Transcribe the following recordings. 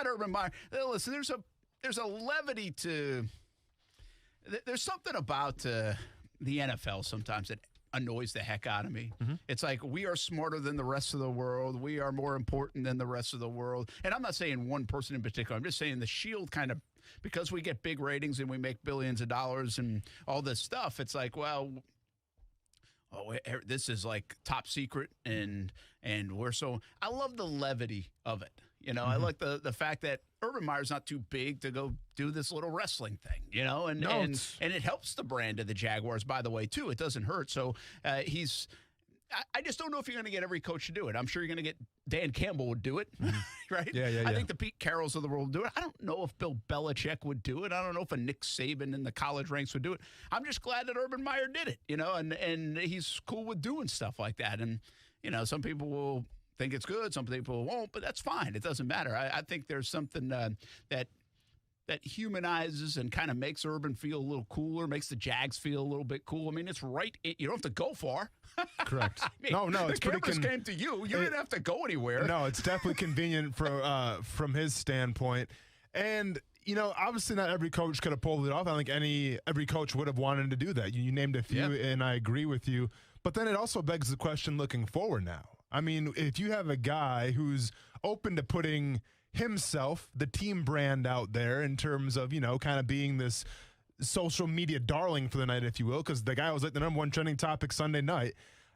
glad Urban Meyer. Listen, there's a levity to. There's something about the NFL sometimes that annoys the heck out of me. Mm-hmm. It's like we are smarter than the rest of the world. We are more important than the rest of the world. And I'm not saying one person in particular. I'm just saying the Shield kind of, because we get big ratings and we make billions of dollars and all this stuff, it's like, well, this is like top secret and we're so. I love the levity of it. You know, I like the fact that Urban Meyer's not too big to go do this little wrestling thing, you know, and it helps the brand of the Jaguars, by the way, too. It doesn't hurt. So I just don't know if you're going to get every coach to do it. I'm sure you're going to get Dan Campbell would do it, right? Yeah. I think the Pete Carrolls of the world would do it. I don't know if Bill Belichick would do it. I don't know if a Nick Saban in the college ranks would do it. I'm just glad that Urban Meyer did it, you know, and he's cool with doing stuff like that. And, you know, some people will think it's good, some people won't, but that's fine. It doesn't matter. I think there's something that humanizes and kind of makes Urban feel a little cooler, makes the Jags feel a little bit cool. I mean, it's right. You don't have to go far. Correct. I mean, No, it's the pretty cameras came to you. You didn't have to go anywhere. No, it's definitely convenient from his standpoint. And, you know, obviously not every coach could have pulled it off. I think every coach would have wanted to do that. You named a few, and I agree with you. But then it also begs the question looking forward now. I mean, if you have a guy who's open to putting himself, the team brand out there in terms of, you know, kind of being this social media darling for the night, if you will, because the guy was like the number one trending topic Sunday night.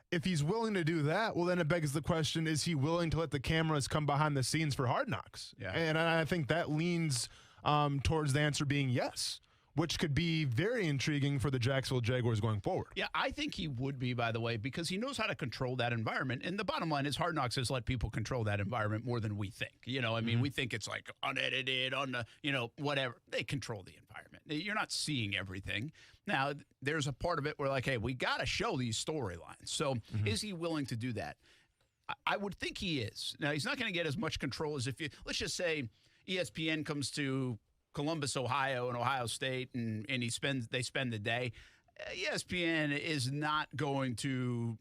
If he's willing to do that, well, then it begs the question, is he willing to let the cameras come behind the scenes for Hard Knocks? Yeah. And I think that leans towards the answer being yes, which could be very intriguing for the Jacksonville Jaguars going forward. Yeah, I think he would be, by the way, because he knows how to control that environment. And the bottom line is Hard Knocks has let people control that environment more than we think. You know, I mean, we think it's like unedited, whatever. They control the environment. You're not seeing everything. Now, there's a part of it where, like, hey, we got to show these storylines. So is he willing to do that? I would think he is. Now, he's not going to get as much control as let's just say ESPN comes to Columbus, Ohio, and Ohio State, and they spend the day. ESPN is not going to,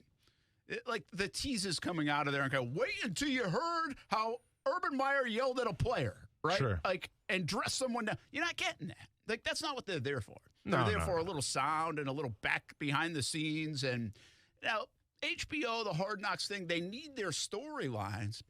like, the teases coming out of there and go, wait until you heard how Urban Meyer yelled at a player, right? Sure. Like, and dress someone down. You're not getting that. Like, that's not what they're there for. They're there for a little sound and a little back behind the scenes. And now HBO, the Hard Knocks thing, they need their storylines.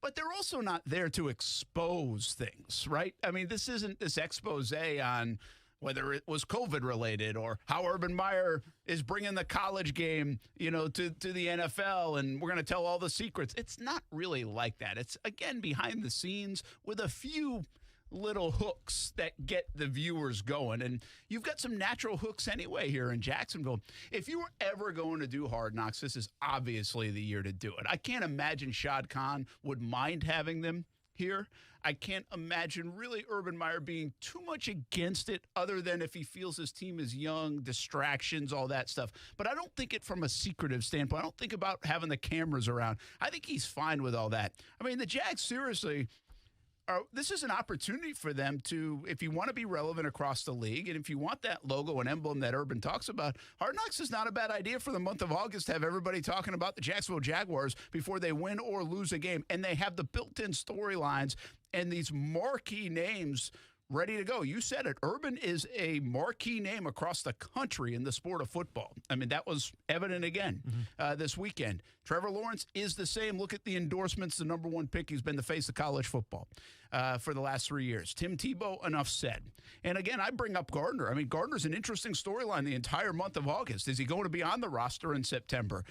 But they're also not there to expose things, right? I mean, this isn't this expose on whether it was COVID related or how Urban Meyer is bringing the college game, you know, to the NFL, and we're going to tell all the secrets. It's not really like that. It's, again, behind the scenes with a few little hooks that get the viewers going. And you've got some natural hooks anyway here in Jacksonville. If you were ever going to do Hard Knocks, this is obviously the year to do it. I can't imagine Shad Khan would mind having them here. I can't imagine really Urban Meyer being too much against it, other than if he feels his team is young, distractions, all that stuff. But I don't think it from a secretive standpoint. I don't think about having the cameras around. I think he's fine with all that. I mean, the Jags, seriously, this is an opportunity for them to, if you want to be relevant across the league, and if you want that logo and emblem that Urban talks about, Hard Knocks is not a bad idea for the month of August to have everybody talking about the Jacksonville Jaguars before they win or lose a game. And they have the built-in storylines and these marquee names ready to go. You said it. Urban is a marquee name across the country in the sport of football. I mean, that was evident again this weekend. Trevor Lawrence is the same. Look at the endorsements. The number one pick. He's been the face of college football for the last 3 years. Tim Tebow, enough said. And again, I bring up Gardner. I mean, Gardner's an interesting storyline the entire month of August. Is he going to be on the roster in September?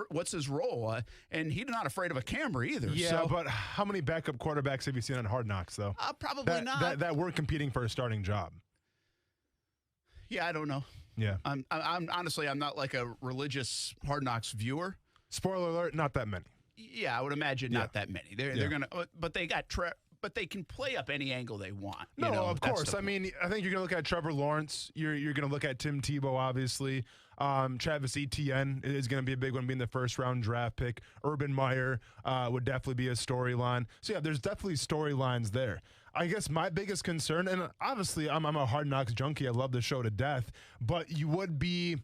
What's his role? And he's not afraid of a camera either. Yeah, but how many backup quarterbacks have you seen on Hard Knocks, though? Probably not. That we're competing for a starting job. Yeah, I don't know. Yeah. I'm honestly, I'm not like a religious Hard Knocks viewer. Spoiler alert, not that many. Yeah, I would imagine not that many. They're gonna, but they got but they can play up any angle they want. No, you know, of course. I mean, I think you're going to look at Trevor Lawrence. You're going to look at Tim Tebow, obviously. Travis Etienne is going to be a big one, being the first-round draft pick. Urban Meyer would definitely be a storyline. So, yeah, there's definitely storylines there. I guess my biggest concern, and obviously I'm a Hard Knocks junkie. I love the show to death. But you would be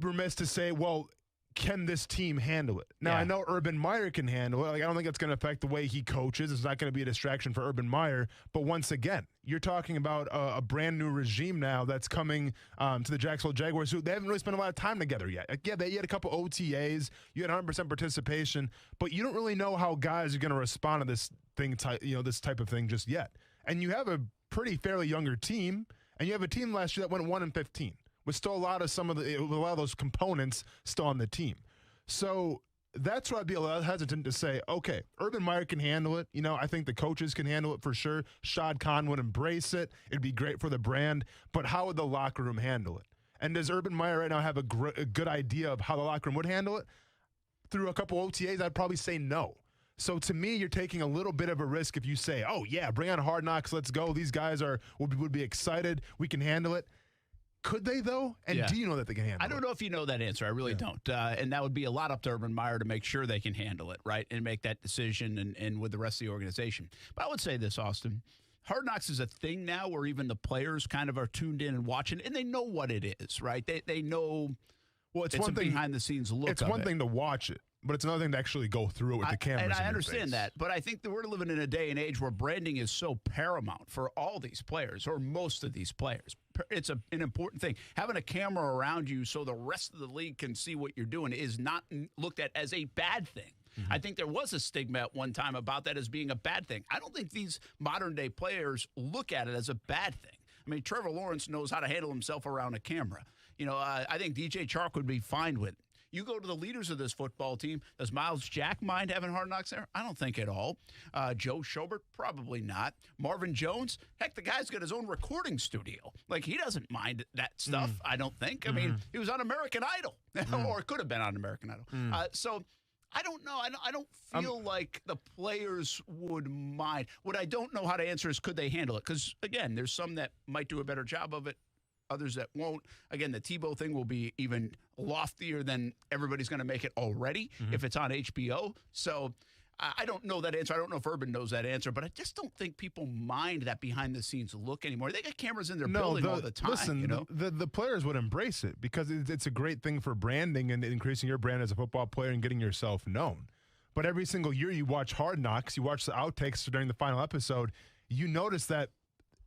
remiss to say, well, can this team handle it? Now, I know Urban Meyer can handle it. Like, I don't think it's going to affect the way he coaches. It's not going to be a distraction for Urban Meyer. But once again, you're talking about a brand new regime now that's coming to the Jacksonville Jaguars, who they haven't really spent a lot of time together yet. Like, you had a couple OTAs, you had 100% participation, but you don't really know how guys are going to respond to this thing, this type of thing just yet. And you have a pretty fairly younger team, and you have a team last year that went 1-15. With still a lot of those components still on the team. So that's why I'd be a little hesitant to say, okay, Urban Meyer can handle it. I think the coaches can handle it for sure. Shad Khan would embrace it. It'd be great for the brand. But how would the locker room handle it? And does Urban Meyer right now have a good idea of how the locker room would handle it? Through a couple OTAs, I'd probably say no. So to me, you're taking a little bit of a risk if you say, oh, yeah, bring on Hard Knocks, let's go. These guys would be excited. We can handle it. Could they, though? And do you know that they can handle it? I don't know if you know that answer. I really don't. And that would be a lot up to Urban Meyer to make sure they can handle it, right, and make that decision and with the rest of the organization. But I would say this, Austin. Hard Knocks is a thing now where even the players kind of are tuned in and watching, and they know what it is, right? They know it's one thing, behind-the-scenes look It's one thing to watch it, but it's another thing to actually go through it with the cameras. And I understand that, but I think that we're living in a day and age where branding is so paramount for all these players, or most of these players. It's an important thing. Having a camera around you so the rest of the league can see what you're doing is not looked at as a bad thing. Mm-hmm. I think there was a stigma at one time about that as being a bad thing. I don't think these modern-day players look at it as a bad thing. I mean, Trevor Lawrence knows how to handle himself around a camera. I think DJ Chark would be fine with it. You go to the leaders of this football team. Does Miles Jack mind having Hard Knocks there? I don't think at all. Joe Schobert, probably not. Marvin Jones, heck, the guy's got his own recording studio. Like, he doesn't mind that stuff, I don't think. I mean, he was on American Idol, or could have been on American Idol. So I don't know. I don't feel like the players would mind. What I don't know how to answer is, could they handle it? Because, again, there's some that might do a better job of it. Others that won't. Again, the Tebow thing will be even loftier than everybody's going to make it already if it's on HBO. So I don't know that answer. I don't know if Urban knows that answer, but I just don't think people mind that behind-the-scenes look anymore. They got cameras in their building all the time. Listen, the players would embrace it because it's a great thing for branding and increasing your brand as a football player and getting yourself known. But every single year you watch Hard Knocks, you watch the outtakes during the final episode, you notice that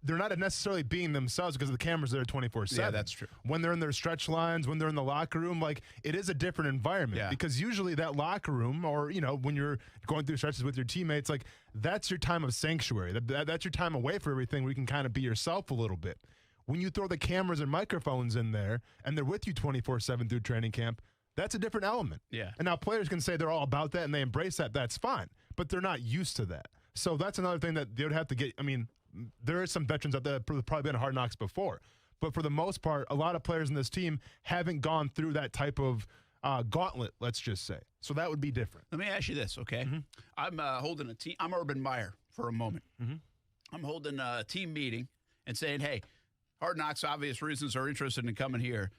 they're not necessarily being themselves because the cameras are there 24/7. Yeah, that's true. When they're in their stretch lines, when they're in the locker room, like, it is a different environment because usually that locker room, or when you're going through stretches with your teammates, like, that's your time of sanctuary. That's your time away from everything where you can kind of be yourself a little bit. When you throw the cameras and microphones in there and they're with you 24/7 through training camp, that's a different element. Yeah. And now players can say they're all about that and they embrace that. That's fine, but they're not used to that. So that's another thing that they would have to get. I mean, there are some veterans out there that have probably been Hard Knocks before. But for the most part, a lot of players in this team haven't gone through that type of gauntlet, let's just say. So that would be different. Let me ask you this, okay? I'm holding a team. I'm Urban Meyer for a moment. I'm holding a team meeting and saying, hey, Hard Knocks, obvious reasons, are interested in coming here,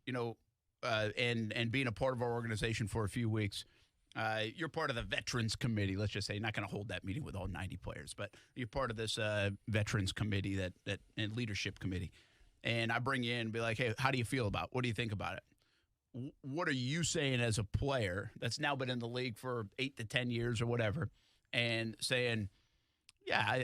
and being a part of our organization for a few weeks. You're part of the Veterans Committee. Let's just say, you're not going to hold that meeting with all 90 players, but you're part of this Veterans Committee and Leadership Committee. And I bring you in and be like, hey, how do you feel about it? What do you think about it? What are you saying as a player that's now been in the league for 8 to 10 years or whatever, and saying, yeah,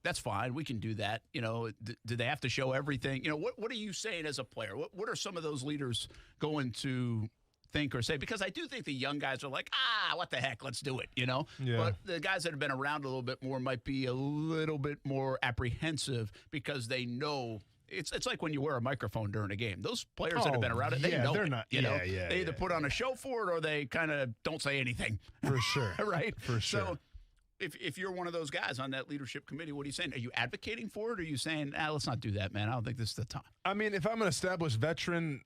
that's fine. We can do that. Do they have to show everything? What are you saying as a player? What are some of those leaders going to think or say? Because I do think the young guys are like, what the heck, let's do it, Yeah. But the guys that have been around a little bit more might be a little bit more apprehensive because they know it's like when you wear a microphone during a game. Those players that have been around it, they know they're it, not. They either put on a show for it or they kind of don't say anything. For sure. Right? For sure. So if you're one of those guys on that leadership committee, what are you saying? Are you advocating for it, or are you saying, let's not do that, man? I don't think this is the time. I mean, if I'm an established veteran,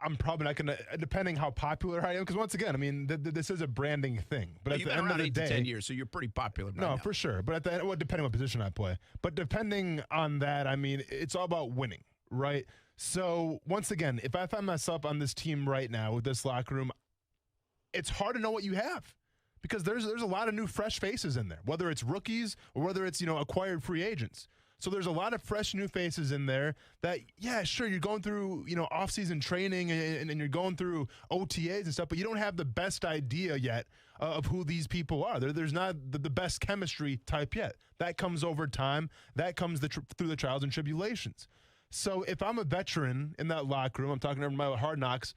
I'm probably not going to, depending how popular I am, because once again, I mean, this is a branding thing. But at the end of the day, 8 to 10 years, so you're pretty popular. No, for sure. But at the end, depending on what position I play. But depending on that, I mean, it's all about winning, right? So once again, if I find myself on this team right now with this locker room, it's hard to know what you have because there's a lot of new fresh faces in there, whether it's rookies or whether it's acquired free agents. So there's a lot of fresh new faces in there that, yeah, sure, you're going through, off-season training and you're going through OTAs and stuff, but you don't have the best idea yet of who these people are. There's not the best chemistry type yet. That comes over time. That comes through the trials and tribulations. So if I'm a veteran in that locker room, I'm talking to everybody about Hard Knocks,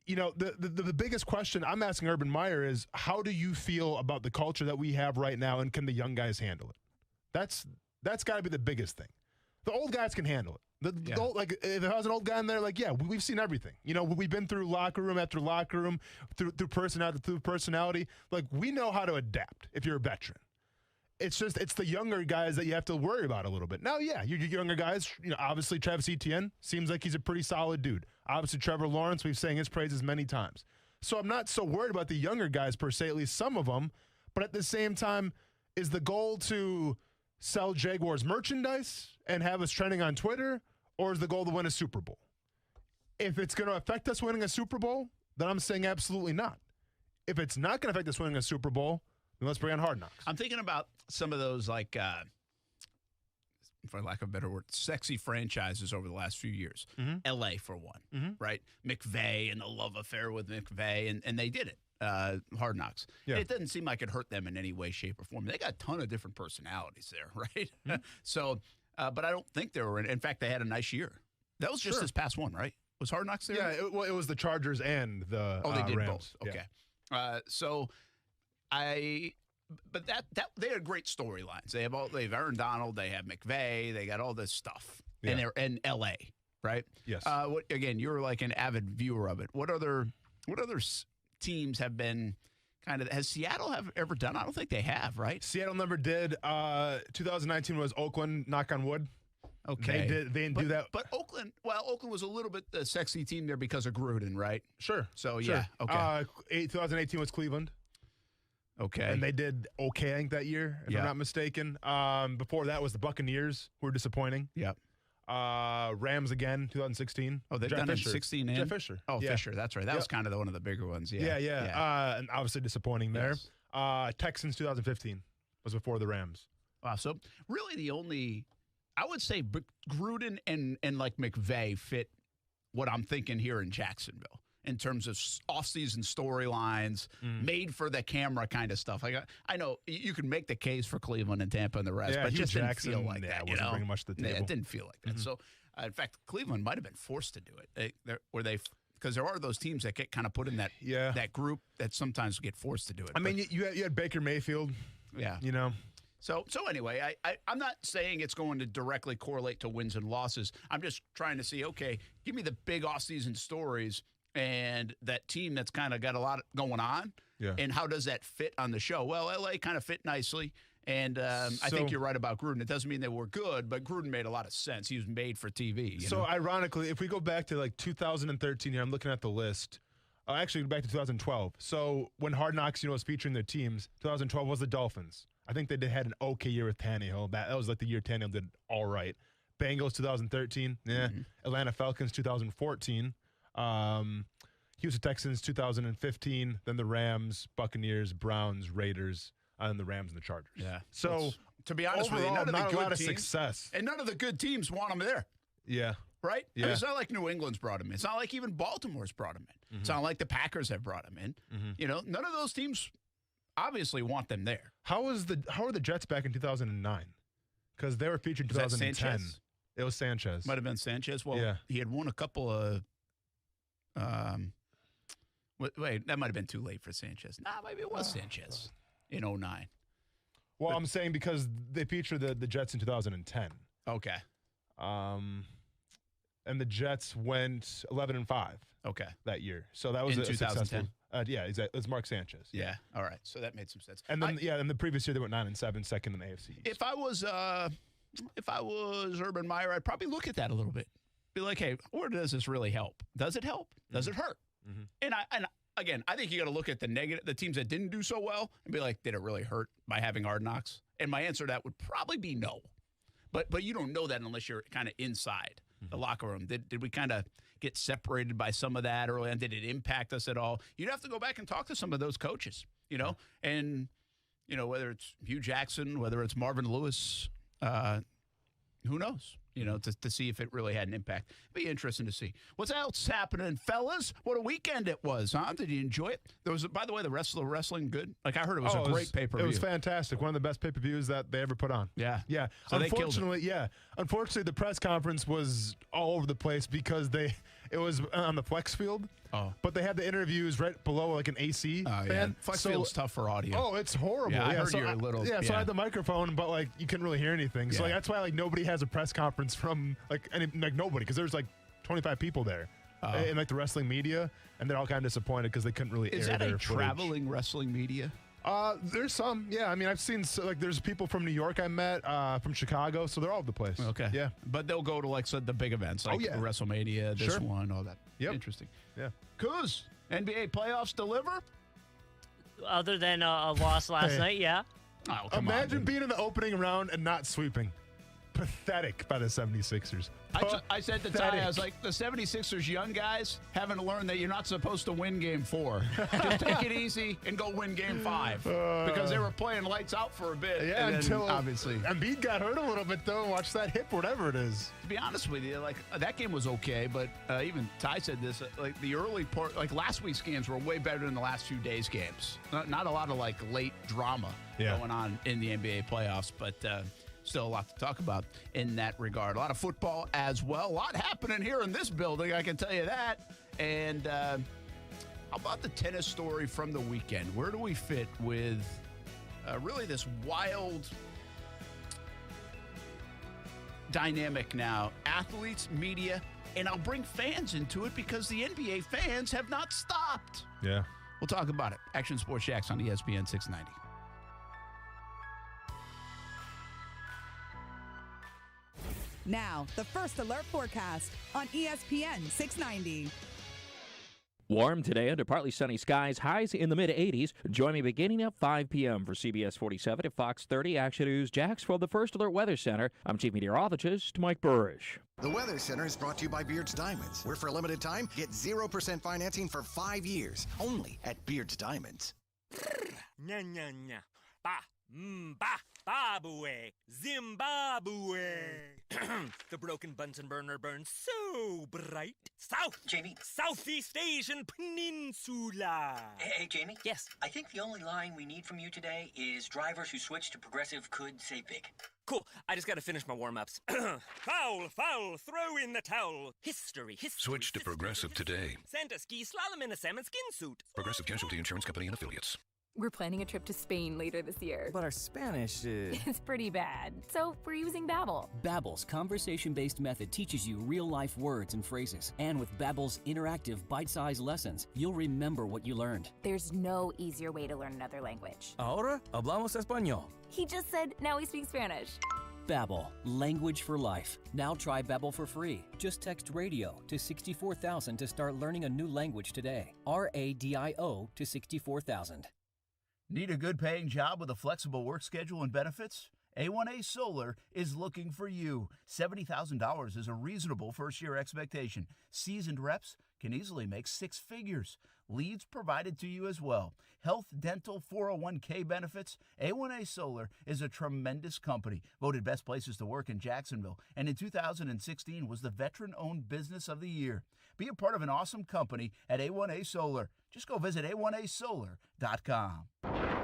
the biggest question I'm asking Urban Meyer is, how do you feel about the culture that we have right now, and can the young guys handle it? That's got to be the biggest thing. The old guys can handle it. The old, like, if there was an old guy in there, like, yeah, we've seen everything. We've been through locker room after locker room, through personality. Like, we know how to adapt if you're a veteran. It's the younger guys that you have to worry about a little bit. Now, yeah, your younger guys, obviously Travis Etienne seems like he's a pretty solid dude. Obviously Trevor Lawrence, we've sang his praises many times. So I'm not so worried about the younger guys per se, at least some of them. But at the same time, is the goal to sell Jaguars merchandise and have us trending on Twitter, or is the goal to win a Super Bowl? If it's going to affect us winning a Super Bowl, then I'm saying absolutely not. If it's not going to affect us winning a Super Bowl, then let's bring on Hard Knocks. I'm thinking about some of those, like, for lack of a better word, sexy franchises over the last few years. Mm-hmm. L.A. for one, right? McVay and the love affair with McVay, and they did it. Hard Knocks. Yeah. It doesn't seem like it hurt them in any way, shape, or form. They got a ton of different personalities there, right? Mm-hmm. So, but I don't think they were in fact, they had a nice year. That was just this past one, right? Was Hard Knocks there? Yeah, it was the Chargers and the they did Rams. both. Okay. Yeah. But that they had great storylines. They have Aaron Donald, they have McVay, they got all this stuff, and they're in L.A., right? Yes. Again, you're like an avid viewer of it. What other teams have been has Seattle ever done? I don't think they have, right? Seattle never did. 2019 was Oakland, knock on wood. Okay. They didn't do that. But Oakland was a little bit the sexy team there because of Gruden, right? Sure. So, sure. yeah, okay. 2018 was Cleveland. Okay. And they did okay, I think, that year, if I'm not mistaken. Before that was the Buccaneers, who were disappointing. Yep. Rams again, 2016. Oh, they've done it 16 and? Jeff Fisher. Oh, yeah. Fisher, that's right. That was kind of one of the bigger ones. Yeah. And obviously disappointing there. Yes. Texans 2015 was before the Rams. Wow. So really the only, I would say Gruden and like McVay fit what I'm thinking here in Jacksonville in terms of off-season storylines, made for the camera kind of stuff. Like I know you can make the case for Cleveland and Tampa and the rest, but it just didn't feel like that. Wasn't bringing much to the table. It didn't feel like that. Mm-hmm. So, in fact, Cleveland might have been forced to do it. Because there are those teams that get kind of put in that group that sometimes get forced to do it. I mean, you had Baker Mayfield. Yeah. So anyway, I'm not saying it's going to directly correlate to wins and losses. I'm just trying to see, okay, give me the big off-season stories and that team that's kind of got a lot going on, and how does that fit on the show? Well, L.A. kind of fit nicely, and I think you're right about Gruden. It doesn't mean they were good, but Gruden made a lot of sense. He was made for TV. So ironically, if we go back to like 2013 here, I'm looking at the list. Actually, back to 2012. So when Hard Knocks, was featuring their teams, 2012 was the Dolphins. I think they had an okay year with Tannehill. That was like the year Tannehill did all right. Bengals 2013, Atlanta Falcons 2014. Houston Texans 2015, then the Rams, Buccaneers, Browns, Raiders, and the Rams and the Chargers. Yeah. So to be honest with you, none of the good teams, success. And none of the good teams want them there. Yeah. Right? Yeah. I mean, it's not like New England's brought him in. It's not like even Baltimore's brought him in. It's not like the Packers have brought him in. None of those teams obviously want them there. How are the Jets back in 2009? Because they were featured in 2010. It was Sanchez. Might have been Sanchez. Well, he had won a couple of wait, that might have been too late for Sanchez. Nah, maybe it was Sanchez in 2009. Well, I'm saying because they featured the Jets in 2010. Okay. And the Jets went 11-5. Okay. That year. So that was in 2010. Yeah, exactly. It was Mark Sanchez. Yeah. All right. So that made some sense. And then and the previous year they went 9-7, second in the AFC East. If I was Urban Meyer, I'd probably look at that a little bit. Be like, hey, where does this really help? Does it help? Does it hurt? And again, I think you got to look at the teams that didn't do so well and be like, did it really hurt by having Hard Knocks? And my answer to that would probably be no. But you don't know that unless you're kind of inside the locker room. Did we kind of get separated by some of that early on? Did it impact us at all? You'd have to go back and talk to some of those coaches, and whether it's Hugh Jackson, whether it's Marvin Lewis, who knows? To see if it really had an impact. Be interesting to see. What's else happening, fellas? What a weekend it was, huh? Did you enjoy it? There was, by the way, the wrestling good. Like, I heard it was a great pay-per-view. It was fantastic. One of the best pay-per-views that they ever put on. Yeah. Yeah. So Unfortunately, the press conference was all over the place because it was on the Flex Field. Oh. But they had the interviews right below like an AC fan. Yeah. Flex Field's tough for audio. Oh, it's horrible. Yeah, I heard you a little. So I had the microphone, but like you couldn't really hear anything. So like, that's why like nobody has a press conference from like nobody, because there's like 25 people there in like the wrestling media, and they're all kind of disappointed because they couldn't really air their footage. Is that a traveling wrestling media? There's some, yeah. I mean, I've seen there's people from New York I met, from Chicago, so they're all over the place. Okay, yeah. But they'll go to the big events, like WrestleMania, this one, all that. Yep. Interesting. Yeah. Kuz, NBA playoffs deliver? Other than a loss last night, yeah. Oh, come Imagine on, being in the opening round and not sweeping. Pathetic by the 76ers. I said to Ty, I was like, the 76ers young guys haven't learned that you're not supposed to win game 4. Just take it easy and go win game 5. Because they were playing lights out for a bit. Yeah, and until obviously Embiid got hurt a little bit, though. Watch that hip, whatever it is. To be honest with you, that game was okay, but even Ty said this, the early part, last week's games were way better than the last few days' games. Not a lot of late drama going on in the NBA playoffs, but still a lot to talk about in that regard. A lot of football as well. A lot happening here in this building, I can tell you that. And how about the tennis story from the weekend? Where do we fit with really this wild dynamic now? Athletes, media, and I'll bring fans into it because the NBA fans have not stopped. Yeah. We'll talk about it. Action Sports Jax on ESPN 690. Now, the First Alert forecast on ESPN 690. Warm today under partly sunny skies, highs in the mid-80s. Join me beginning at 5 p.m. for CBS 47 at Fox 30 Action News Jax from the First Alert Weather Center. I'm Chief Meteorologist Mike Burrish. The Weather Center is brought to you by Beard's Diamonds, where for a limited time, get 0% financing for 5 years, only at Beard's Diamonds. Nya, nya, nya. Ba, ba, Babue, Zimbabwe. The broken Bunsen burner burns so bright. Southeast Asian Peninsula. Hey, Jamie? Yes? I think the only line we need from you today is drivers who switch to Progressive could save big. Cool. I just got to finish my warm-ups. Foul, throw in the towel. History. Switch to Progressive today. Santa ski slalom in a salmon skin suit. Progressive Casualty Insurance Company and Affiliates. We're planning a trip to Spain later this year. But our Spanish is... It's pretty bad. So we're using Babbel. Babbel's conversation-based method teaches you real-life words and phrases. And with Babbel's interactive, bite-sized lessons, you'll remember what you learned. There's no easier way to learn another language. Ahora hablamos español. He just said, now we speak Spanish. Babbel, language for life. Now try Babbel for free. Just text radio to 64,000 to start learning a new language today. RADIO to 64,000. Need a good paying job with a flexible work schedule and benefits? A1A Solar is looking for you. $70,000 is a reasonable first-year expectation. Seasoned reps can easily make 6 figures. Leads provided to you as well. Health, dental, 401k benefits. A1A Solar is a tremendous company, voted best places to work in Jacksonville, and in 2016 was the Veteran-Owned Business of the Year. Be a part of an awesome company at A1A Solar. Just go visit A1ASolar.com.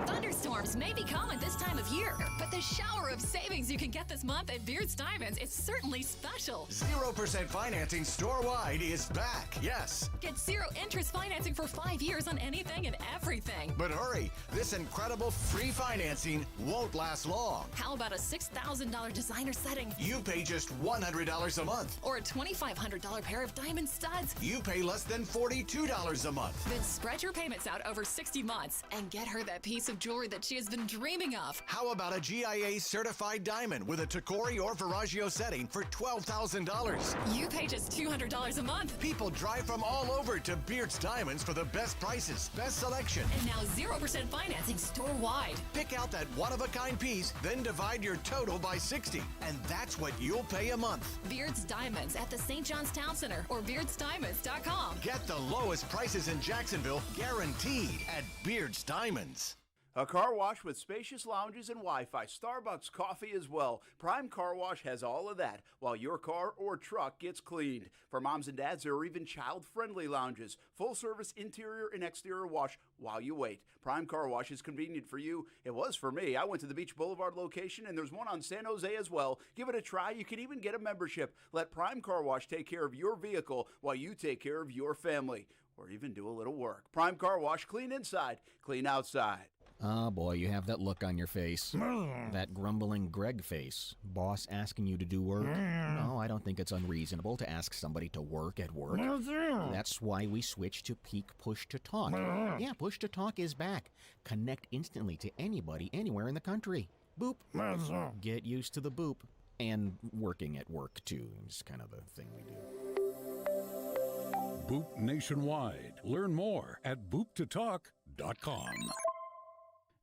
Thunderstorms may be common this time of year, but the shower of savings you can get this month at Beard's Diamonds is certainly special. 0% financing store-wide is back, yes. Get 0 interest financing for 5 years on anything and everything. But hurry, this incredible free financing won't last long. How about a $6,000 designer setting? You pay just $100 a month. Or a $2,500 pair of diamond studs. You pay less than $42 a month. Then spread your payments out over 60 months and get her that piece of jewelry that she has been dreaming of. How about a GIA certified diamond with a Tacori or Verragio setting for $12,000? You pay just $200 a month. People drive from all over to Beard's Diamonds for the best prices, best selection. And now 0% financing store-wide. Pick out that one-of-a-kind piece, then divide your total by 60. And that's what you'll pay a month. Beard's Diamonds at the St. John's Town Center or beardsdiamonds.com. Get the lowest prices in Jacksonville guaranteed at Beard's Diamonds. A car wash with spacious lounges and Wi-Fi, Starbucks coffee as well. Prime Car Wash has all of that, while your car or truck gets cleaned. For moms and dads, there are even child-friendly lounges. Full-service interior and exterior wash while you wait. Prime Car Wash is convenient for you. It was for me. I went to the Beach Boulevard location, and there's one on San Jose as well. Give it a try. You can even get a membership. Let Prime Car Wash take care of your vehicle while you take care of your family, or even do a little work. Prime Car Wash, clean inside, clean outside. Oh, boy, you have that look on your face. That grumbling Greg face. Boss asking you to do work? No, I don't think it's unreasonable to ask somebody to work at work. That's why we switched to Peak Push to Talk. Yeah, Push to Talk is back. Connect instantly to anybody, anywhere in the country. Boop. Get used to the boop. And working at work, too. It's kind of the thing we do. Boop nationwide. Learn more at booptotalk.com.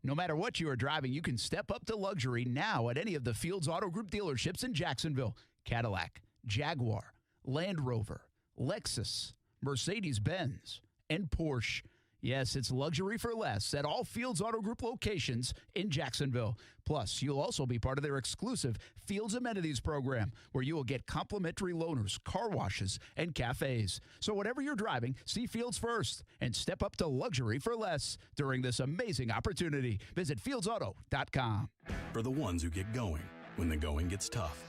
No matter what you are driving, you can step up to luxury now at any of the Fields Auto Group dealerships in Jacksonville. Cadillac, Jaguar, Land Rover, Lexus, Mercedes-Benz, and Porsche. Yes, it's luxury for less at all Fields Auto Group locations in Jacksonville. Plus, you'll also be part of their exclusive Fields Amenities program, where you will get complimentary loaners, car washes, and cafes. So whatever you're driving, see Fields first and step up to luxury for less during this amazing opportunity. Visit fieldsauto.com. For the ones who get going when the going gets tough,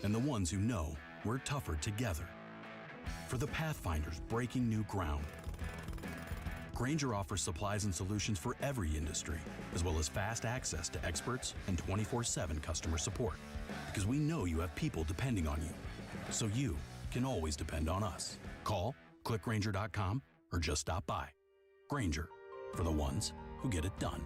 and the ones who know we're tougher together. For the Pathfinders breaking new ground, Grainger offers supplies and solutions for every industry, as well as fast access to experts and 24/7 customer support. Because we know you have people depending on you, so you can always depend on us. Call, click Grainger.com, or just stop by. Grainger, for the ones who get it done.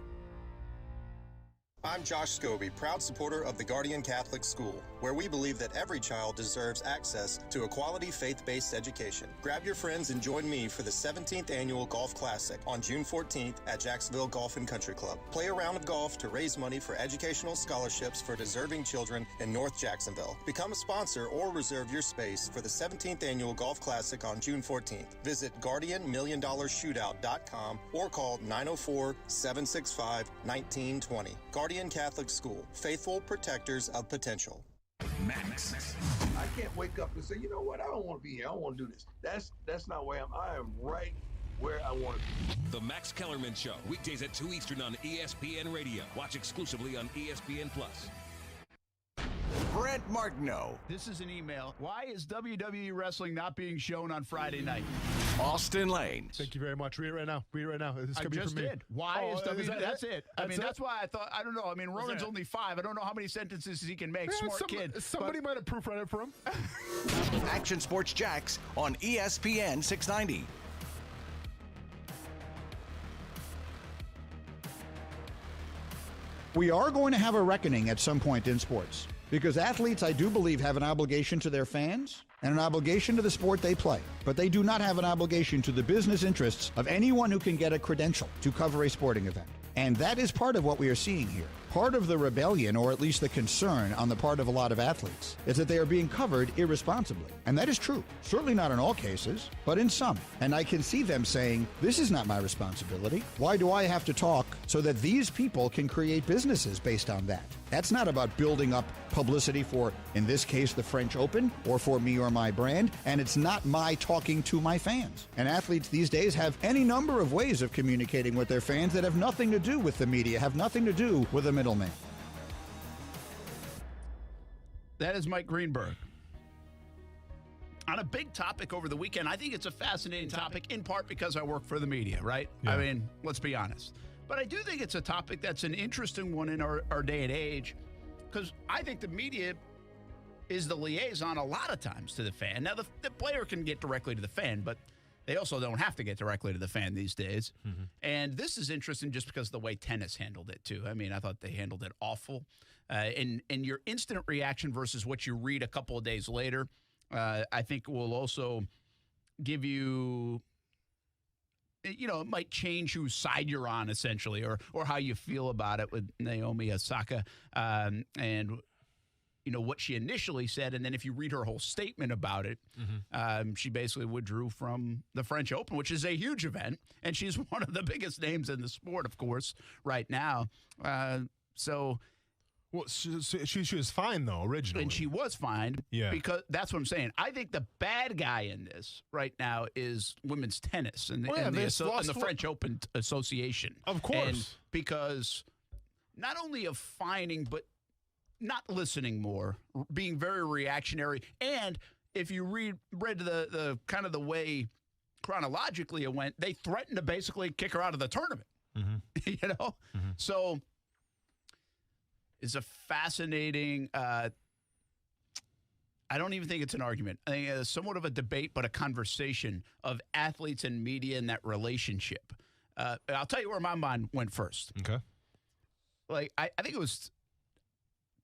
I'm Josh Scobie, proud supporter of the Guardian Catholic School, where we believe that every child deserves access to a quality faith-based education. Grab your friends and join me for the 17th Annual Golf Classic on June 14th at Jacksonville Golf and Country Club. Play a round of golf to raise money for educational scholarships for deserving children in North Jacksonville. Become a sponsor or reserve your space for the 17th Annual Golf Classic on June 14th. Visit GuardianMillionDollarShootout.com or call 904-765-1920. Guardian Catholic School, faithful protectors of potential. Max. I can't wake up and say, you know what, I don't want to be here. I don't want to do this. That's not where I am right where I want to be. The Max Kellerman Show, weekdays at 2 Eastern on ESPN Radio. Watch exclusively on ESPN+. Brent Martineau. This is an email. Why is WWE Wrestling not being shown on Friday night? Austin Lane. Thank you very much. Read it right now. This I just did. Why is WWE? That's it. That's why I thought. I don't know. I mean, Ronan's only 5. I don't know how many sentences he can make. Smart kid. Somebody might have proofread it for him. Action Sports Jax on ESPN 690. We are going to have a reckoning at some point in sports, because athletes, I do believe, have an obligation to their fans and an obligation to the sport they play. But they do not have an obligation to the business interests of anyone who can get a credential to cover a sporting event. And that is part of what we are seeing here. Part of the rebellion, or at least the concern on the part of a lot of athletes, is that they are being covered irresponsibly. And that is true. Certainly not in all cases, but in some. And I can see them saying, this is not my responsibility. Why do I have to talk so that these people can create businesses based on that? That's not about building up publicity for, in this case, the French Open, or for me or my brand, and it's not my talking to my fans. And athletes these days have any number of ways of communicating with their fans that have nothing to do with the media, have nothing to do with a middleman. That is Mike Greenberg. On a big topic over the weekend, I think it's a fascinating topic, in part because I work for the media, right? Yeah. I mean, let's be honest. But I do think it's a topic that's an interesting one in our day and age, because I think the media is the liaison a lot of times to the fan. Now, the player can get directly to the fan, but they also don't have to get directly to the fan these days. Mm-hmm. And this is interesting just because of the way tennis handled it, too. I mean, I thought they handled it awful. And your instant reaction versus what you read a couple of days later, I think will also give you, it might change whose side you're on, essentially, or how you feel about it with Naomi Osaka. And, what she initially said. And then if you read her whole statement about it, she basically withdrew from the French Open, which is a huge event. And she's one of the biggest names in the sport, of course, right now. Well, she was fine, though, originally. And she was fine. Yeah. Because that's what I'm saying. I think the bad guy in this right now is women's tennis and the French Open Association. Of course. And because not only of fining, but not listening more, being very reactionary. And if you read the kind of the way chronologically it went, they threatened to basically kick her out of the tournament. So it's a fascinating, I don't even think it's an argument. I think it's somewhat of a debate, but a conversation of athletes and media and that relationship. I'll tell you where my mind went first. Okay. Like, I think it was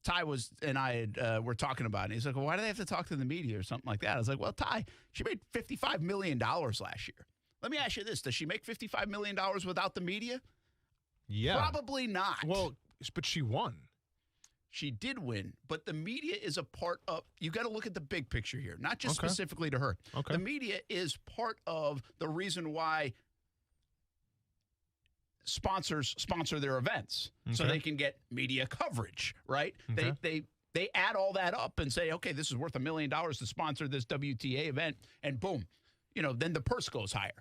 Ty and I were talking about it. He's like, well, why do they have to talk to the media or something like that? I was like, well, Ty, she made $55 million last year. Let me ask you this. Does she make $55 million without the media? Yeah. Probably not. Well, but she won. She did win, but the media is a part of, you got to look at the big picture here, not just specifically to her. Okay. The media is part of the reason why sponsors sponsor their events, so they can get media coverage, right? Okay. They add all that up and say, okay, this is worth $1 million to sponsor this WTA event, and boom, then the purse goes higher,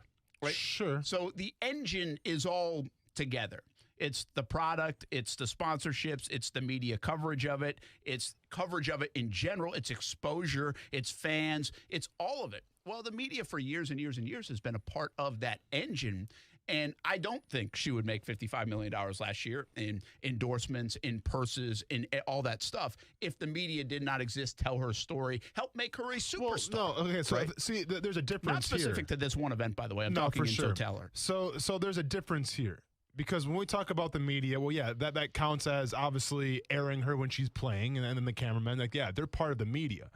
right? Sure. So the engine is all together. It's the product, it's the sponsorships, it's the media coverage of it, it's coverage of it in general, it's exposure, it's fans, it's all of it. Well, the media for years and years and years has been a part of that engine, and I don't think she would make $55 million last year in endorsements, in purses, in all that stuff if the media did not exist, tell her story, help make her a superstar. Well, no, okay, so right? see, there's a difference Not specific to this one event, by the way. I'm talking for sure. totaler. So there's a difference here. Because when we talk about the media, well, yeah, that counts as obviously airing her when she's playing, and then the cameramen, they're part of the media.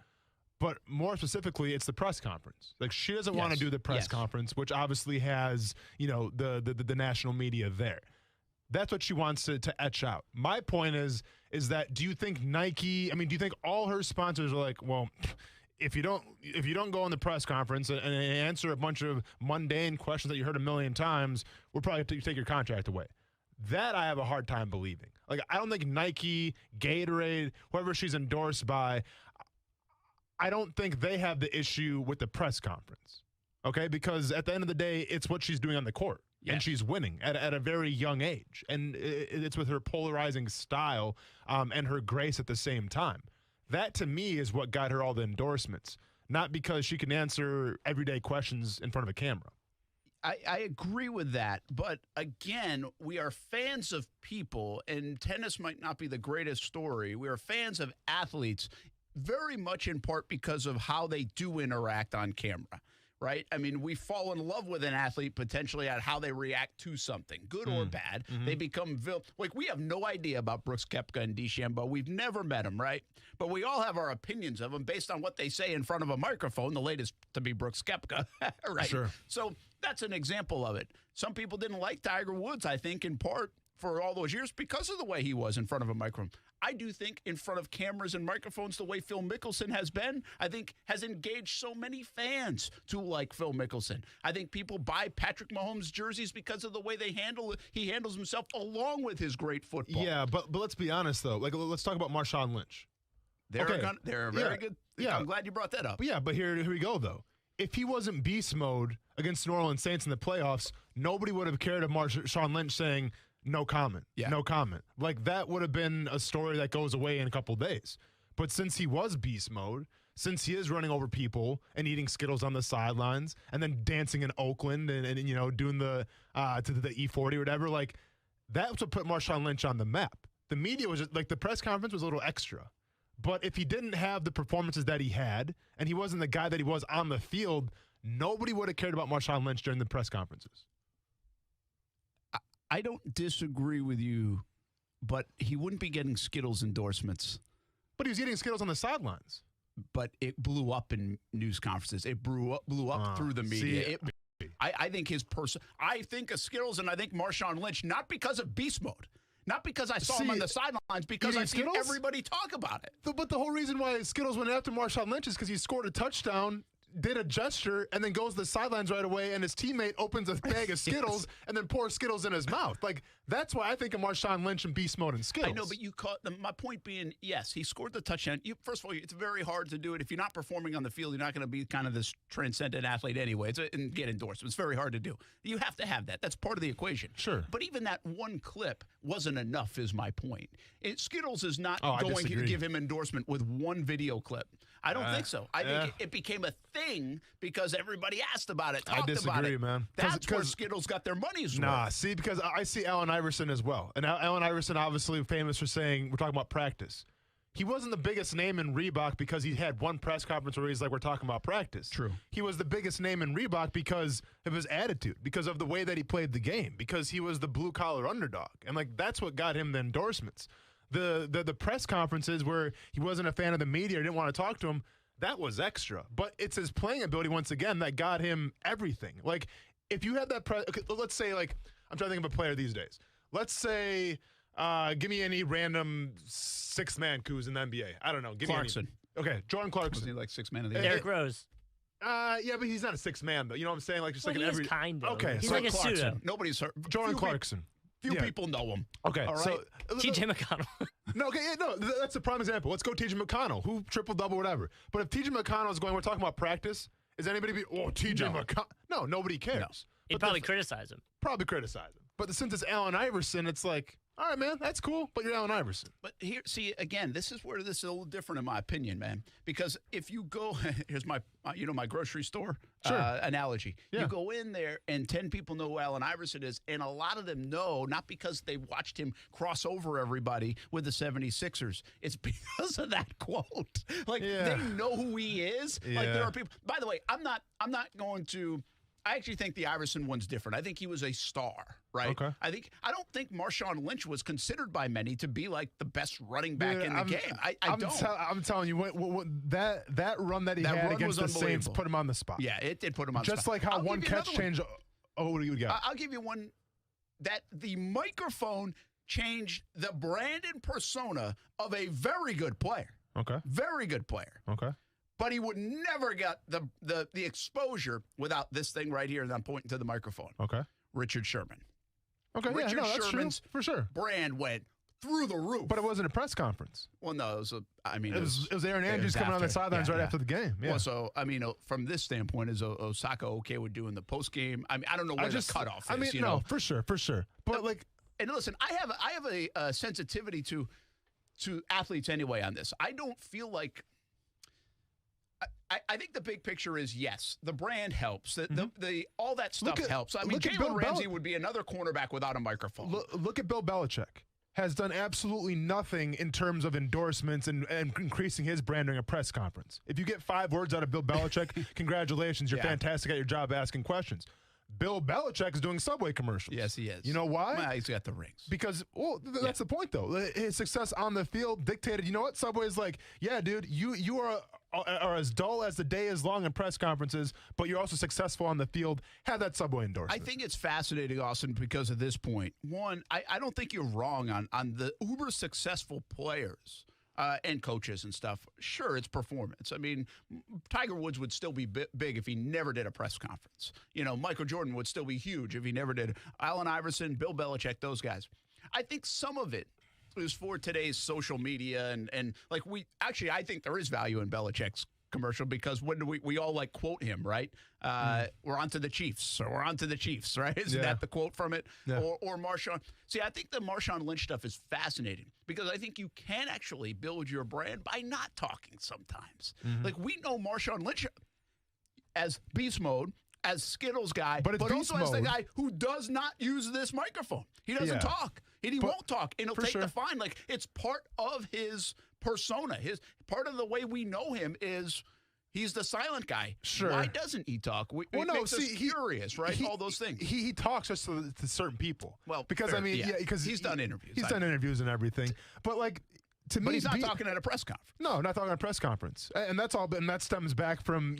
But more specifically, it's the press conference. Like, she doesn't want to do the press conference, which obviously has, the national media there. That's what she wants to etch out. My point is that do you think Nike, do you think all her sponsors are like, well, if you don't go on the press conference and answer a bunch of mundane questions that you heard a million times, we'll probably have to take your contract away. That I have a hard time believing. Like, I don't think Nike, Gatorade, whoever she's endorsed by, I don't think they have the issue with the press conference. Okay? Because at the end of the day, it's what she's doing on the court. Yes. And she's winning at a very young age. And it's with her polarizing style and her grace at the same time. That, to me, is what got her all the endorsements, not because she can answer everyday questions in front of a camera. I agree with that. But, again, we are fans of people, and tennis might not be the greatest story. We are fans of athletes very much in part because of how they do interact on camera. Right? We fall in love with an athlete potentially at how they react to something, good or bad. Mm-hmm. They become like, we have no idea about Brooks Koepka and DeChambeau. We've never met them, right? But we all have our opinions of them based on what they say in front of a microphone, the latest to be Brooks Koepka, right? Sure. So that's an example of it. Some people didn't like Tiger Woods, I think, in part for all those years because of the way he was in front of a microphone. I do think in front of cameras and microphones, the way Phil Mickelson has been, I think has engaged so many fans to like Phil Mickelson. I think people buy Patrick Mahomes jerseys because of the way he handles himself along with his great football. Yeah, but let's be honest, though. Like, let's talk about Marshawn Lynch. They're very good. Yeah. I'm glad you brought that up. Yeah, but here we go, though. If he wasn't beast mode against New Orleans Saints in the playoffs, nobody would have cared of Marshawn Lynch saying, no comment. Yeah. No comment. Like, that would have been a story that goes away in a couple days. But since he was beast mode, since he is running over people and eating Skittles on the sidelines and then dancing in Oakland and doing the to the E40 or whatever, like, that's what put Marshawn Lynch on the map. The media was just, like, the press conference was a little extra. But if he didn't have the performances that he had and he wasn't the guy that he was on the field, nobody would have cared about Marshawn Lynch during the press conferences. I don't disagree with you, but he wouldn't be getting Skittles endorsements. But he was eating Skittles on the sidelines. But it blew up in news conferences. It blew up through the media. I think his person. I think of Skittles and I think Marshawn Lynch, not because of beast mode, Not because I saw him on the sidelines, because I see everybody talk about it. But the whole reason why Skittles went after Marshawn Lynch is because he scored a touchdown, did a gesture, and then goes to the sidelines right away, and his teammate opens a bag of Skittles and then pours Skittles in his mouth. Like, that's why I think of Marshawn Lynch and beast mode and Skittles. I know, but you caught my point being, yes, he scored the touchdown. First of all, it's very hard to do it. If you're not performing on the field, you're not going to be kind of this transcendent athlete anyway and get endorsements. It's very hard to do. You have to have that. That's part of the equation. Sure. But even that one clip wasn't enough, is my point. Skittles is not I going disagree. to give him endorsement with one video clip. I don't think so. I think it became a thing because everybody asked about it, talked about it. I disagree, man. That's where Skittles got their money's worth. Nah, see, because I see Allen Iverson as well. And Allen Iverson, obviously famous for saying, we're talking about practice. He wasn't the biggest name in Reebok because he had one press conference where he's like, we're talking about practice. True. He was the biggest name in Reebok because of his attitude, because of the way that he played the game, because he was the blue-collar underdog. And, like, that's what got him the endorsements. The press conferences where he wasn't a fan of the media or didn't want to talk to him, that was extra. But it's his playing ability, once again, that got him everything. Like, if you had that okay, let's say, like, I'm trying to think of a player these days. Let's say, give me any random sixth-man who's in the NBA. I don't know. Give Clarkson. Me any. Okay, Jordan Clarkson. Wasn't he like sixth man of the year? Derrick Rose. Yeah, but he's not a sixth man, though. You know what I'm saying? Like, just Well, like he an is every. kind of. Okay, He's so like a Clarkson. pseudo. Nobody's heard. Jordan Clarkson. Few people know him. Okay, all right? so T.J. McConnell. That's a prime example. Let's go T.J. McConnell, who triple-double, whatever. But if T.J. McConnell is going, we're talking about practice, is anybody T.J. McConnell? No, nobody cares. No. He'd probably criticize him. Probably criticize him. But since it's Allen Iverson, it's like, all right, man, that's cool, but you're Allen Iverson. But here, see, again, this is where this is a little different in my opinion, man. Because if you go, here's my, my grocery store analogy. Yeah. You go in there and 10 people know who Allen Iverson is, and a lot of them know, not because they watched him cross over everybody with the 76ers. It's because of that quote. Like, they know who he is. Yeah. Like, there are people. By the way, I'm not going to. I actually think the Iverson one's different. I think he was a star, right? Okay. I don't think Marshawn Lynch was considered by many to be like the best running back in the game. I'm telling you, that run that he had against the Saints put him on the spot. Yeah, it did put him on the spot. Just like how one catch changed. Oh, what do you got? I'll give you one that the microphone changed the brand and persona of a very good player. Okay. Very good player. Okay. But he would never get the exposure without this thing right here, and I'm pointing to the microphone. Okay. Richard Sherman. Okay, Richard that's Sherman's true, for sure. brand went through the roof. But it wasn't a press conference. Well, no, it was it was Aaron Andrews coming on the sidelines right after the game. Yeah. Well, so, from this standpoint, is Osaka okay with doing the post game? I don't know where the cutoff is. No, for sure. But and listen, I have a sensitivity to athletes anyway on this. I don't feel like. I think the big picture is, yes, the brand helps. The all that stuff helps. Jalen Ramsey would be another cornerback without a microphone. Look at Bill Belichick. Has done absolutely nothing in terms of endorsements and increasing his brand during a press conference. If you get 5 words out of Bill Belichick, congratulations. You're fantastic at your job asking questions. Bill Belichick is doing Subway commercials. Yes, he is. You know why? Well, he's got the rings. Because, that's the point, though. His success on the field dictated, you know what? Subway's like, yeah, dude, you are as dull as the day is long in press conferences, but you're also successful on the field. Have that Subway endorsement. I think it's fascinating, Austin, because of this point. One, I don't think you're wrong on the uber successful players. And coaches and stuff. Sure, it's performance. Tiger Woods would still be big if he never did a press conference. Michael Jordan would still be huge if he never did. Allen Iverson, Bill Belichick, those guys. I think some of it is for today's social media and I think there is value in Belichick's commercial because when we all quote him, right? We're on to the Chiefs, or we're on to the Chiefs, right? Isn't that the quote from it? Yeah. Or Marshawn. See, I think the Marshawn Lynch stuff is fascinating because I think you can actually build your brand by not talking sometimes. We know Marshawn Lynch as beast mode, as Skittles guy, but also as the guy who does not use this microphone. He doesn't talk. And he won't talk. And he'll take the fine. It's part of his persona. Part of the way we know him is he's the silent guy. Sure. Why doesn't he talk? It makes us curious, right? All those things. He talks just to certain people. Well, because fair, because he's done interviews. He's done interviews and everything. But to me, but he's not talking at a press conference. No, not talking at a press conference, and that's all. And that stems back from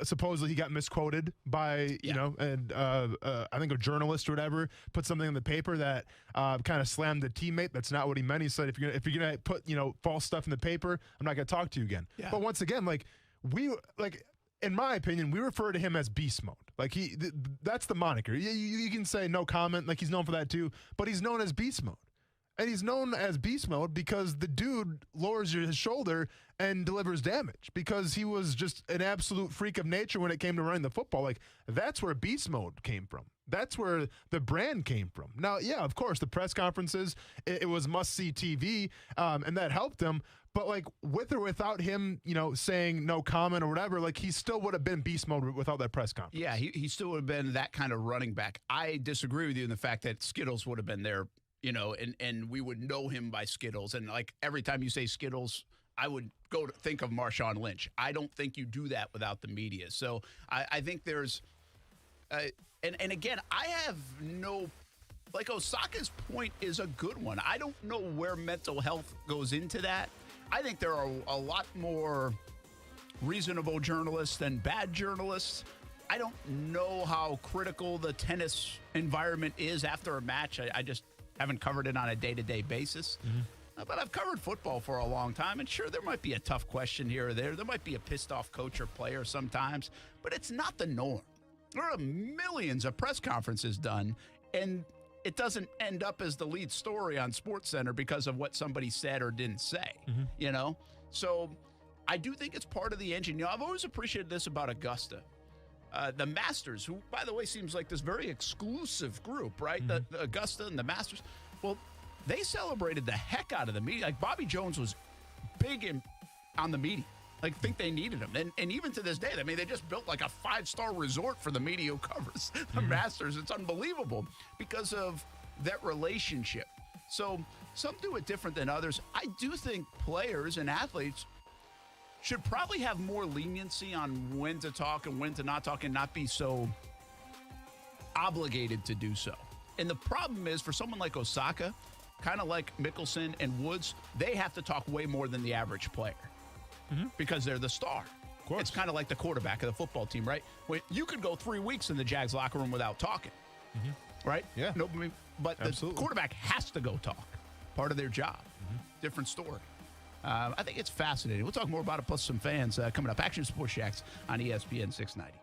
supposedly he got misquoted by and I think a journalist or whatever put something in the paper that kind of slammed the teammate. That's not what he meant. He said if you're gonna put false stuff in the paper, I'm not gonna talk to you again. Yeah. But once again, in my opinion, we refer to him as beast mode. Like that's the moniker. You can say no comment, like he's known for that too, but he's known as beast mode. And he's known as beast mode because the dude lowers his shoulder and delivers damage because he was just an absolute freak of nature when it came to running the football. Like, that's where beast mode came from. That's where the brand came from. Now, yeah, of course, the press conferences, it was must-see TV, and that helped him. But, like, with or without him, saying no comment or whatever, like, he still would have been beast mode without that press conference. Yeah, he still would have been that kind of running back. I disagree with you in the fact that Skittles would have been there, and we would know him by Skittles. And, like, every time you say Skittles, I would go to think of Marshawn Lynch. I don't think you do that without the media. So I think there's and again, I have no – like, Osaka's point is a good one. I don't know where mental health goes into that. I think there are a lot more reasonable journalists than bad journalists. I don't know how critical the tennis environment is after a match. I just haven't covered it on a day-to-day basis. Mm-hmm. But I've covered football for a long time, and sure, there might be a tough question here or there. There might be a pissed-off coach or player sometimes, but it's not the norm. There are millions of press conferences done, and it doesn't end up as the lead story on SportsCenter because of what somebody said or didn't say, So I do think it's part of the engine. I've always appreciated this about Augusta. The Masters, who, by the way, seems like this very exclusive group, right? Mm-hmm. The Augusta and the Masters. Well, they celebrated the heck out of the media. Like, Bobby Jones was big on the media. Like, think they needed him. And even to this day, I mean, they just built like a 5-star resort for the media who covers the Masters. It's unbelievable because of that relationship. So some do it different than others. I do think players and athletes should probably have more leniency on when to talk and when to not talk and not be so obligated to do so. And the problem is, for someone like Osaka, kind of like Mickelson and Woods, they have to talk way more than the average player because they're the star. Of course. It's kind of like the quarterback of the football team, right? You could go 3 weeks in the Jags locker room without talking, right? Yeah. No, but the quarterback has to go talk. Part of their job. Different story. I think it's fascinating. We'll talk more about it, plus some fans coming up. Action Sports Shacks on ESPN 690.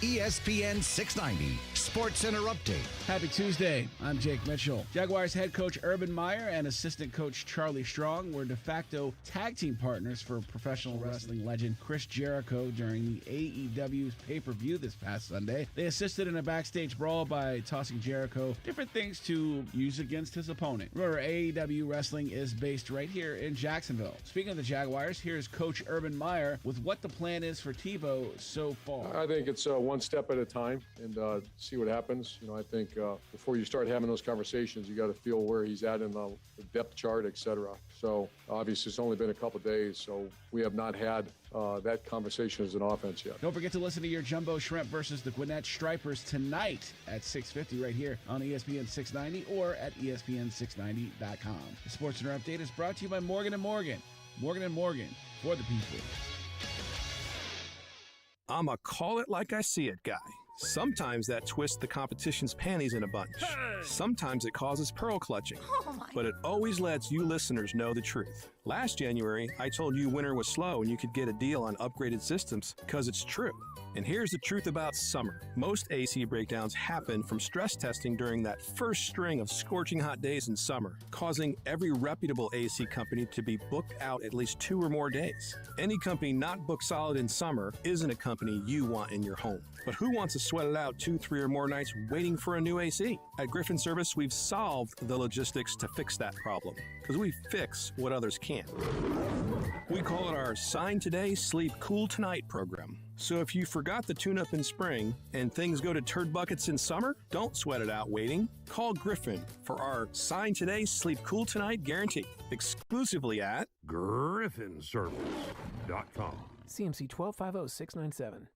ESPN 690 SportsCenter update. Happy Tuesday. I'm Jake Mitchell. Jaguars head coach Urban Meyer and assistant coach Charlie Strong were de facto tag team partners for professional wrestling legend Chris Jericho during the AEW's pay-per-view this past Sunday. They assisted in a backstage brawl by tossing Jericho different things to use against his opponent. Remember, AEW wrestling is based right here in Jacksonville. Speaking of the Jaguars, here's Coach Urban Meyer with what the plan is for Tebow so far. I think it's one step at a time and see what happens. I think before you start having those conversations, you got to feel where he's at in the depth chart, etc. So obviously it's only been a couple days, so we have not had that conversation as an offense yet. Don't forget to listen to your Jumbo Shrimp versus the Gwinnett Stripers tonight at 6:50 right here on ESPN 690 or at ESPN690.com. The SportsCenter update is brought to you by Morgan & Morgan. Morgan & Morgan, for the people. I'm a call it like I see it guy. Sometimes that twists the competition's panties in a bunch. Sometimes it causes pearl clutching. But it always lets you listeners know the truth. Last January, I told you winter was slow and you could get a deal on upgraded systems because it's true. And here's the truth about summer. Most AC breakdowns happen from stress testing during that first string of scorching hot days in summer, causing every reputable AC company to be booked out at least 2 or more days. Any company not booked solid in summer isn't a company you want in your home. But who wants to sweat it out 2, 3, or more nights waiting for a new AC? At Griffin Service, we've solved the logistics to fix that problem, because we fix what others can't. We call it our Sign Today, Sleep Cool Tonight program. So if you forgot the tune-up in spring and things go to turd buckets in summer, don't sweat it out waiting. Call Griffin for our Sign Today, Sleep Cool Tonight guarantee. Exclusively at GriffinService.com. CMC 1250697.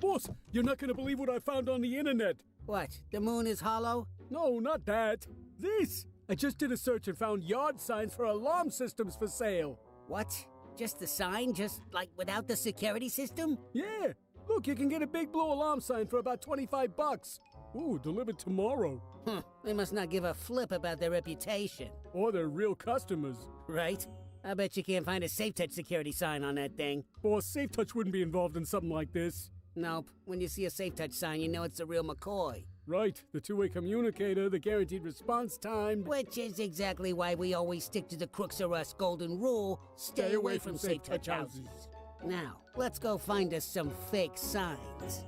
Boss, you're not going to believe what I found on the internet. What, the moon is hollow? No, not that. This. I just did a search and found yard signs for alarm systems for sale. What? Just the sign? Just, like, without the security system? Yeah. Look, you can get a big blue alarm sign for about $25. Ooh, delivered tomorrow. They must not give a flip about their reputation. Or their real customers. Right. I bet you can't find a SafeTouch security sign on that thing. Or SafeTouch wouldn't be involved in something like this. Nope. When you see a SafeTouch sign, you know it's the real McCoy. Right. The two-way communicator, the guaranteed response time. Which is exactly why we always stick to the Crooks R Us golden rule. Stay away from SafeTouch houses. Now, let's go find us some fake signs.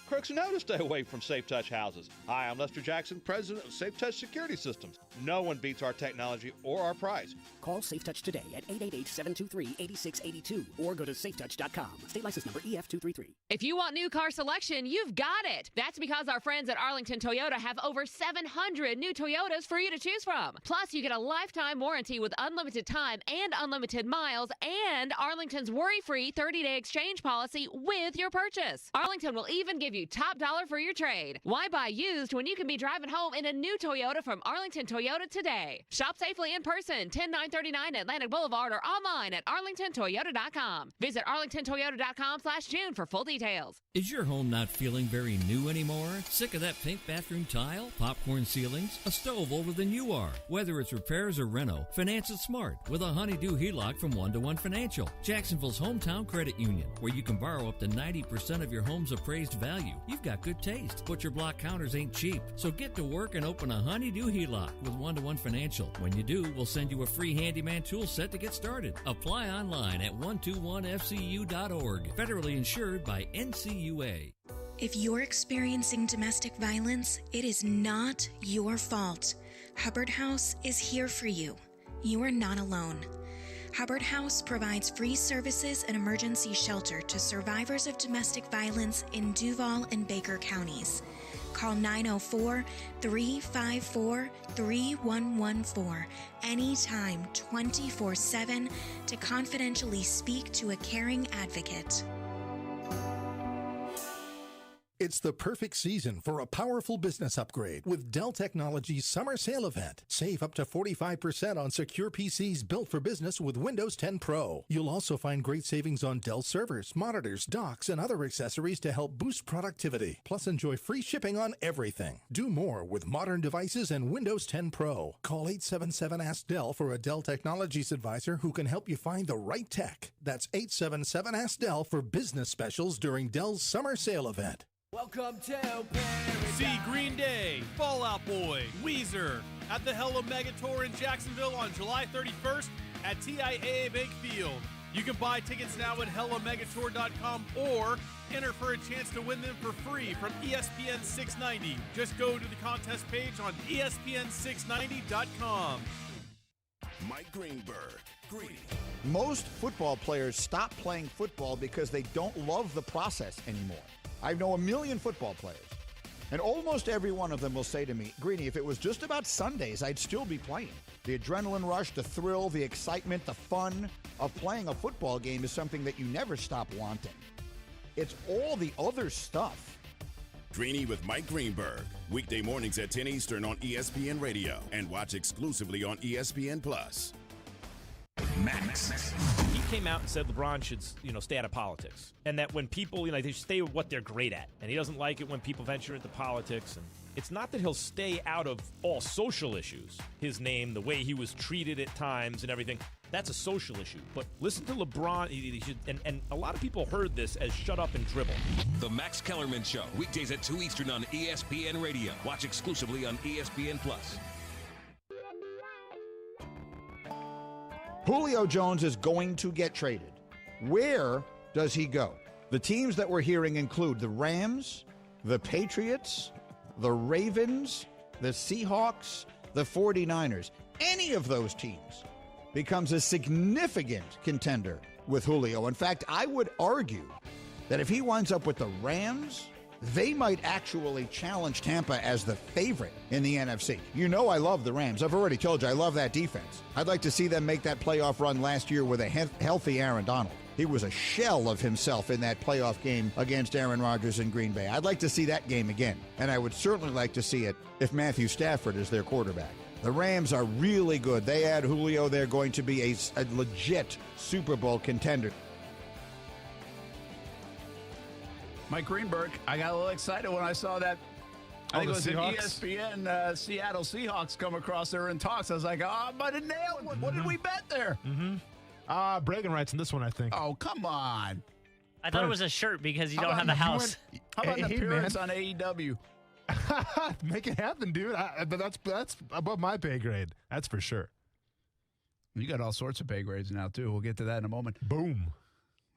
Crooks know to stay away from SafeTouch houses. Hi, I'm Lester Jackson, president of SafeTouch Security Systems. No one beats our technology or our price. Call SafeTouch today at 888-723-8682 or go to safetouch.com. State license number EF233. If you want new car selection, you've got it. That's because our friends at Arlington Toyota have over 700 new Toyotas for you to choose from. Plus, you get a lifetime warranty with unlimited time and unlimited miles and Arlington's worry-free 30-day exchange policy with your purchase. Arlington will even give you top dollar for your trade. Why buy used when you can be driving home in a new Toyota from Arlington Toyota today? Shop safely in person, 10939 Atlantic Boulevard, or online at arlingtontoyota.com. Visit arlingtontoyota.com/June for full details. Is your home not feeling very new anymore? Sick of that pink bathroom tile, popcorn ceilings, a stove older than you are? Whether it's repairs or reno, finance it smart with a Honeydew HELOC from 1-to-1 Financial, Jacksonville's hometown credit union, where you can borrow up to 90% of your home's appraised value. You've got good taste, but your block counters ain't cheap. So get to work and open a Honeydew HELOC with 1-to-1 Financial. When you do, we'll send you a free handyman tool set to get started. Apply online at 121fcu.org. Federally insured by NCUA. If you're experiencing domestic violence, it is not your fault. Hubbard House is here for you. You are not alone. Hubbard House provides free services and emergency shelter to survivors of domestic violence in Duval and Baker counties. Call 904-354-3114 anytime, 24/7 to confidentially speak to a caring advocate. It's the perfect season for a powerful business upgrade with Dell Technologies Summer Sale Event. Save up to 45% on secure PCs built for business with Windows 10 Pro. You'll also find great savings on Dell servers, monitors, docks, and other accessories to help boost productivity. Plus, enjoy free shipping on everything. Do more with modern devices and Windows 10 Pro. Call 877-ASK-DELL for a Dell Technologies advisor who can help you find the right tech. That's 877-ASK-DELL for business specials during Dell's Summer Sale Event. Welcome to Paradise. See Green Day, Fall Out Boy, Weezer at the Hello Mega Tour in Jacksonville on July 31st at TIAA Bank Field. You can buy tickets now at HelloMegaTour.com or enter for a chance to win them for free from ESPN 690. Just go to the contest page on ESPN690.com. Mike Greenberg, Greeny. Most football players stop playing football because they don't love the process anymore. I know a million football players, and almost every one of them will say to me, Greeny, if it was just about Sundays, I'd still be playing. The adrenaline rush, the thrill, the excitement, the fun of playing a football game is something that you never stop wanting. It's all the other stuff. Greeny with Mike Greenberg. Weekday mornings at 10 Eastern on ESPN Radio and watch exclusively on ESPN Plus. Max. He came out and said LeBron should, stay out of politics. And that when people, they should stay with what they're great at. And he doesn't like it when people venture into politics. And it's not that he'll stay out of all social issues. His name, the way he was treated at times and everything, that's a social issue. But listen to LeBron, he should, and a lot of people heard this as shut up and dribble. The Max Kellerman Show, weekdays at 2 Eastern on ESPN Radio. Watch exclusively on ESPN Plus. Julio Jones is going to get traded. Where does he go? The teams that we're hearing include the Rams, the Patriots, the Ravens, the Seahawks, the 49ers. Any of those teams becomes a significant contender with Julio. In fact, I would argue that if he winds up with the Rams, they might actually challenge Tampa as the favorite in the NFC. You know I love the Rams. I've already told you I love that defense. I'd like to see them make that playoff run last year with a healthy Aaron Donald. He was a shell of himself in that playoff game against Aaron Rodgers in Green Bay. I'd like to see that game again, and I would certainly like to see it if Matthew Stafford is their quarterback. The Rams are really good. They add Julio. They're going to be a legit Super Bowl contender. Mike Greenberg, I got a little excited when I saw that. I think it was an ESPN Seattle Seahawks come across there in talks. I was like, I might have nailed one. What did we bet there? Bragging rights in this one, I think. Oh, come on. I thought it was a shirt because you don't have a house. How about an appearance on AEW? Make it happen, dude. That's above my pay grade. That's for sure. You got all sorts of pay grades now, too. We'll get to that in a moment. Boom.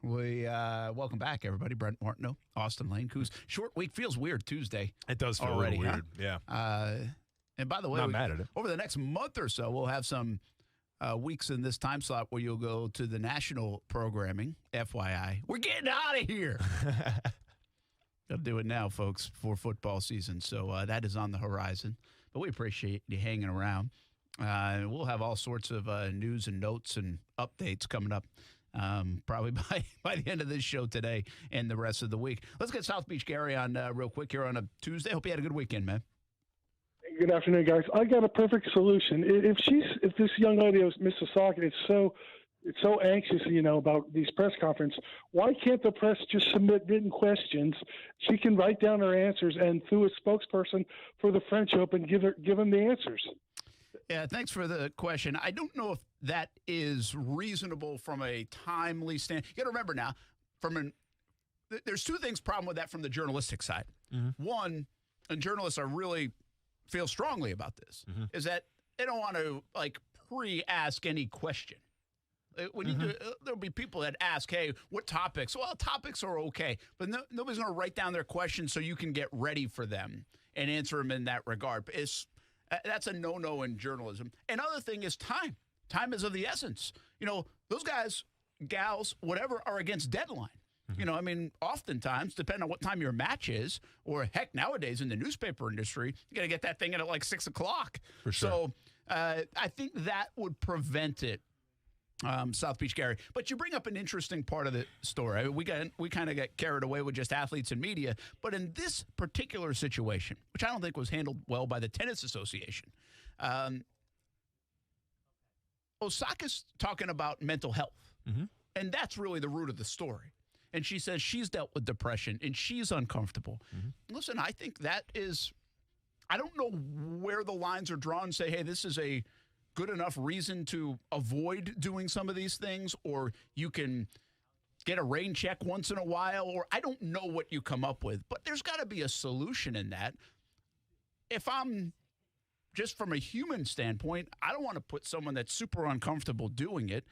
We welcome back, everybody. Brent Martineau, Austin Lane, Coos. Short week feels weird Tuesday. It does feel already, weird. Huh? Yeah. And by the way, not mad at it. Over the next month or so, we'll have some weeks in this time slot where you'll go to the national programming. FYI, we're getting out of here. Got to do it now, folks, for football season. So that is on the horizon. But we appreciate you hanging around. We'll have all sorts of news and notes and updates coming up. Probably by the end of this show today and the rest of the week. Let's get South Beach Gary on real quick here on a Tuesday. Hope you had a good weekend, man. Good afternoon, guys. I got a perfect solution. If this young lady, Miss Osaka, is so anxious, about these press conferences, why can't the press just submit written questions? She can write down her answers, and through a spokesperson for the French Open, give them the answers. Yeah, thanks for the question. I don't know if that is reasonable from a timely stand. You got to remember now, there's two things problem with that from the journalistic side. Mm-hmm. One, and journalists really feel strongly about this, is that they don't want to pre-ask any question. When you do, there'll be people that ask, hey, what topics? Well, topics are okay, but nobody's going to write down their questions so you can get ready for them and answer them in that regard. That's a no-no in journalism. Another thing is time. Time is of the essence. Those guys, gals, whatever, are against deadline. Oftentimes, depending on what time your match is, or heck, nowadays in the newspaper industry, you got to get that thing in at 6 o'clock. For sure. So I think that would prevent it, South Beach Gary. But you bring up an interesting part of the story. We kind of got carried away with just athletes and media. But in this particular situation, which I don't think was handled well by the Tennis Association, Osaka's talking about mental health. Mm-hmm. And that's really the root of the story. And she says she's dealt with depression and she's uncomfortable. Mm-hmm. Listen, I think that is, I don't know where the lines are drawn and say, hey, this is a good enough reason to avoid doing some of these things, or you can get a rain check once in a while, or I don't know what you come up with, but there's got to be a solution in that. If I'm just from a human standpoint, I don't want to put someone that's super uncomfortable doing it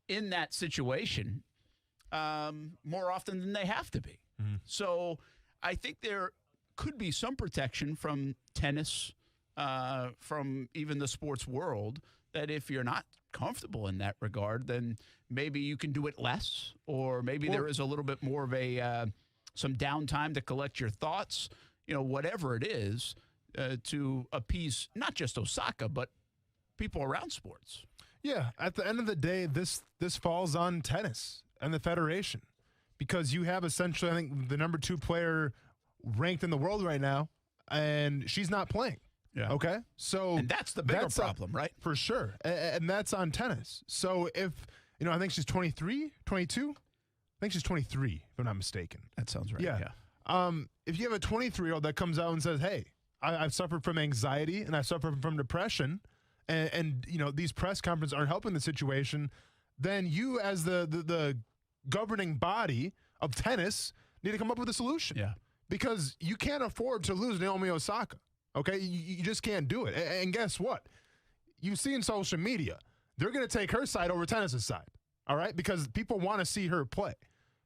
in that situation more often than they have to be. Mm-hmm. So I think there could be some protection from tennis, from even the sports world, that if you're not comfortable in that regard, then maybe you can do it less, or maybe there is a little bit more of some downtime to collect your thoughts, whatever it is, to appease not just Osaka, but people around sports. Yeah, at the end of the day, this falls on tennis and the federation, because you have essentially, I think, the number 2 player ranked in the world right now, and she's not playing. Yeah. Okay. So and that's the bigger problem, right? For sure. And that's on tennis. So if, I think she's 23, 22. I think she's 23, if I'm not mistaken. That sounds right. Yeah. If you have a 23-year-old that comes out and says, hey, I've suffered from anxiety and I suffered from depression, and these press conferences aren't helping the situation, then you as the governing body of tennis need to come up with a solution. Yeah. Because you can't afford to lose Naomi Osaka. Okay, you just can't do it. And guess what? You see in social media, they're going to take her side over tennis's side, all right? Because people want to see her play.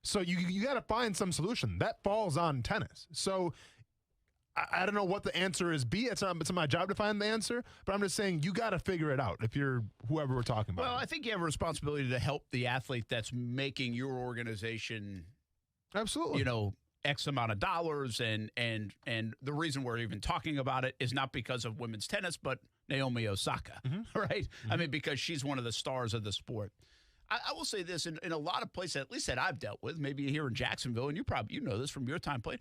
So you got to find some solution. That falls on tennis. So I don't know what the answer is. It's my job to find the answer, but I'm just saying you got to figure it out if you're whoever we're talking about. Well, I think you have a responsibility to help the athlete that's making your organization, absolutely, X amount of dollars, and the reason we're even talking about it is not because of women's tennis, but Naomi Osaka, right? Mm-hmm. I mean, because she's one of the stars of the sport. I will say this, in a lot of places, at least that I've dealt with, maybe here in Jacksonville, and you know this from your time playing,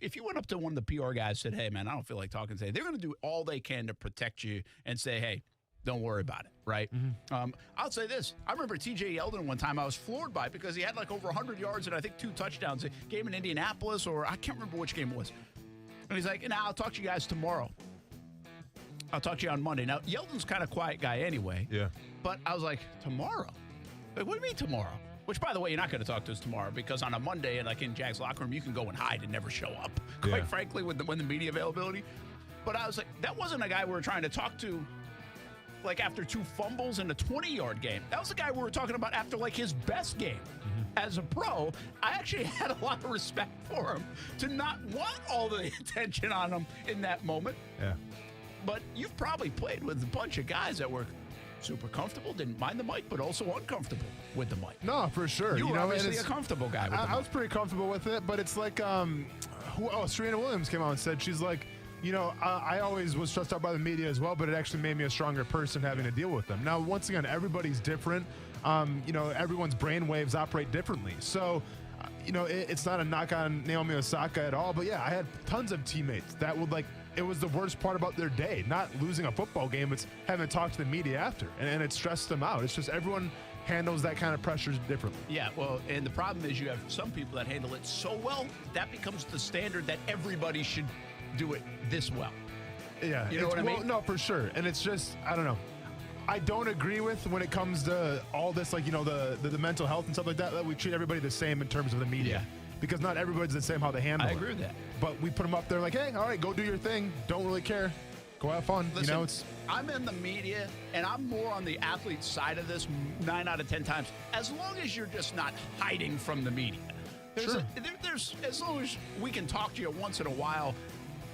if you went up to one of the PR guys and said, hey, man, I don't feel like talking today, they're going to do all they can to protect you and say, hey, don't worry about it, right? I'll say this. I remember T.J. Yeldon one time I was floored by it because he had like over 100 yards and I think 2 touchdowns. A game in Indianapolis, or I can't remember which game it was. And he's like, I'll talk to you guys tomorrow. I'll talk to you on Monday. Now, Yeldon's kind of quiet guy anyway. Yeah. But I was like, tomorrow? Like, what do you mean tomorrow? Which, by the way, you're not going to talk to us tomorrow because on a Monday, like in Jack's locker room, you can go and hide and never show up, quite frankly, when the media availability. But I was like, that wasn't a guy we were trying to talk to like after 2 fumbles and a 20-yard game. That was the guy we were talking about after like his best game. As a pro, I actually had a lot of respect for him to not want all the attention on him in that moment. Yeah. But you've probably played with a bunch of guys that were super comfortable, didn't mind the mic, but also uncomfortable with the mic. No, for sure. You were obviously a comfortable guy with the mic. I was pretty comfortable with it, but it's like, Serena Williams came out and said, she's like, I always was stressed out by the media as well, but it actually made me a stronger person having to deal with them. Now, once again, everybody's different. Everyone's brainwaves operate differently. So, it's not a knock on Naomi Osaka at all, but yeah, I had tons of teammates that would it was the worst part about their day, not losing a football game. It's having to talk to the media after, and it stressed them out. It's just everyone handles that kind of pressure differently. Yeah, well, and the problem is you have some people that handle it so well, that becomes the standard that everybody should do it this well. Yeah. You know what I mean? No, for sure. And it's just, I don't know. I don't agree with when it comes to all this, the mental health and stuff like that we treat everybody the same in terms of the media. Yeah. Because not everybody's the same how they handle it. I agree with that. But we put them up there like, hey, all right, go do your thing. Don't really care. Go have fun. Listen, I'm in the media, and I'm more on the athlete side of this 9 out of 10 times, as long as you're just not hiding from the media. There's as long as we can talk to you once in a while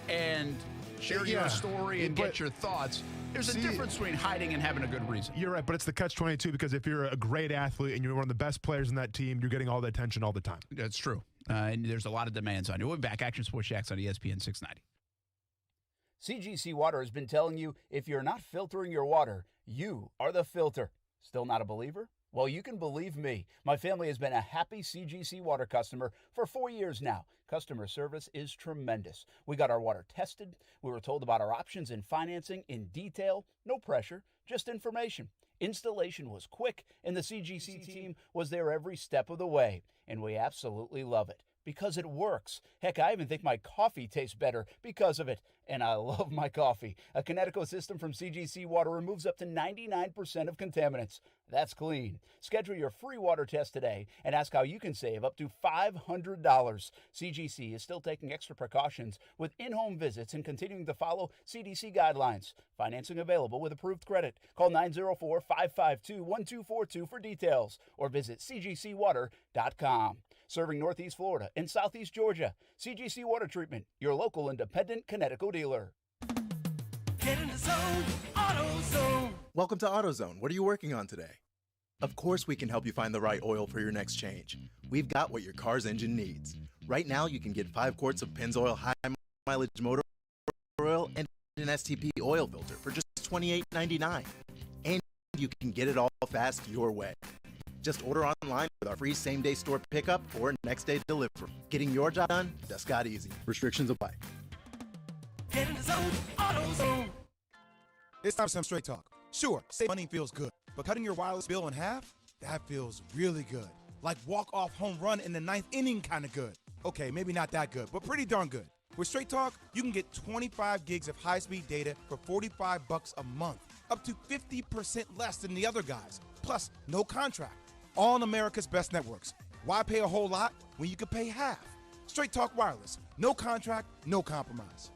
and share your story and get your thoughts. There's a difference between hiding and having a good reason. You're right, but it's the catch-22 because if you're a great athlete and you're one of the best players in that team, you're getting all the attention all the time. That's true. And there's a lot of demands on you. We'll be back. Action Sports Jacks on ESPN 690. CGC Water has been telling you if you're not filtering your water, you are the filter. Still not a believer? Well, you can believe me. My family has been a happy CGC Water customer for 4 years now. Customer service is tremendous. We got our water tested. We were told about our options in financing in detail. No pressure, just information. Installation was quick, and the CGC team was there every step of the way. And we absolutely love it because it works. Heck, I even think my coffee tastes better because of it. And I love my coffee. A Connecticut system from CGC Water removes up to 99% of contaminants. That's clean. Schedule your free water test today and ask how you can save up to $500. CGC is still taking extra precautions with in-home visits and continuing to follow CDC guidelines. Financing available with approved credit. Call 904-552-1242 for details or visit cgcwater.com. Serving Northeast Florida and Southeast Georgia. CGC Water Treatment, your local independent Connecticut dealer. Get in the zone, AutoZone. Welcome to AutoZone. What are you working on today? Of course we can help you find the right oil for your next change. We've got what your car's engine needs. Right now you can get 5 quarts of Pennzoil high mileage motor oil and an STP oil filter for just $28.99. And you can get it all fast your way. Just order online with our free same-day store pickup or next-day delivery. Getting your job done just got easy. Restrictions apply. Get in the zone, AutoZone. It's time for some straight talk. Sure, saving money feels good, but cutting your wireless bill in half? That feels really good. Like walk-off home run in the 9th inning kind of good. Okay, maybe not that good, but pretty darn good. With Straight Talk, you can get 25 gigs of high-speed data for $45 a month, up to 50% less than the other guys, plus no contract. All on America's best networks. Why pay a whole lot when you can pay half? Straight Talk Wireless. No contract, no compromise.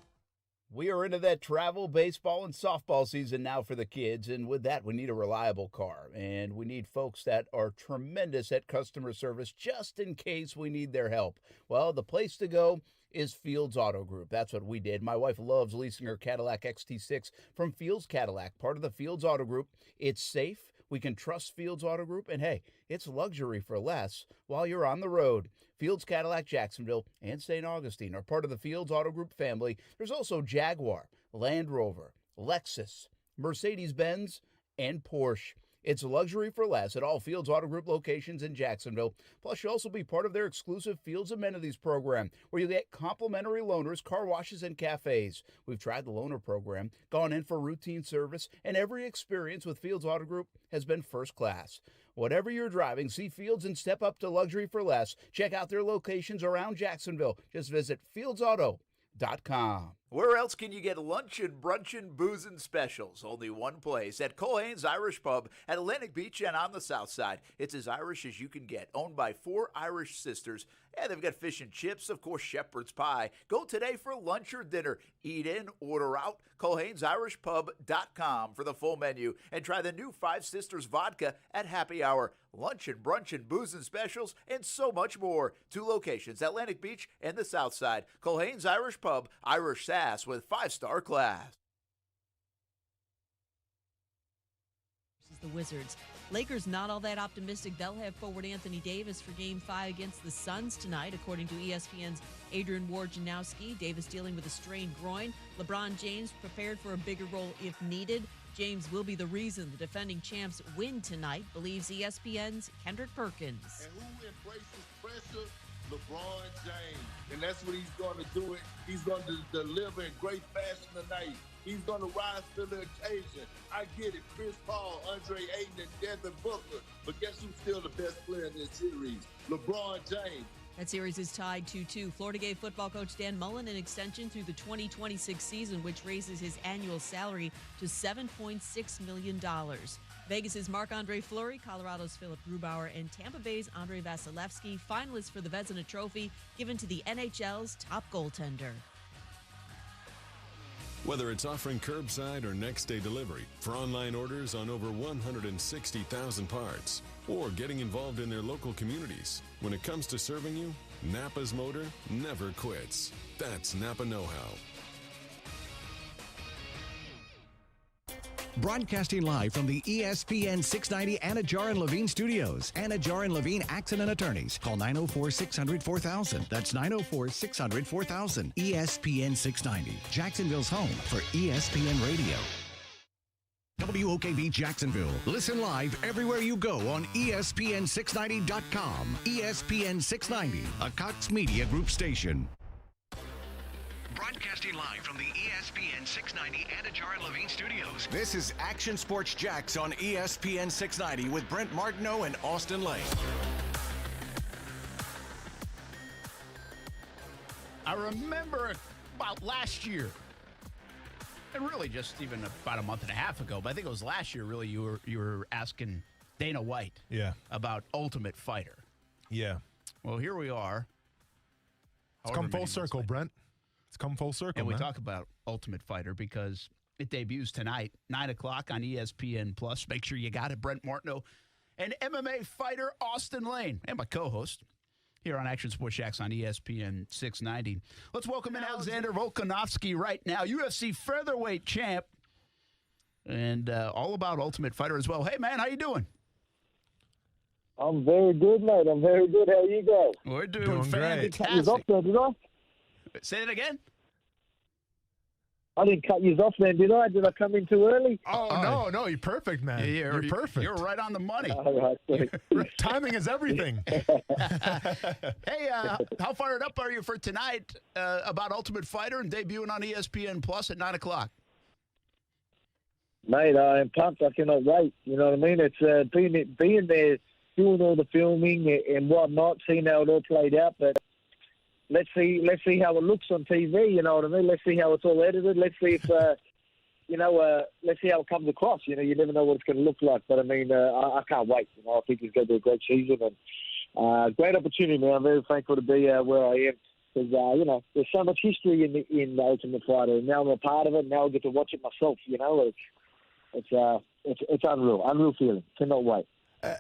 We are into that travel, baseball, and softball season now for the kids, and with that, we need a reliable car, and we need folks that are tremendous at customer service just in case we need their help. Well, the place to go is Fields Auto Group. That's what we did. My wife loves leasing her Cadillac XT6 from Fields Cadillac, part of the Fields Auto Group. It's safe. We can trust Fields Auto Group, and hey, it's luxury for less while you're on the road. Fields Cadillac Jacksonville and St. Augustine are part of the Fields Auto Group family. There's also Jaguar, Land Rover, Lexus, Mercedes-Benz, and Porsche. It's luxury for less at all Fields Auto Group locations in Jacksonville. Plus, you'll also be part of their exclusive Fields Amenities program, where you get complimentary loaners, car washes, and cafes. We've tried the loaner program, gone in for routine service, and every experience with Fields Auto Group has been first class. Whatever you're driving, see Fields and step up to luxury for less. Check out their locations around Jacksonville. Just visit fieldsauto.com. Where else can you get luncheon, brunchin', boozin' specials? Only one place, at Culhane's Irish Pub at Atlantic Beach and on the south side. It's as Irish as you can get, owned by 4 Irish sisters. And they've got fish and chips, of course, shepherd's pie. Go today for lunch or dinner. Eat in, order out. Culhane'sIrishPub.com for the full menu. And try the new Five Sisters vodka at happy hour. Luncheon, brunchin', boozin' specials, and so much more. 2 locations, Atlantic Beach and the south side. Culhane's Irish Pub, Irish Sass with 5-star class. The Wizards. Lakers not all that optimistic they'll have forward Anthony Davis for Game 5 against the Suns tonight, according to ESPN's Adrian Wojnarowski. Davis dealing with a strained groin. LeBron James prepared for a bigger role if needed. James will be the reason the defending champs win tonight, believes ESPN's Kendrick Perkins. And who embraces pressure? LeBron James. And that's what he's going to do. He's going to deliver in great fashion tonight. He's going to rise to the occasion. I get it. Chris Paul, Andre Ayton, and Devin Booker. But guess who's still the best player in this series? LeBron James. That series is tied 2-2. Florida gave football coach Dan Mullen an extension through the 2026 season, which raises his annual salary to $7.6 million. Vegas's Marc-Andre Fleury, Colorado's Philip Grubauer, and Tampa Bay's Andre Vasilevsky, finalists for the Vezina Trophy, given to the NHL's top goaltender. Whether it's offering curbside or next-day delivery for online orders on over 160,000 parts, or getting involved in their local communities, when it comes to serving you, Napa's Motor never quits. That's Napa Know-How. Broadcasting live from the ESPN 690 Anajar and Levine studios. Anajar and Levine Accident Attorneys. Call 904-600-4000. That's 904-600-4000. ESPN 690. Jacksonville's home for ESPN Radio. WOKV Jacksonville. Listen live everywhere you go on ESPN690.com. ESPN 690, a Cox Media Group station. Broadcasting live from the ESPN 690 Anajar and Levine studios. This is Action Sports Jacks on ESPN 690 with Brent Martineau and Austin Lane. I remember about last year, and really just even about a month and a half ago, but I think it was last year, really, you were asking Dana White about Ultimate Fighter. Yeah. Well, here we are. It's come full circle, Brent. It's come full circle, And we man. talk about Ultimate Fighter because it debuts tonight, 9 o'clock on ESPN+. Make sure you got it. Brent Martineau and MMA fighter Austin Lane, and my co-host here on Action Sports Jacks on ESPN 690. Let's welcome in Alexander Volkanovski right now, UFC featherweight champ, and all about Ultimate Fighter as well. Hey, man, how you doing? I'm very good, mate. I'm very good. How are you guys? We're doing fantastic. Did I? Say that again? I didn't cut you off then, did I? Did I come in too early? Oh, no, you're perfect, man. You're perfect. You're right on the money. Timing is everything. Hey, how fired up are you for tonight about Ultimate Fighter and debuting on ESPN Plus at 9 o'clock? Mate, I am pumped. I cannot wait. You know what I mean? It's being there, doing all the filming and whatnot, seeing how it all played out, but let's see how it looks on TV. You know what I mean? Let's see how it's all edited. Let's see if let's see how it comes across. You know, you never know what it's going to look like. But I mean, I can't wait. You know, I think it's going to be a great season and great opportunity, man. I'm very thankful to be where I am because you know, there's so much history in the Ultimate Fighter, and now I'm a part of it. Now I get to watch it myself. You know, it's unreal feeling. Cannot wait.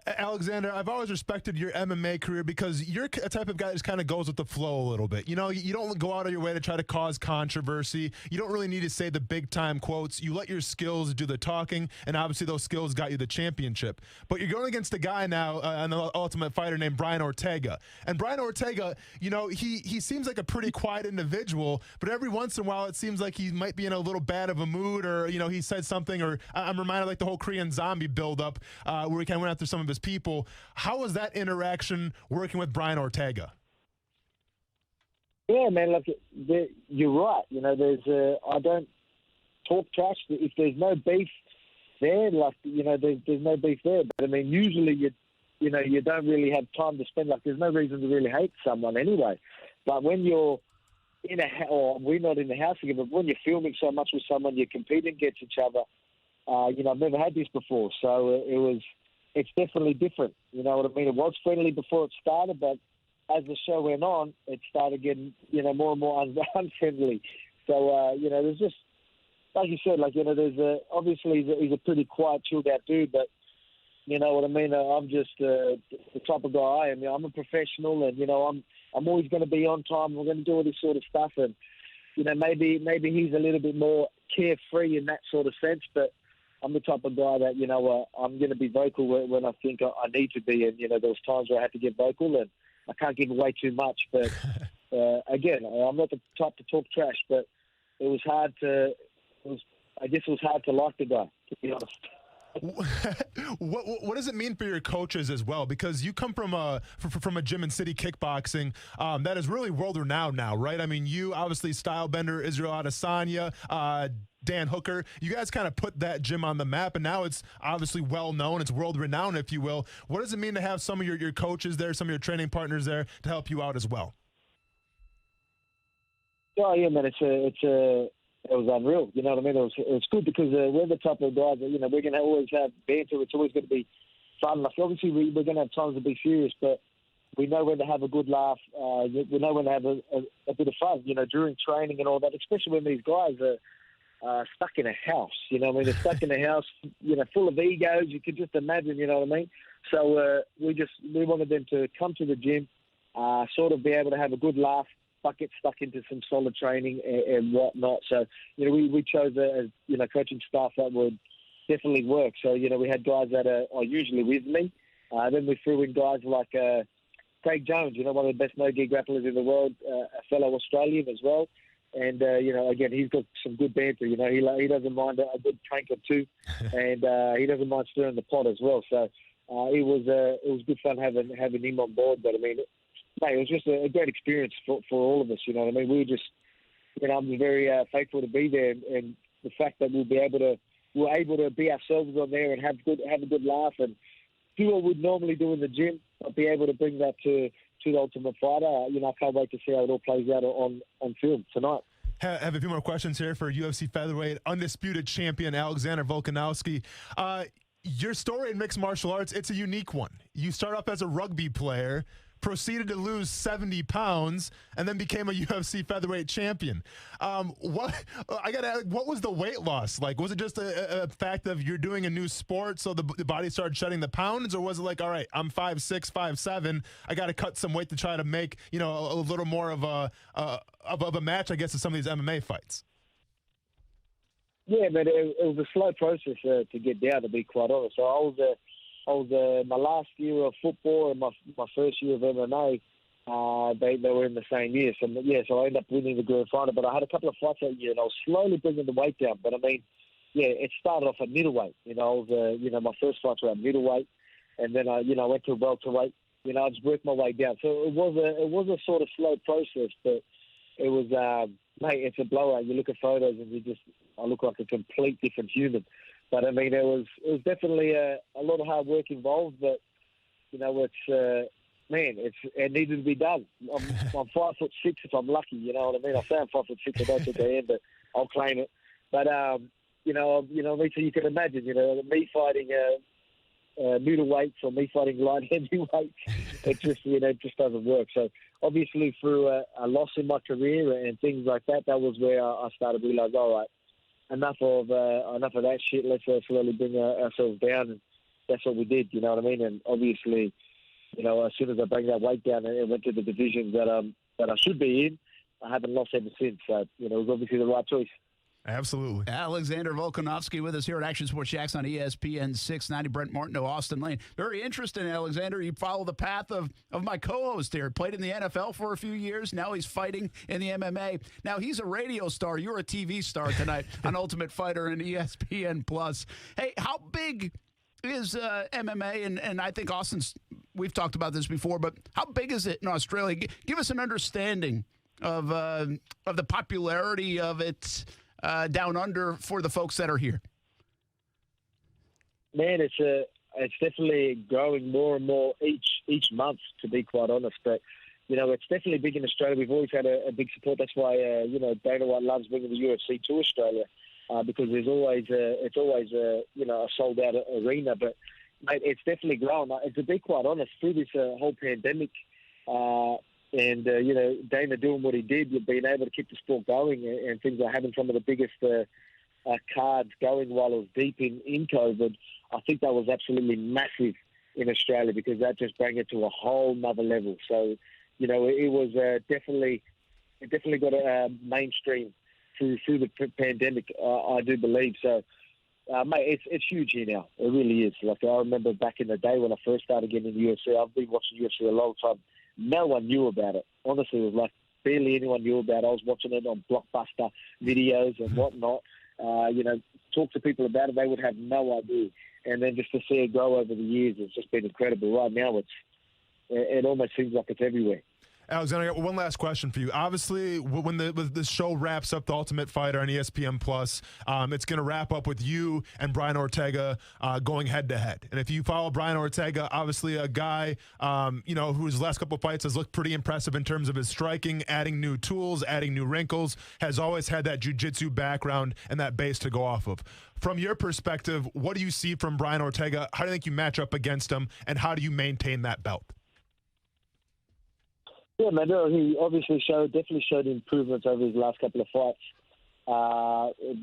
Alexander, I've always respected your MMA career because you're a type of guy that just kind of goes with the flow a little bit. You know, you don't go out of your way to try to cause controversy. You don't really need to say the big-time quotes. You let your skills do the talking, and obviously those skills got you the championship. But you're going against a guy now, an Ultimate Fighter named Brian Ortega. And Brian Ortega, you know, he seems like a pretty quiet individual, but every once in a while it seems like he might be in a little bad of a mood, or, you know, he said something, or I'm reminded like the whole Korean Zombie build-up where he kind of went after some of his people. How was that interaction working with Brian Ortega? Yeah, man, look, you're right. You know, I don't talk trash. If there's no beef there, like, you know, there's no beef there. But, I mean, usually you don't really have time to spend, like, there's no reason to really hate someone anyway. But when you're we're not in the house together, but when you're filming so much with someone, you're competing against each other. You know, I've never had this before, so it's definitely different. You know what I mean? It was friendly before it started, but as the show went on, it started getting, you know, more and more unfriendly. So, you know, there's just, like you said, like, you know, obviously he's a pretty quiet, chilled out dude, but you know what I mean? I'm just the type of guy I am. You know, I'm a professional, and, you know, I'm always going to be on time. We're going to do all this sort of stuff, and, you know, maybe he's a little bit more carefree in that sort of sense, but I'm the type of guy that, you know, I'm going to be vocal when I think I need to be. And, you know, there was times where I had to get vocal, and I can't give away too much. But, again, I'm not the type to talk trash, but it was hard to like the guy, to be honest. What does it mean for your coaches as well? Because you come from a gym in City Kickboxing that is really world renowned now, right? I mean, you obviously Stylebender, Israel Adesanya, Dan Hooker. You guys kind of put that gym on the map, and now it's obviously well known. It's world renowned, if you will. What does it mean to have some of your coaches there, some of your training partners there to help you out as well? Oh yeah, man, it was unreal. You know what I mean? It was good because we're the type of guys that, you know, we're going to always have banter. It's always going to be fun. Like, obviously, we're going to have times to be serious, but we know when to have a good laugh. We know when to have a bit of fun, you know, during training and all that, especially when these guys are stuck in a house. You know what I mean? They're stuck in a house, you know, full of egos. You can just imagine, you know what I mean? So we wanted them to come to the gym, sort of be able to have a good laugh, but get stuck into some solid training and whatnot. So, you know, we chose you know, coaching staff that would definitely work. So, you know, we had guys that are usually with me. Then we threw in guys like Craig Jones, you know, one of the best no-gi grapplers in the world, a fellow Australian as well. And, you know, again, he's got some good banter. You know, he doesn't mind a good prank or two, and he doesn't mind stirring the pot as well. So it was good fun having him on board. But, I mean, mate, it was just a great experience for all of us, you know what I mean? We were just, you know, I'm very thankful to be there, and the fact that we're able to be ourselves on there and have a good laugh and do what we'd normally do in the gym, but be able to bring that to the Ultimate Fighter. You know, I can't wait to see how it all plays out on film tonight. Have a few more questions here for UFC featherweight undisputed champion Alexander Volkanovski. Your story in mixed martial arts, it's a unique one. You start off as a rugby player, proceeded to lose 70 pounds, and then became a UFC featherweight champion. What was the weight loss like? Was it just a fact of you're doing a new sport, so the body started shedding the pounds, or was it like, all right, I'm 5'6", 5'7", I got to cut some weight to try to make, you know, a little more of a match, I guess, in some of these MMA fights? Yeah, but it was a slow process to get down, to be quite honest. So I was my last year of football and my first year of MMA. They were in the same year, so I ended up winning the grand final. But I had a couple of fights that year, and I was slowly bringing the weight down. But I mean, yeah, it started off at middleweight. You know, my first fights were at middleweight, and then I went to welterweight. You know, I just worked my way down. So it was a sort of slow process, but it was, mate, it's a blowout. You look at photos and I look like a complete different human. But I mean, it was definitely a lot of hard work involved. But you know, it needed to be done. I'm 5'6" if I'm lucky. You know what I mean? I say I'm 5'6". I don't think I am, but I'll claim it. But you know, so you can imagine, you know, me fighting middleweights or me fighting light heavyweights. It just doesn't work. So obviously, through a loss in my career and things like that, that was where I started to realize, all right, enough of that shit. Let's slowly bring ourselves down that's what we did. You know what I mean? And obviously, you know, as soon as I bring that weight down and went to the divisions that I should be in, I haven't lost ever since. So, you know, it was obviously the right choice. Absolutely. Alexander Volkanovski with us here at Action Sports Jax on ESPN 690. Brent Martineau, Austin Lane. Very interesting, Alexander. You follow the path of my co-host here. Played in the NFL for a few years. Now he's fighting in the MMA. Now he's a radio star. You're a TV star tonight on Ultimate Fighter and ESPN+. Hey, how big is MMA? And I think Austin's, we've talked about this before, but how big is it in Australia? Give us an understanding of the popularity of it down under for the folks that are here. Man, it's definitely growing more and more each month, to be quite honest. But you know, it's definitely big in Australia. We've always had a big support. That's why you know, Dana White loves bringing the UFC to Australia because there's always you know, a sold out arena. But mate, it's definitely grown. To be quite honest, through this whole pandemic. And, you know, Dana doing what he did, being able to keep the sport going and things like having some of the biggest cards going while it was deep in COVID, I think that was absolutely massive in Australia because that just brought it to a whole nother level. So, you know, it was definitely got a mainstream through the pandemic, I do believe. So, mate, it's huge here now. It really is. Like, I remember back in the day when I first started getting in the UFC, I've been watching UFC a long time. No one knew about it. Honestly, it was like barely anyone knew about it. I was watching it on Blockbuster videos and whatnot. You know, talk to people about it, they would have no idea. And then just to see it grow over the years, it's just been incredible. Right now, it almost seems like it's everywhere. Alexander, I got one last question for you. Obviously, when the show wraps up, The Ultimate Fighter on ESPN+, it's going to wrap up with you and Brian Ortega going head-to-head. And if you follow Brian Ortega, obviously a guy, you know, whose last couple of fights has looked pretty impressive in terms of his striking, adding new tools, adding new wrinkles, has always had that jiu-jitsu background and that base to go off of. From your perspective, what do you see from Brian Ortega? How do you think you match up against him, and how do you maintain that belt? Yeah, man, he obviously definitely showed improvements over his last couple of fights.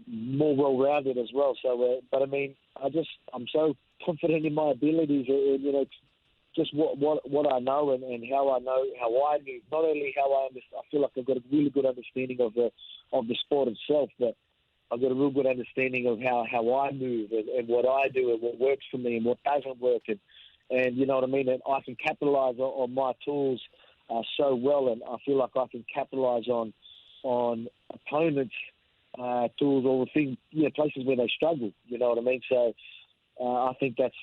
More well-rounded as well. So, but I mean, I'm so confident in my abilities. You know, just what I know and how I know how I move. Not only how I understand, I feel like I've got a really good understanding of the sport itself, but I've got a real good understanding of how I move and what I do and what works for me and what doesn't work. And you know what I mean. And I can capitalize on my tools so well, and I feel like I can capitalize on opponents' tools or things, you know, places where they struggle. You know what I mean? So I think that's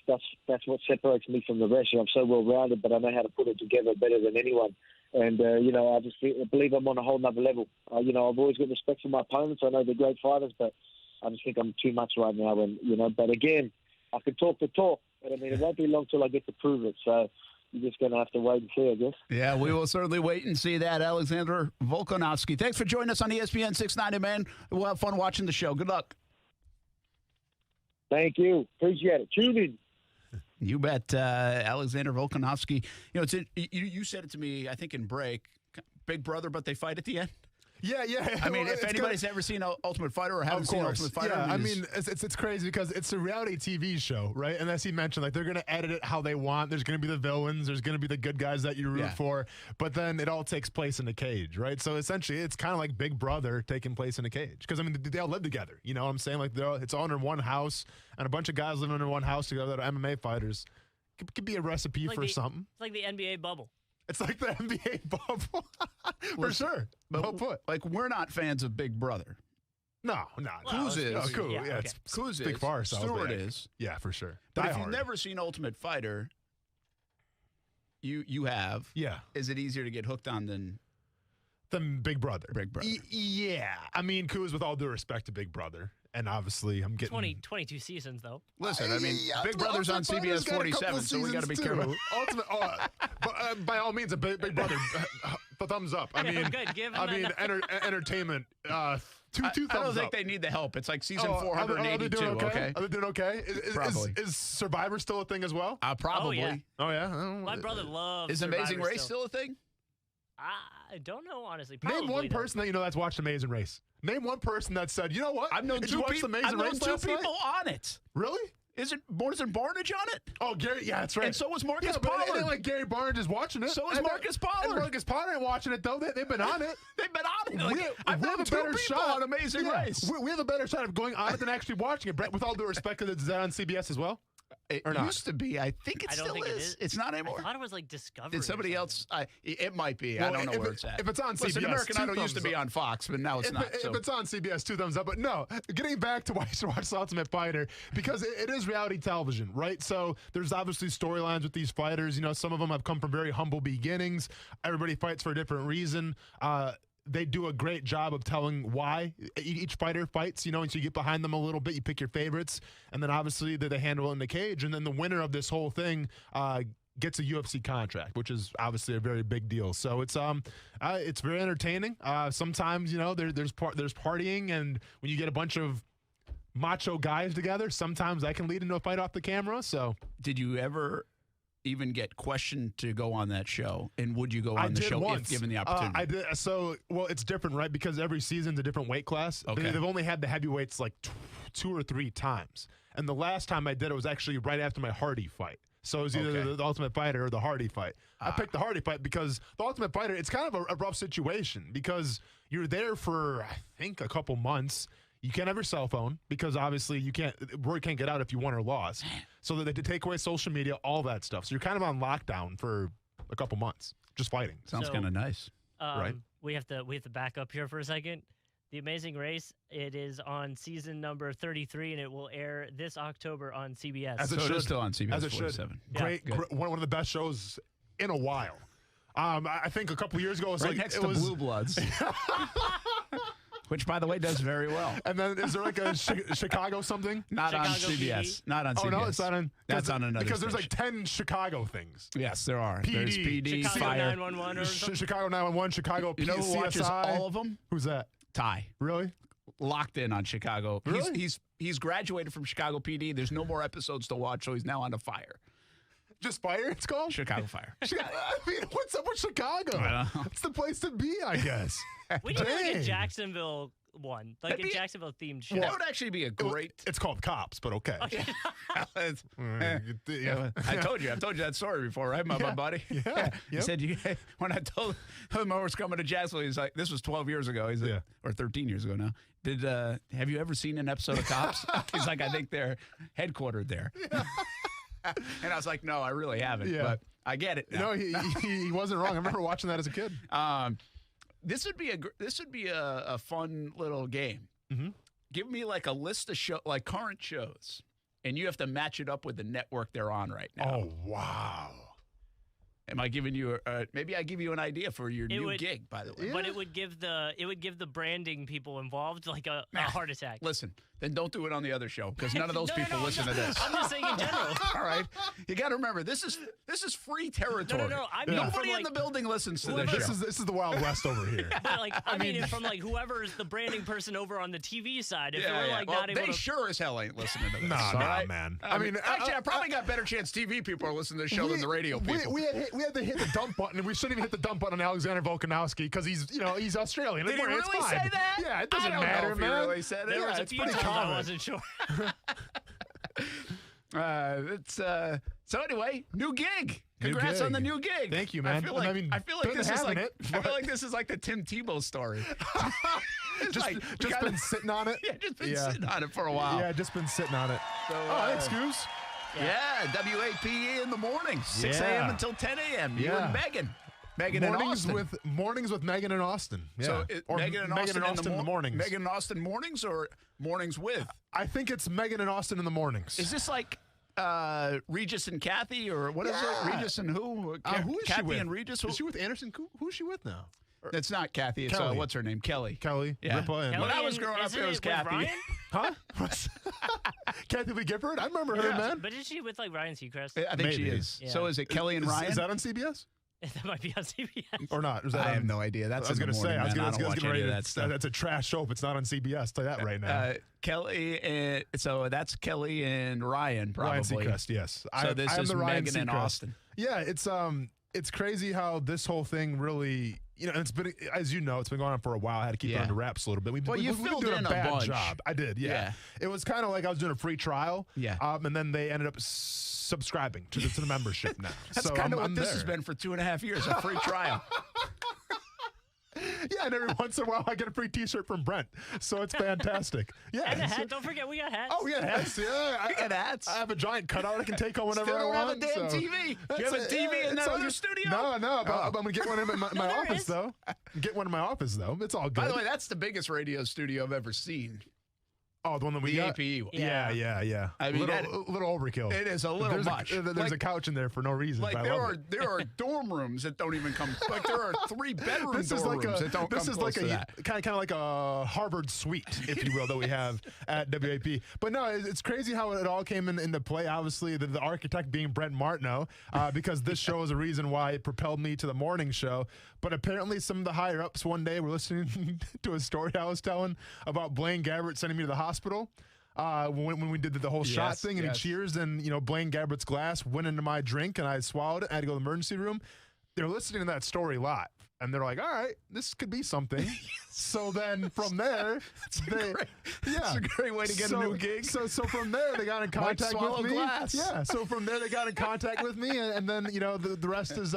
what separates me from the rest. I'm so well rounded, but I know how to put it together better than anyone. And you know, I just believe I'm on a whole nother level. You know, I've always got respect for my opponents. I know they're great fighters, but I just think I'm too much right now. And you know, but again, I can talk the talk, but I mean, it won't be long till I get to prove it. So. You're just going to have to wait and see, I guess. Yeah, we will certainly wait and see that. Alexander Volkanovski, thanks for joining us on ESPN 690, man. We'll have fun watching the show. Good luck. Thank you. Appreciate it. Tune in. You bet. Alexander Volkanovski. You know, you said it to me, I think, in break. Big brother, but they fight at the end. Yeah. I mean, if anybody's ever seen Ultimate Fighter or hasn't seen Ultimate Fighter, I mean, it's crazy because it's a reality TV show, right? And as he mentioned, like they're going to edit it how they want. There's going to be the villains. There's going to be the good guys that you root for. But then it all takes place in a cage, right? So essentially, it's kind of like Big Brother taking place in a cage because I mean they all live together. You know what I'm saying? Like it's all under one house, and a bunch of guys living under one house together that are MMA fighters. Could be a recipe for something. It's like the NBA bubble. It's like the NBA bubble. For sure. Well put. Like, we're not fans of Big Brother. No. Kuz is. Oh, cool. Yeah, it's Kuz big is. for ourselves. Stewart is. Yeah, for sure. But if you've never seen Ultimate Fighter, you have. Yeah. Is it easier to get hooked on than Big Brother? Big Brother. Yeah. I mean, Kuz, with all due respect to Big Brother. And obviously, I'm getting 22 seasons though. Listen, I mean, Big Brother's on CBS 47, so we got to be careful. Ultimate, but by all means, a Big Brother, the thumbs up. I mean, good. Give entertainment. Two thumbs up. I don't think they need the help. It's like season 482. Are they doing okay? Okay. Are they doing okay? Probably. Is Survivor still a thing as well? Probably. Oh yeah. My brother loves. Is Amazing Race still a thing? I don't know, honestly. Name one person that you know that's watched Amazing Race. Name one person that said, you know what? I've known two people on it. Really? Isn't Barnage on it? Oh, Gary, yeah, that's right. And so was Marcus yeah, but Pollard. It ain't like Gary Barnage is watching it. So is Marcus Pollard. And Marcus Pollard ain't watching it, though. They've been on it. They've been on it. Like, we I've have known a two better people shot on Amazing Race. We have a better shot of going on it than actually watching it. Brett, with all due respect, is that on CBS as well? It or not? used to be. I think it I don't still think it is. is. It's not anymore. I thought it was like Discovery. Did somebody else? It might be. Well, I don't know if where it- it's at. if it's on Listen, CBS, American 2 Idol used to thumbs be up. on Fox, but now it's If, not. if so. it's on CBS, 2 thumbs up. But no, getting back to why you should watch The Ultimate Fighter, because it is reality television, right? So there's obviously storylines with these fighters. You know, some of them have come from very humble beginnings. Everybody fights for a different reason. They do a great job of telling why each fighter fights, you know, and so you get behind them a little bit, you pick your favorites, and then obviously they handle it in the cage, and then the winner of this whole thing gets a UFC contract, which is obviously a very big deal. So it's very entertaining. Sometimes, you know, there's partying, and when you get a bunch of macho guys together, sometimes that can lead into a fight off the camera. So did you ever even get questioned to go on that show? And would you go on the show once. if given the opportunity? I did. So, well, it's different, right? Because every season's a different weight class. Okay. They've only had the heavyweights like 2 or 3 times. And the last time I did it was actually right after my Hardy fight. So it was either the Ultimate Fighter or the Hardy fight. I picked the Hardy fight because the Ultimate Fighter, it's kind of a rough situation because you're there for, I think, a couple months. You can't have your cell phone because obviously word can't get out if you won or lost. So that they did take away social media, all that stuff. So you're kind of on lockdown for a couple months, just fighting. Sounds kind of nice. Right. We have to back up here for a second. The Amazing Race, it is on season number 33, and it will air this October on CBS. As it So it should. is still on CBS As it 47. should. Great, one of the best shows in a while. I think a couple years ago it was Right like next it to was Blue Bloods. Which, by the way, does very well. And then is there like a Chicago something? Not on Chicago CBS. PD? Not on CBS. Oh no, it's not on. That's on another because there's like station. 10 Chicago things. Yes, there are. PD. There's PD, Chicago Fire. 911 or something? Chicago 911, Chicago You know who watches CSI. all of them? Who's that? Ty. Really? Locked in on Chicago. Really? He's graduated from Chicago PD. There's no more episodes to watch, so he's now on to Fire. Just Fire, it's called? Chicago Fire. I mean, what's up with Chicago? I don't know. It's the place to be, I guess. We need like a Dang. Jacksonville one, like a Jacksonville themed show. That would actually be a great. It's called Cops, but okay. It's- Yeah. I've told you that story before, right, my buddy? Yeah. He Yep. said when I told him I was coming to Jacksonville, he's like, this was 12 years ago. He's like, or 13 years ago now. Have you ever seen an episode of Cops? He's like, I think they're headquartered there. And I was like, no, I really haven't. Yeah. But I get it now. No, he wasn't wrong. I remember watching that as a kid. This would be a fun little game. Mm-hmm. Give me like a list of current shows, and you have to match it up with the network they're on right now. Oh, wow. Am I giving you maybe I give you an idea for your new gig, by the way. But it would give the branding people involved like a heart attack. Listen, then don't do it on the other show because none of those people listen to this. I'm just saying in general. All right, you got to remember this is free territory. No. I mean, Nobody from, in the building listens to this show. This is the Wild West over here. But like, I mean, from like whoever's the branding person over on the TV side, if we're like well, not able they to. sure as hell ain't listening to this. Nah, all right? man. I mean, actually, I probably got better chance TV people are listening to the show than the radio people. We had to hit the dump button, and we shouldn't even hit the dump button on Alexander Volkanovski because he's Australian. Did he It's really fine. say that? Yeah, it doesn't I don't matter, know if man. He really said it. There was a it's few pretty times I common. wasn't sure. So anyway, new gig. New Congrats gig. on the new gig. Thank you, man. I feel like been this is having like it, I feel like this is like the Tim Tebow story. just been sitting on it. Yeah, just been sitting on it for a while. Yeah, just been sitting on it. So, thanks, Goose. Yeah, WAPE in the morning, 6 Yeah. a.m. until 10 a.m. You Yeah. and Megan and Austin. Mornings with Megan and Austin. Yeah. So or Megan and Austin, in the mornings. Megan and Austin mornings or mornings with? I think it's Megan and Austin in the mornings. Is this like Regis and Kathy, or what is it? Regis and who? Who is Kathy she with? and Regis? Is she with Anderson? Who is she with now? It's not Kathy. It's Kelly. what's her name? Kelly. Yeah. Ripa and When I was growing up, it was Kathy. Huh? Kathy Lee Gifford? I remember her, man. But is she with like Ryan Seacrest? I think she is. Yeah. So is it Kelly and Ryan? Is that on CBS? That might be on CBS. Or not? Is that I on, have no idea. That's I was in the going to say. morning, I was man. going to watch get any ready. of that stuff. That's a trash show if it's not on CBS. Tell you that right now. Kelly and so that's Kelly and Ryan probably. Ryan Seacrest, yes. So this I am is the Ryan Megan and Seacrest. Austin. Yeah, it's it's crazy how this whole thing really, it's been, as you know, it's been going on for a while. I had to keep it under wraps a little bit. You we've been filled doing in a a bad bunch. job. I did, yeah. It was kind of like I was doing a free trial. Yeah. And then they ended up subscribing to the membership now. That's so kind of what I'm this there. has been for 2.5 years, a free trial. Yeah, and every once in a while I get a free T-shirt from Brent, so it's fantastic. Yeah, And a hat. Don't forget, we got hats. Oh, we got hats. Yeah, We got hats. I have a giant cutout I can take home whenever Still I don't want. have a damn so TV. that's You have a it. TV in it's that all other good. studio? No, but I'm gonna get one in my There office is. though. Get one in my office though. It's all good. By the way, that's the biggest radio studio I've ever seen. Oh, the one that we The got? APE one. Yeah. I mean, little overkill. It is a little there's much. There's a couch in there for no reason. Like but I there love are it. there are dorm rooms that don't even come. Like there are 3-bedroom dorm rooms that don't come This is close like to that. kind of like a Harvard suite, if you will, that we have at WAP. But no, it's crazy how it all came into play. Obviously, the architect being Brent Martineau, because this show is a reason why it propelled me to the morning show. But apparently, some of the higher ups one day were listening to a story I was telling about Blaine Gabbert sending me to the hospital. When we did the whole shot thing, and he cheers, and Blaine Gabbert's glass went into my drink, and I swallowed it. I had to go to the emergency room. They're listening to that story live, and they're like, "All right, this could be something." So then from there, It's a great way to get a new gig. So from there, they got in contact with me. Glass. Yeah. So from there, they got in contact with me, and then the rest is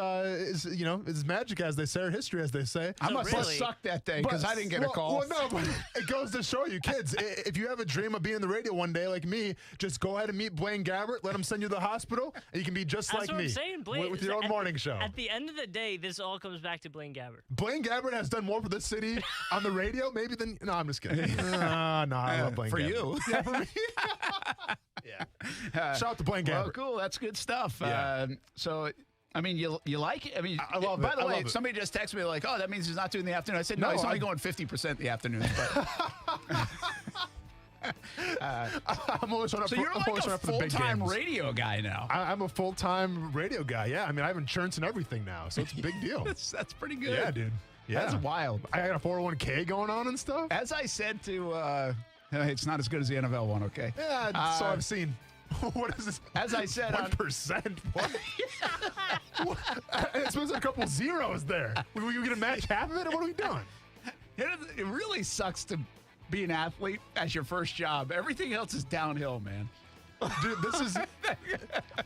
magic, as they say, or history, as they say. I must have sucked that day because I didn't get a call. Well, no, but it goes to show you, kids, if you have a dream of being in the radio one day like me, just go ahead and meet Blaine Gabbert, let him send you to the hospital, and you can be just That's like what me I'm saying, Blaine, with your own morning show. At the end of the day, this all comes back to Blaine Gabbert. Blaine Gabbert has done more for this city on the radio, maybe than. No, I'm just kidding. No, I love Blaine for Gabbert. you. Yeah, for me. Shout out to Blaine Gabbert. Well, cool. That's good stuff. Yeah. So, I mean, you like it? I mean, I love it. By the I way, love it. somebody just texted me like, "Oh, that means he's not doing the afternoon." I said, "No, No, he's only I- going 50% the afternoons." But I'm always so you're like a full-time radio guy now. I'm a full-time radio guy. Yeah, I mean, I have insurance and everything now, so it's a big deal. That's pretty good. Yeah, dude. Yeah, That's wild. I got a 401k going on and stuff. As I said to, it's not as good as the NFL one. Okay. Yeah, so I've seen. What is this? As I said, 1%. What? It's supposed to have a couple zeros there. We gonna match half of it, or what are we doing? It really sucks to be an athlete as your first job. Everything else is downhill, man. Dude, this is.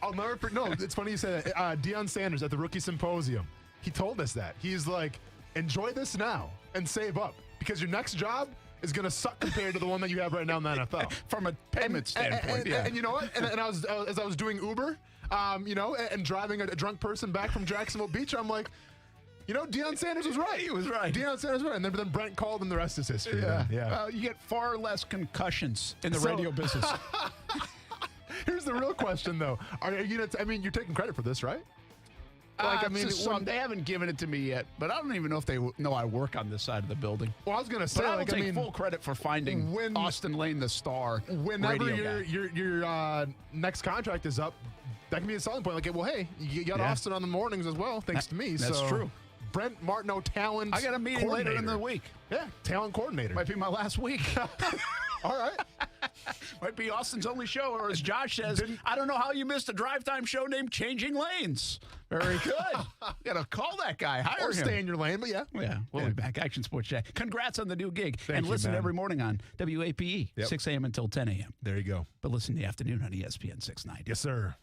I'll never. No, it's funny you say that. Deion Sanders at the Rookie Symposium, he told us that. He's like, enjoy this now and save up because your next job is going to suck compared to the one that you have right now in the NFL. From a payment standpoint, yeah. And you know what? And as I was doing Uber, and driving a drunk person back from Jacksonville Beach, I'm like, Deion Sanders was right. He was right. Deion Sanders was right. And then Brent called, and the rest is history. Yeah. Man. Yeah. You get far less concussions in the radio business. Here's the real question, though. Are you? You're taking credit for this, right? They haven't given it to me yet, but I don't even know if they know I work on this side of the building. Well, I was going to say, but I will take full credit for finding Austin Lane, the star. Whenever radio your next contract is up, that can be a selling point. Like, well, hey, you got Austin on the mornings as well, thanks to me. That's true. Brent Martineau, talent. I got a meeting later in the week. Yeah, talent coordinator. Might be my last week. All right. Might be Austin's only show, or as Josh says, I don't know how you missed a drive time show named Changing Lanes. Very good. Gotta call that guy. Hire Or him. stay in your lane, but yeah. Yeah, we'll be back. Action Sports Chat. Congrats on the new gig. Thank and you, listen man. every morning on WAPE, 6 a.m. until 10 a.m. There you go. But listen in the afternoon on ESPN 690. Yes, sir.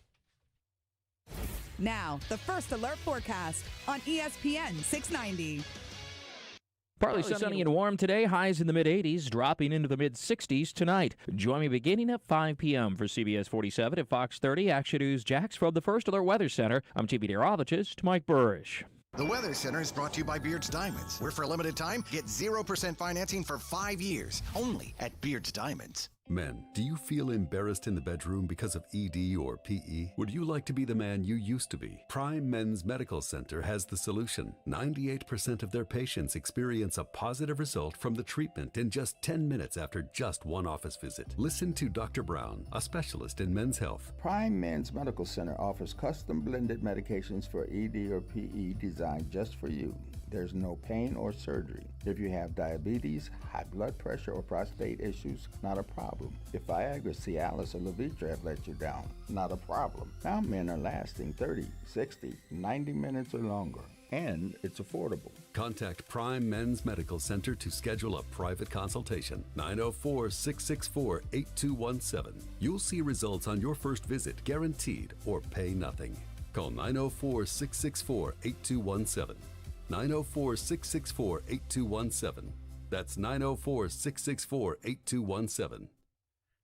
Now, the First Alert forecast on ESPN 690. Partly sunny and warm today, highs in the mid-80s, dropping into the mid-60s tonight. Join me beginning at 5 p.m. for CBS 47 at Fox 30. Action News Jax from the First Alert Weather Center. I'm TV meteorologist Mike Burrish. The Weather Center is brought to you by Beards Diamonds, where for a limited time, get 0% financing for 5 years, only at Beards Diamonds. Men, do you feel embarrassed in the bedroom because of ED or PE? Would you like to be the man you used to be? Prime Men's Medical Center has the solution. 98% of their patients experience a positive result from the treatment in just 10 minutes after just one office visit. Listen to Dr. Brown, a specialist in men's health. Prime Men's Medical Center offers custom blended medications for ED or PE designed just for you. There's no pain or surgery. If you have diabetes, high blood pressure, or prostate issues, not a problem. If Viagra, Cialis, or Levitra have let you down, not a problem. Now men are lasting 30, 60, 90 minutes or longer. And it's affordable. Contact Prime Men's Medical Center to schedule a private consultation. 904-664-8217. You'll see results on your first visit, guaranteed, or pay nothing. Call 904-664-8217. 904-664-8217. That's 904-664-8217.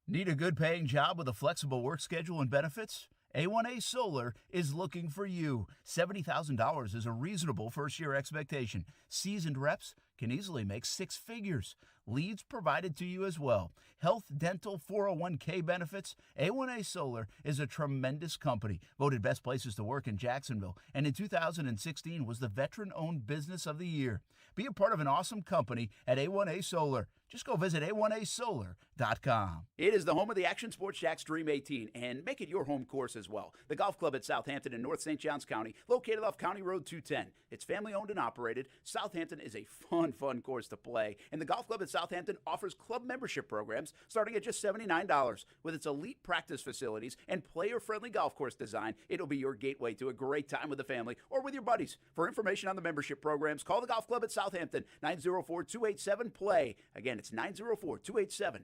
Need a good paying job with a flexible work schedule and benefits? A1A Solar is looking for you. $70,000 is a reasonable first-year expectation. Seasoned reps can easily make six figures. Leads provided to you as well. Health, dental, 401k benefits. A1A Solar is a tremendous company, voted best places to work in Jacksonville, and in 2016 was the Veteran-Owned Business of the Year. Be a part of an awesome company at A1A Solar. Just go visit A1ASolar.com. It is the home of the Action Sports Jack's Dream 18, and make it your home course as well. The Golf Club at Southampton in North St. Johns County, located off County Road 210. It's family-owned and operated. Southampton is a fun course to play, and the Golf Club at Southampton offers club membership programs starting at just $79. With its elite practice facilities and player-friendly golf course design, it'll be your gateway to a great time with the family or with your buddies. For information on the membership programs, call the Golf Club at Southampton, 904-287-PLAY. Again, it's 904-287-PLAY.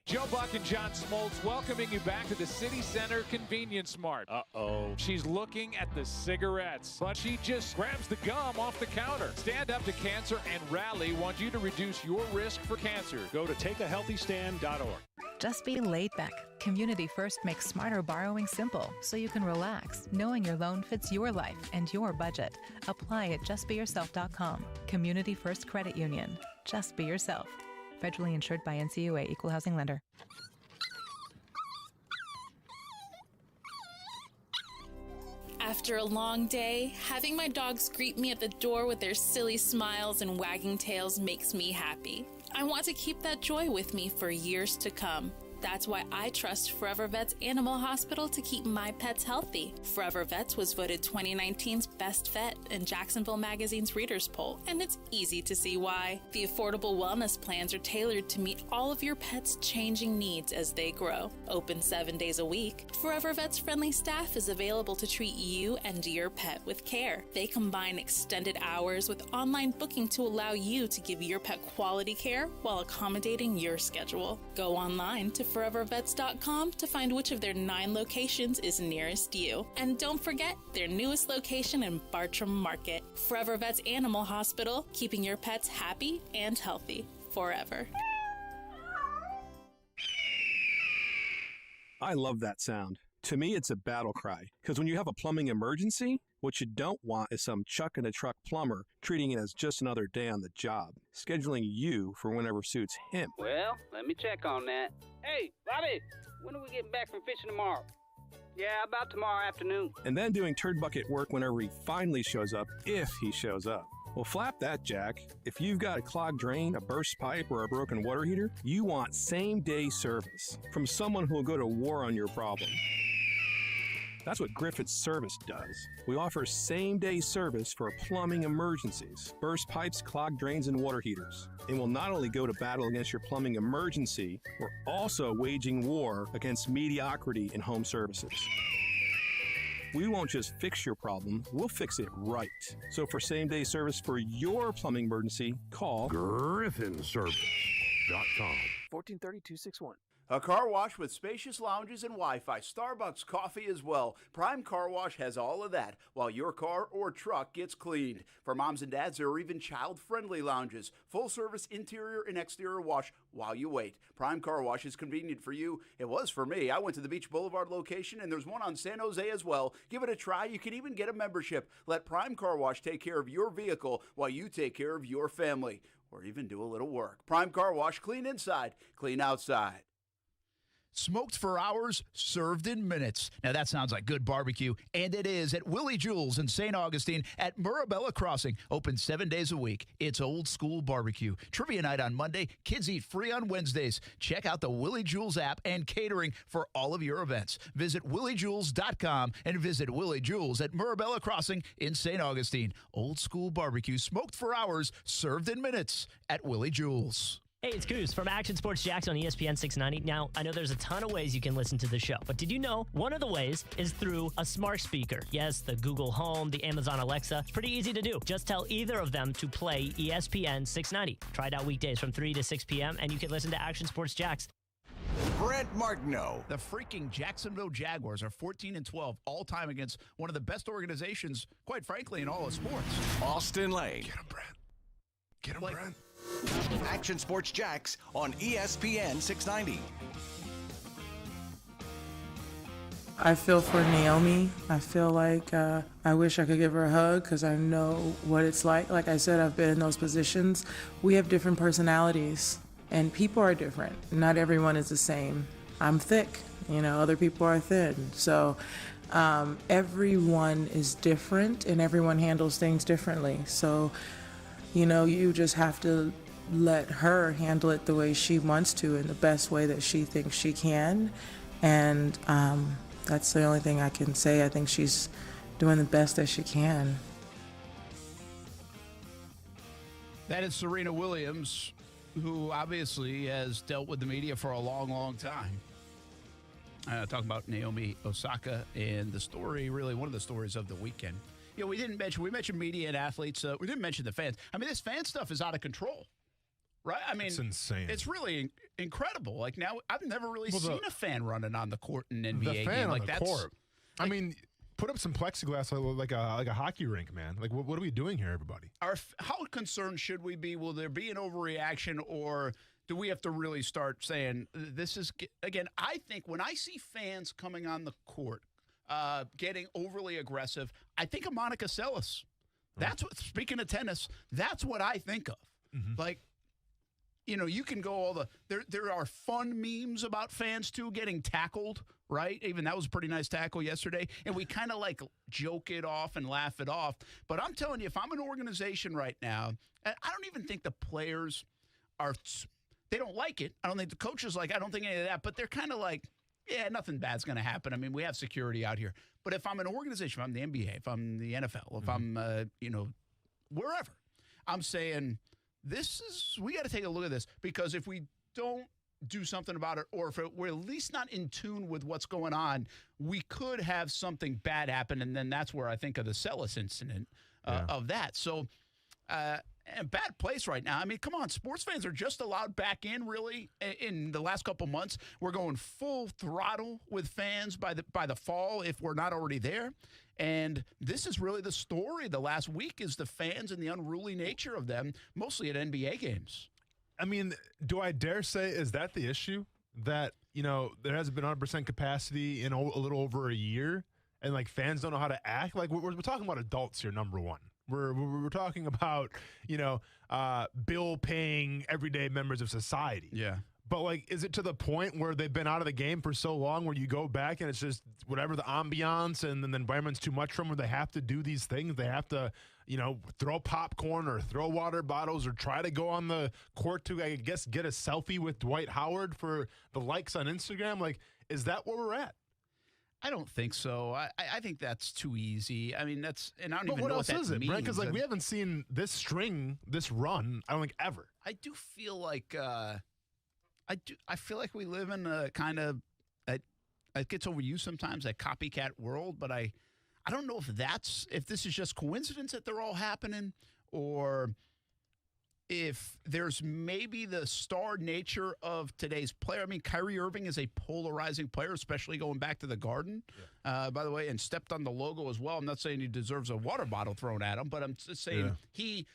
Joe Buck and John Smoltz welcoming you back to the City Center Convenience Mart. Uh-oh. She's looking at the cigarettes, but she just grabs the gum off the counter. Stand Up to Cancer and Rally want you to reduce your risk for cancer. Go to takeahealthystand.org. Just be laid back. Community First makes smarter borrowing simple so you can relax, knowing your loan fits your life and your budget. Apply at justbeyourself.com. Community First Credit Union. Just be yourself. Federally insured by NCUA, Equal Housing Lender. After a long day, having my dogs greet me at the door with their silly smiles and wagging tails makes me happy. I want to keep that joy with me for years to come. That's why I trust Forever Vets Animal Hospital to keep my pets healthy. Forever Vets was voted 2019's Best Vet in Jacksonville Magazine's Readers Poll, and it's easy to see why. The affordable wellness plans are tailored to meet all of your pets' changing needs as they grow. Open 7 days a week, Forever Vets friendly staff is available to treat you and your pet with care. They combine extended hours with online booking to allow you to give your pet quality care while accommodating your schedule. Go online to forevervets.com to find which of their 9 locations is nearest you. And don't forget their newest location in Bartram Market. Forever Vets Animal Hospital, keeping your pets happy and healthy forever. I love that sound. To me, it's a battle cry, because when you have a plumbing emergency, what you don't want is some chuck-in-a-truck plumber treating it as just another day on the job, scheduling you for whenever suits him. Well, let me check on that. Hey, Bobby, when are we getting back from fishing tomorrow? Yeah, about tomorrow afternoon. And then doing turd bucket work whenever he finally shows up, if he shows up. Well, flap that, Jack. If you've got a clogged drain, a burst pipe, or a broken water heater, you want same-day service from someone who will go to war on your problem. That's what Griffith's Service does. We offer same-day service for plumbing emergencies, burst pipes, clogged drains, and water heaters. And we'll not only go to battle against your plumbing emergency, we're also waging war against mediocrity in home services. We won't just fix your problem, we'll fix it right. So for same-day service for your plumbing emergency, call GriffinService.com. 1430-261. A car wash with spacious lounges and Wi-Fi, Starbucks coffee as well. Prime Car Wash has all of that, while your car or truck gets cleaned. For moms and dads, there are even child-friendly lounges. Full-service interior and exterior wash while you wait. Prime Car Wash is convenient for you. It was for me. I went to the Beach Boulevard location, and there's one on San Jose as well. Give it a try. You can even get a membership. Let Prime Car Wash take care of your vehicle while you take care of your family, or even do a little work. Prime Car Wash, clean inside, clean outside. Smoked for hours, served in minutes. Now that sounds like good barbecue, and it is at Willie Jules in St. Augustine at Mirabella Crossing. Open 7 days a week. It's old school barbecue. Trivia night on Monday. Kids eat free on Wednesdays. Check out the Willie Jules app and catering for all of your events. Visit williejules.com and visit Willie Jules at Mirabella Crossing in St. Augustine. Old school barbecue, smoked for hours, served in minutes at Willie Jules. Hey, it's Coos from Action Sports Jacks on ESPN 690. Now, I know there's a ton of ways you can listen to the show, but did you know one of the ways is through a smart speaker? Yes, the Google Home, the Amazon Alexa. It's pretty easy to do. Just tell either of them to play ESPN 690. Try it out weekdays from 3 to 6 p.m., and you can listen to Action Sports Jacks. Brent Martineau. The freaking Jacksonville Jaguars are 14-12 all-time against one of the best organizations, quite frankly, in all of sports. Austin Lane. Get him, Brent. Get him, Brent. Action Sports Jacks on ESPN 690. I feel for Naomi. I feel like I wish I could give her a hug because I know what it's like. Like I said, I've been in those positions. We have different personalities, and people are different. Not everyone is the same. I'm thick, other people are thin. So everyone is different, and everyone handles things differently. So you just have to let her handle it the way she wants to in the best way that she thinks she can. And that's the only thing I can say. I think she's doing the best that she can. That is Serena Williams, who obviously has dealt with the media for a long, long time. Talking about Naomi Osaka and the story, really one of the stories of the weekend. We mentioned media and athletes. We didn't mention the fans. I mean, this fan stuff is out of control, right? I mean, it's insane. It's really incredible. Like now, I've never really seen a fan running on the court in an NBA the fan game. on Like the that's, court. I mean, put up some plexiglass like a hockey rink, man. Like, what are we doing here, everybody? How concerned should we be? Will there be an overreaction, or do we have to really start saying this is again? I think when I see fans coming on the court, getting overly aggressive, I think of Monica Seles. That's what. Speaking of tennis, that's what I think of. Mm-hmm. Like, you can go all the there are fun memes about fans too getting tackled, right? Even that was a pretty nice tackle yesterday, and we kind of like joke it off and laugh it off. But I'm telling you, if I'm an organization right now, I don't even think the players they don't like it. I don't think the coaches like. I don't think any of that. But they're kind of like, yeah, nothing bad's going to happen. I mean, we have security out here. But if I'm an organization, if I'm the NBA, if I'm the NFL, if I'm, wherever, I'm saying we got to take a look at this, because if we don't do something about it, or if we're at least not in tune with what's going on, we could have something bad happen. And then that's where I think of the Seles incident of that. So, a bad place right now. I mean, come on, sports fans are just allowed back in, really, in the last couple months. We're going full throttle with fans by the fall, if we're not already there. And this is really the story the last week, is the fans and the unruly nature of them, mostly at NBA games. I mean, do I dare say, is that the issue? That, there hasn't been 100% capacity in a little over a year, and, like, fans don't know how to act? Like, we're talking about adults here, number one. We're talking about, bill-paying everyday members of society. Yeah. But, like, is it to the point where they've been out of the game for so long where you go back and it's just whatever the ambiance and then the environment's too much for them, where they have to do these things? They have to, throw popcorn or throw water bottles or try to go on the court to, I guess, get a selfie with Dwight Howard for the likes on Instagram? Like, is that where we're at? I don't think so. I think that's too easy. I mean, I don't even know what that means. But what else is it, Brent? Because, like, we haven't seen this run, I don't think, ever. I do feel like I feel like we live in a kind of it gets overused sometimes, a copycat world. But I don't know if this is just coincidence that they're all happening, or if there's maybe the star nature of today's player. I mean, Kyrie Irving is a polarizing player, especially going back to the Garden, by the way, and stepped on the logo as well. I'm not saying he deserves a water bottle thrown at him, but I'm just saying he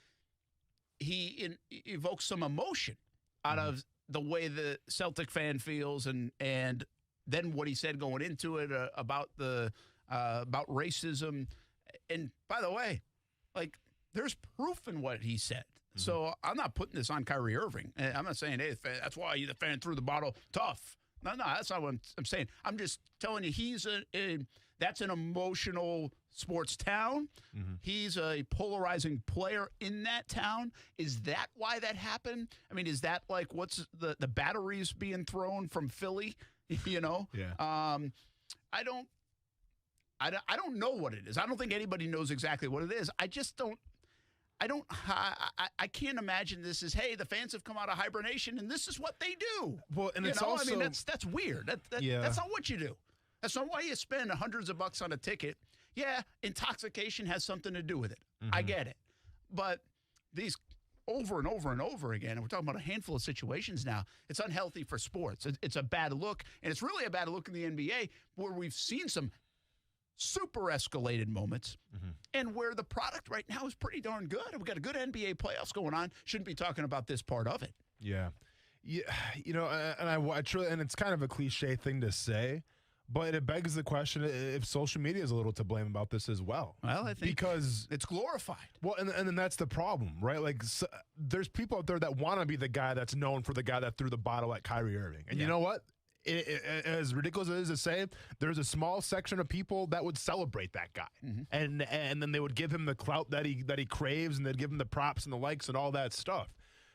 evokes some emotion out of the way the Celtic fan feels, and then what he said going into it about racism. And by the way, like, there's proof in what he said. So I'm not putting this on Kyrie Irving. I'm not saying, hey, that's why the fan threw the bottle. Tough. No, that's not what I'm saying. I'm just telling you that's an emotional sports town. Mm-hmm. He's a polarizing player in that town. Is that why that happened? I mean, is that like what's the batteries being thrown from Philly? You know? Yeah. I don't know what it is. I don't think anybody knows exactly what it is. I just don't. I can't imagine this is, hey, the fans have come out of hibernation and this is what they do. Well, and it's also, I mean, that's weird. That's not what you do. That's not why you spend hundreds of bucks on a ticket. Yeah, intoxication has something to do with it. Mm-hmm. I get it. But these over and over and over again, and we're talking about a handful of situations now, it's unhealthy for sports. It's a bad look, and it's really a bad look in the NBA where we've seen some super escalated moments, and where the product right now is pretty darn good. We've got a good NBA playoffs going on. Shouldn't be talking about this part of it. Yeah. You know, and I truly, and it's kind of a cliche thing to say, but it begs the question if social media is a little to blame about this as well. Well, I think because it's glorified. Well, and then that's the problem, right? Like, there's people out there that want to be the guy that's known for the guy that threw the bottle at Kyrie Irving. And you know what? As ridiculous as it is to say, there's a small section of people that would celebrate that guy, and then they would give him the clout that he craves, and they'd give him the props and the likes and all that stuff.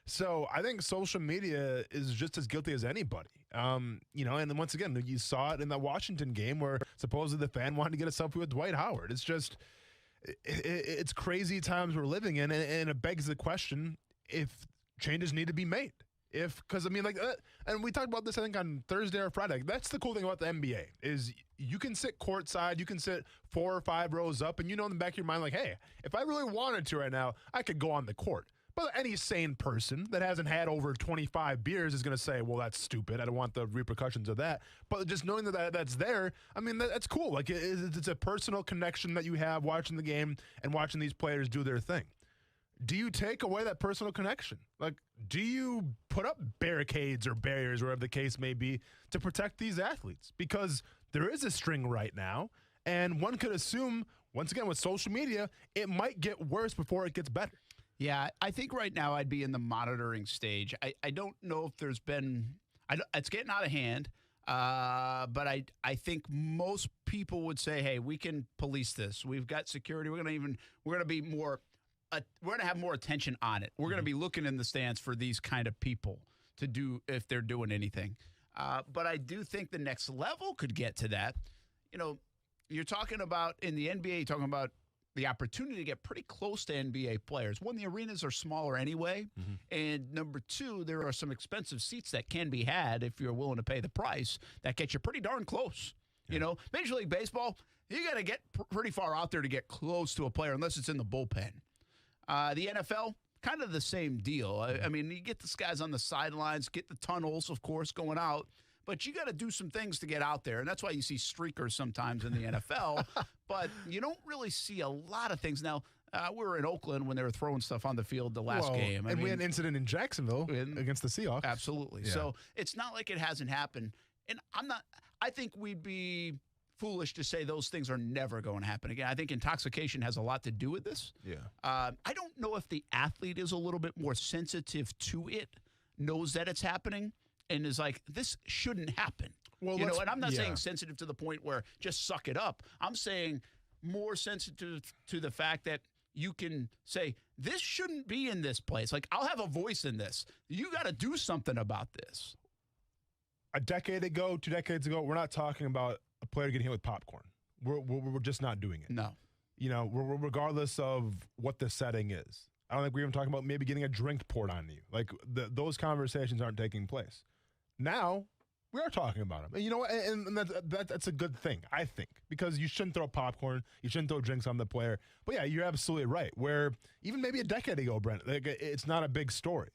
So I think social media is just as guilty as anybody. You know, and then once again, you saw it in the Washington game where supposedly the fan wanted to get a selfie with Dwight Howard. It's just, it's crazy times we're living in, and it begs the question if changes need to be made. Because I mean, like, and we talked about this, I think, on Thursday or Friday. That's the cool thing about the NBA is you can sit courtside, you can sit 4 or 5 rows up, and you know in the back of your mind, like, hey, if I really wanted to right now, I could go on the court. But any sane person that hasn't had over 25 beers is going to say, well, that's stupid. I don't want the repercussions of that. But just knowing that's there, I mean, that's cool. Like, it's a personal connection that you have watching the game and watching these players do their thing. Do you take away that personal connection? Like, do you put up barricades or barriers, wherever the case may be, to protect these athletes? Because there is a string right now, and one could assume, once again, with social media, it might get worse before it gets better. Yeah, I think right now I'd be in the monitoring stage. I don't know if there's been – it's getting out of hand, but I think most people would say, hey, we can police this. We've got security. We're going to be more – we're going to have more attention on it. We're going to be looking in the stands for these kind of people to do if they're doing anything. But I do think the next level could get to that. You know, you're talking about in the NBA, you're talking about the opportunity to get pretty close to NBA players. One, the arenas are smaller anyway. And number two, there are some expensive seats that can be had if you're willing to pay the price that get you pretty darn close. You know, Major League Baseball, you got to get pretty far out there to get close to a player unless it's in the bullpen. The NFL, kind of the same deal. I mean, you get these guys on the sidelines, get the tunnels, of course, going out, but you got to do some things to get out there, and that's why you see streakers sometimes in the NFL, but you don't really see a lot of things. Now, we were in Oakland when they were throwing stuff on the field the last game. We had an incident in Jacksonville against the Seahawks. Absolutely. Yeah. So it's not like it hasn't happened, and I think we'd be foolish to say those things are never going to happen again. I think intoxication has a lot to do with this. Yeah. I don't know if the athlete is a little bit more sensitive to it, knows that it's happening, and is like, this shouldn't happen. Well, you know, and I'm not saying sensitive to the point where just suck it up. I'm saying more sensitive to the fact that you can say, this shouldn't be in this place. Like, I'll have a voice in this. You got to do something about this. A decade ago, 2 decades ago, we're not talking about a player getting hit with popcorn. We're just not doing it. No. You know, regardless of what the setting is. I don't think we're even talking about maybe getting a drink poured on you. Like, those conversations aren't taking place. Now, we are talking about them. And you know what? And that's a good thing, I think, because you shouldn't throw popcorn. You shouldn't throw drinks on the player. But, yeah, you're absolutely right. Where even maybe a decade ago, Brent, like, it's not a big story.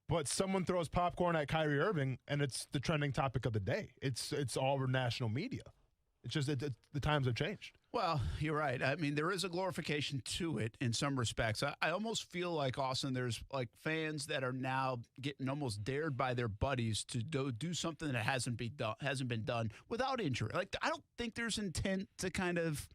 But someone throws popcorn at Kyrie Irving, and it's the trending topic of the day. It's all over national media. It's just the times have changed. Well, you're right. I mean, there is a glorification to it in some respects. I almost feel like, Austin, there's like fans that are now getting almost dared by their buddies to do something that hasn't been done without injury. Like, I don't think there's intent to kind of,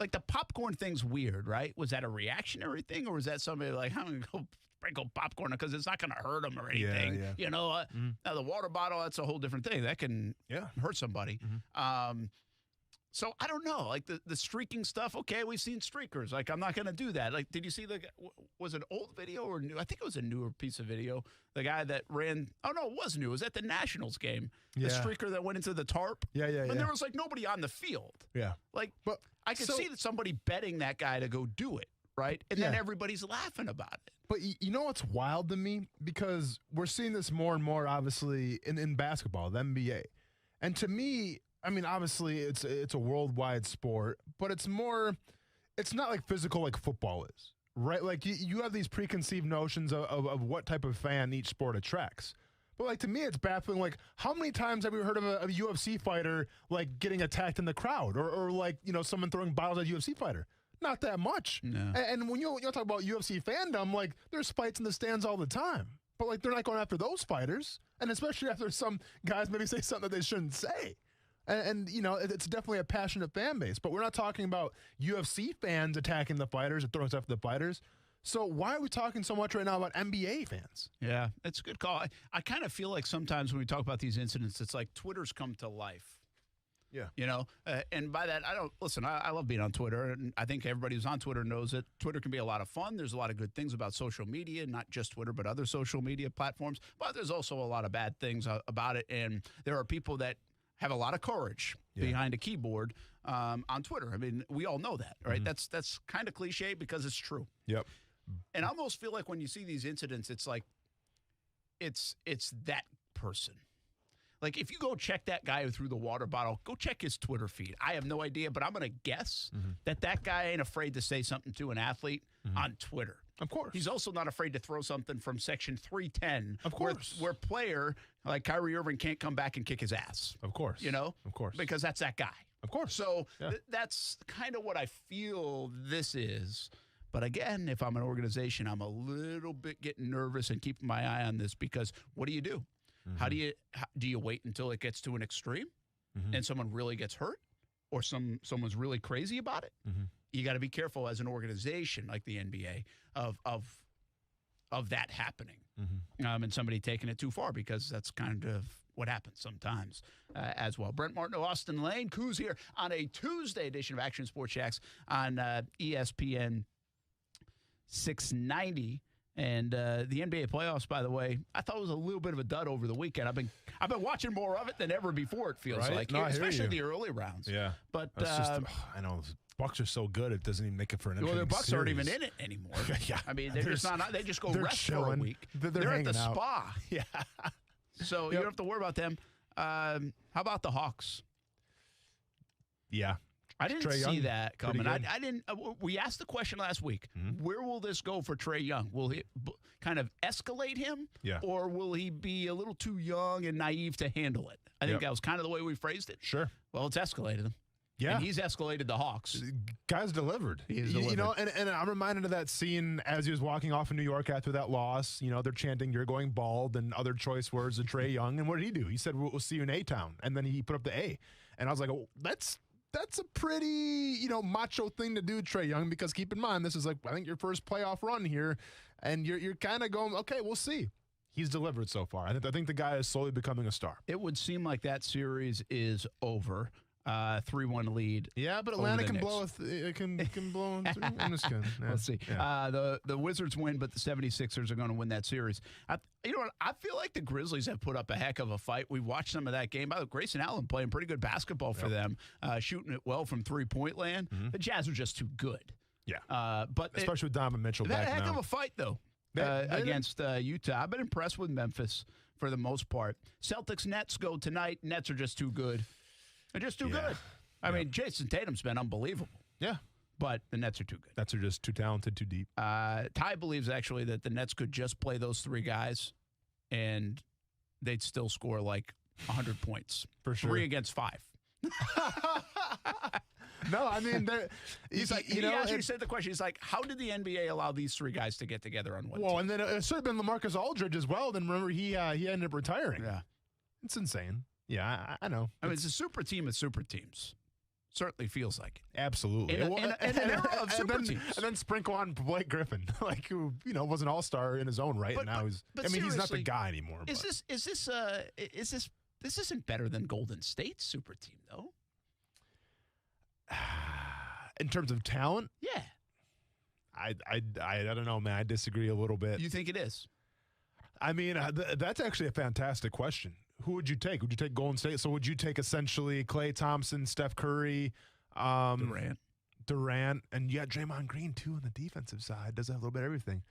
like, the popcorn thing's weird, right? Was that a reactionary thing, or was that somebody like, I'm going to go sprinkle popcorn because it's not going to hurt them or anything. Yeah. You know, now the water bottle, that's a whole different thing. That can hurt somebody. So I don't know, like the streaking stuff. Okay, we've seen streakers. Like, I'm not going to do that. Like, did you see was it an old video or new? I think it was a newer piece of video. The guy that ran, oh no, it was new. It was at the Nationals game. The streaker that went into the tarp. And there was like nobody on the field. Like, but I could see that somebody betting that guy to go do it, right? And then everybody's laughing about it. But you know what's wild to me? Because we're seeing this more and more, obviously, in basketball, the NBA. And to me, I mean, obviously, it's a worldwide sport, but it's not like physical like football is, right? Like, you have these preconceived notions of what type of fan each sport attracts. But, like, to me, it's baffling. Like, how many times have we heard of a UFC fighter, like, getting attacked in the crowd or like, you know, someone throwing bottles at a UFC fighter? Not that much. No. And when you talk about UFC fandom, like, there's fights in the stands all the time. But, like, they're not going after those fighters. And especially after some guys maybe say something that they shouldn't say. And you know, it's definitely a passionate fan base. But we're not talking about UFC fans attacking the fighters or throwing stuff at the fighters. So why are we talking so much right now about NBA fans? Yeah, that's a good call. I kind of feel like sometimes when we talk about these incidents, it's like Twitter's come to life. Yeah. You know, and by that, I love being on Twitter, and I think everybody who's on Twitter knows that Twitter can be a lot of fun. There's a lot of good things about social media, not just Twitter, but other social media platforms. But there's also a lot of bad things about it, and there are people that have a lot of courage behind a keyboard on Twitter. I mean, we all know that, right? That's kind of cliche because it's true. Yep. And I almost feel like when you see these incidents, it's like it's that person. Like, if you go check that guy who threw the water bottle, go check his Twitter feed. I have no idea, but I'm going to guess that guy ain't afraid to say something to an athlete on Twitter. Of course. He's also not afraid to throw something from Section 310. Of course. Where player like Kyrie Irving can't come back and kick his ass. Of course. You know? Of course. Because that's that guy. Of course. So that's kind of what I feel this is. But again, if I'm an organization, I'm a little bit getting nervous and keeping my eye on this because what do you do? How do you wait until it gets to an extreme and someone really gets hurt or someone's really crazy about it? You got to be careful as an organization like the NBA of that happening and somebody taking it too far because that's kind of what happens sometimes as well. Brent Martineau, Austin Lane, Coos here on a Tuesday edition of Action Sports Shacks on ESPN 690. And the NBA playoffs, by the way, I thought it was a little bit of a dud over the weekend. I've been watching more of it than ever before. It feels like, especially the early rounds. Yeah, but I know the Bucks are so good it doesn't even make it for an. Well, the Bucks series. aren't even in it anymore. Yeah, I mean they're just not. They just go rest chilling. for a week. They're at the out. spa. Yeah, so you don't have to worry about them. How about the Hawks? Yeah. I didn't Trae see Young, that coming. I didn't. We asked the question last week. Where will this go for Trae Young? Will he kind of escalate him, or will he be a little too young and naive to handle it? I think that was kind of the way we phrased it. Sure. Well, it's escalated him. Yeah. And he's escalated the Hawks. Guy's delivered. He's delivered. You know, and I'm reminded of that scene as he was walking off in New York after that loss. You know, they're chanting, "You're going bald," and other choice words of Trae Young. And what did he do? He said, "We'll see you in A-Town." And then he put up the A. And I was like, oh, that's a pretty, you know, macho thing to do, Trae Young, because keep in mind, this is like, I think your first playoff run here, and you're kind of going, okay, we'll see. He's delivered so far. I think the guy is slowly becoming a star. It would seem like that series is over. 3-1 lead. Yeah, but Atlanta can blow. Can blow. I'm just kidding. Yeah. Let's see. Yeah. The Wizards win, but the 76ers are going to win that series. You know what? I feel like the Grizzlies have put up a heck of a fight. We watched some of that game. By the way, Grayson Allen playing pretty good basketball for them, shooting it well from three-point land. The Jazz are just too good. Yeah. But especially with Donovan Mitchell back now. Heck of a fight, though, against Utah. I've been impressed with Memphis for the most part. Celtics-Nets go tonight. Nets are just too good. They're just too good. I mean, Jason Tatum's been unbelievable. Yeah. But the Nets are too good. Nets are just too talented, too deep. Ty believes, actually, that the Nets could just play those three guys, and they'd still score like 100 points. For sure. 3 against 5. No, I mean, he's like, he actually said the question. He's like, how did the NBA allow these three guys to get together on one team? And then it should have been LaMarcus Aldridge as well. Then remember, he ended up retiring. Yeah. It's insane. Yeah, I know. I mean, it's a super team of super teams. Certainly feels like it. Absolutely. In an era of super teams. And then sprinkle on Blake Griffin, like who was an all-star in his own right. But, and now he's not the guy anymore. This isn't better than Golden State's super team though? In terms of talent? Yeah. I don't know, man. I disagree a little bit. You think it is? I mean, that's actually a fantastic question. Who would you take? Would you take Golden State? So would you take essentially Klay Thompson, Steph Curry, Durant, and you got Draymond Green too on the defensive side. Does have a little bit of everything.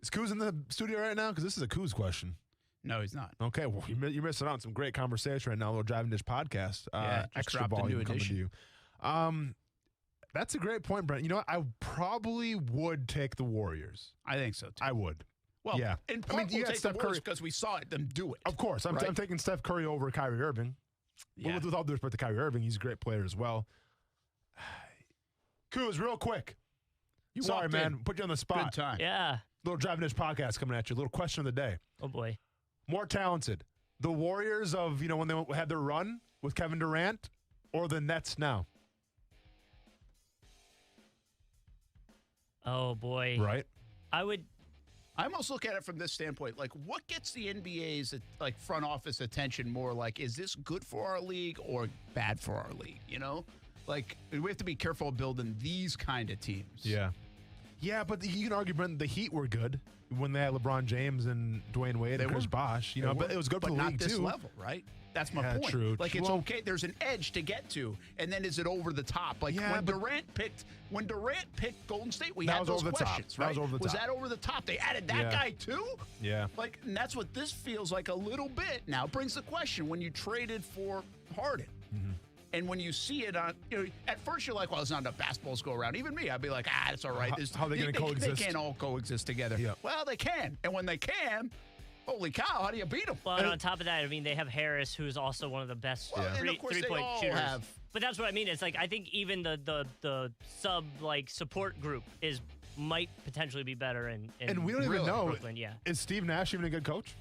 Is Kuz in the studio right now? Because this is a Kuz question. No, he's not. Okay, well, you're missing out on some great conversation right now. A little Driving Dish podcast. Extra dropped a new volume coming to you. That's a great point, Brent. You know what? I probably would take the Warriors. I think so, too. I would. Well, yeah. in part, we'll take the Warriors because we saw them do it. Of course. I'm taking Steph Curry over Kyrie Irving. Yeah. With all due respect to Kyrie Irving, he's a great player as well. Kuz, real quick. Sorry, man. Put you on the spot. Good time. Yeah. Little Driving Dish podcast coming at you. A little question of the day. Oh, boy. More talented. The Warriors of, when they had their run with Kevin Durant, or the Nets now? Oh, boy. Right. I almost look at it from this standpoint. Like, what gets the NBA's front office attention more? Like, is this good for our league or bad for our league? Like, we have to be careful of building these kind of teams. Yeah. Yeah, but you can argue, Brent, the Heat were good when they had LeBron James and Dwayne Wade and Chris Bosh. But it was good for the league, too. But not this too. level, right? That's my point. True. Like, it's okay. There's an edge to get to, and then is it over the top? Like, when Durant picked Golden State, we had those questions, right? Was that over the top? They added that guy, too? Yeah. Like, and that's what this feels like a little bit. Now, it brings the question, when you traded for Harden, and when you see it on, at first you're like, well, it's not enough basketballs go around. Even me, I'd be like, it's all right. How are they going to coexist? They can't all coexist together. Yep. Well, they can. And when they can, holy cow, how do you beat them? Well, and on top of that, I mean, they have Harris, who's also one of the best three-point shooters. But that's what I mean. It's like, I think even the sub, support group might potentially be better in and we don't even know. Brooklyn, yeah. Is Steve Nash even a good coach?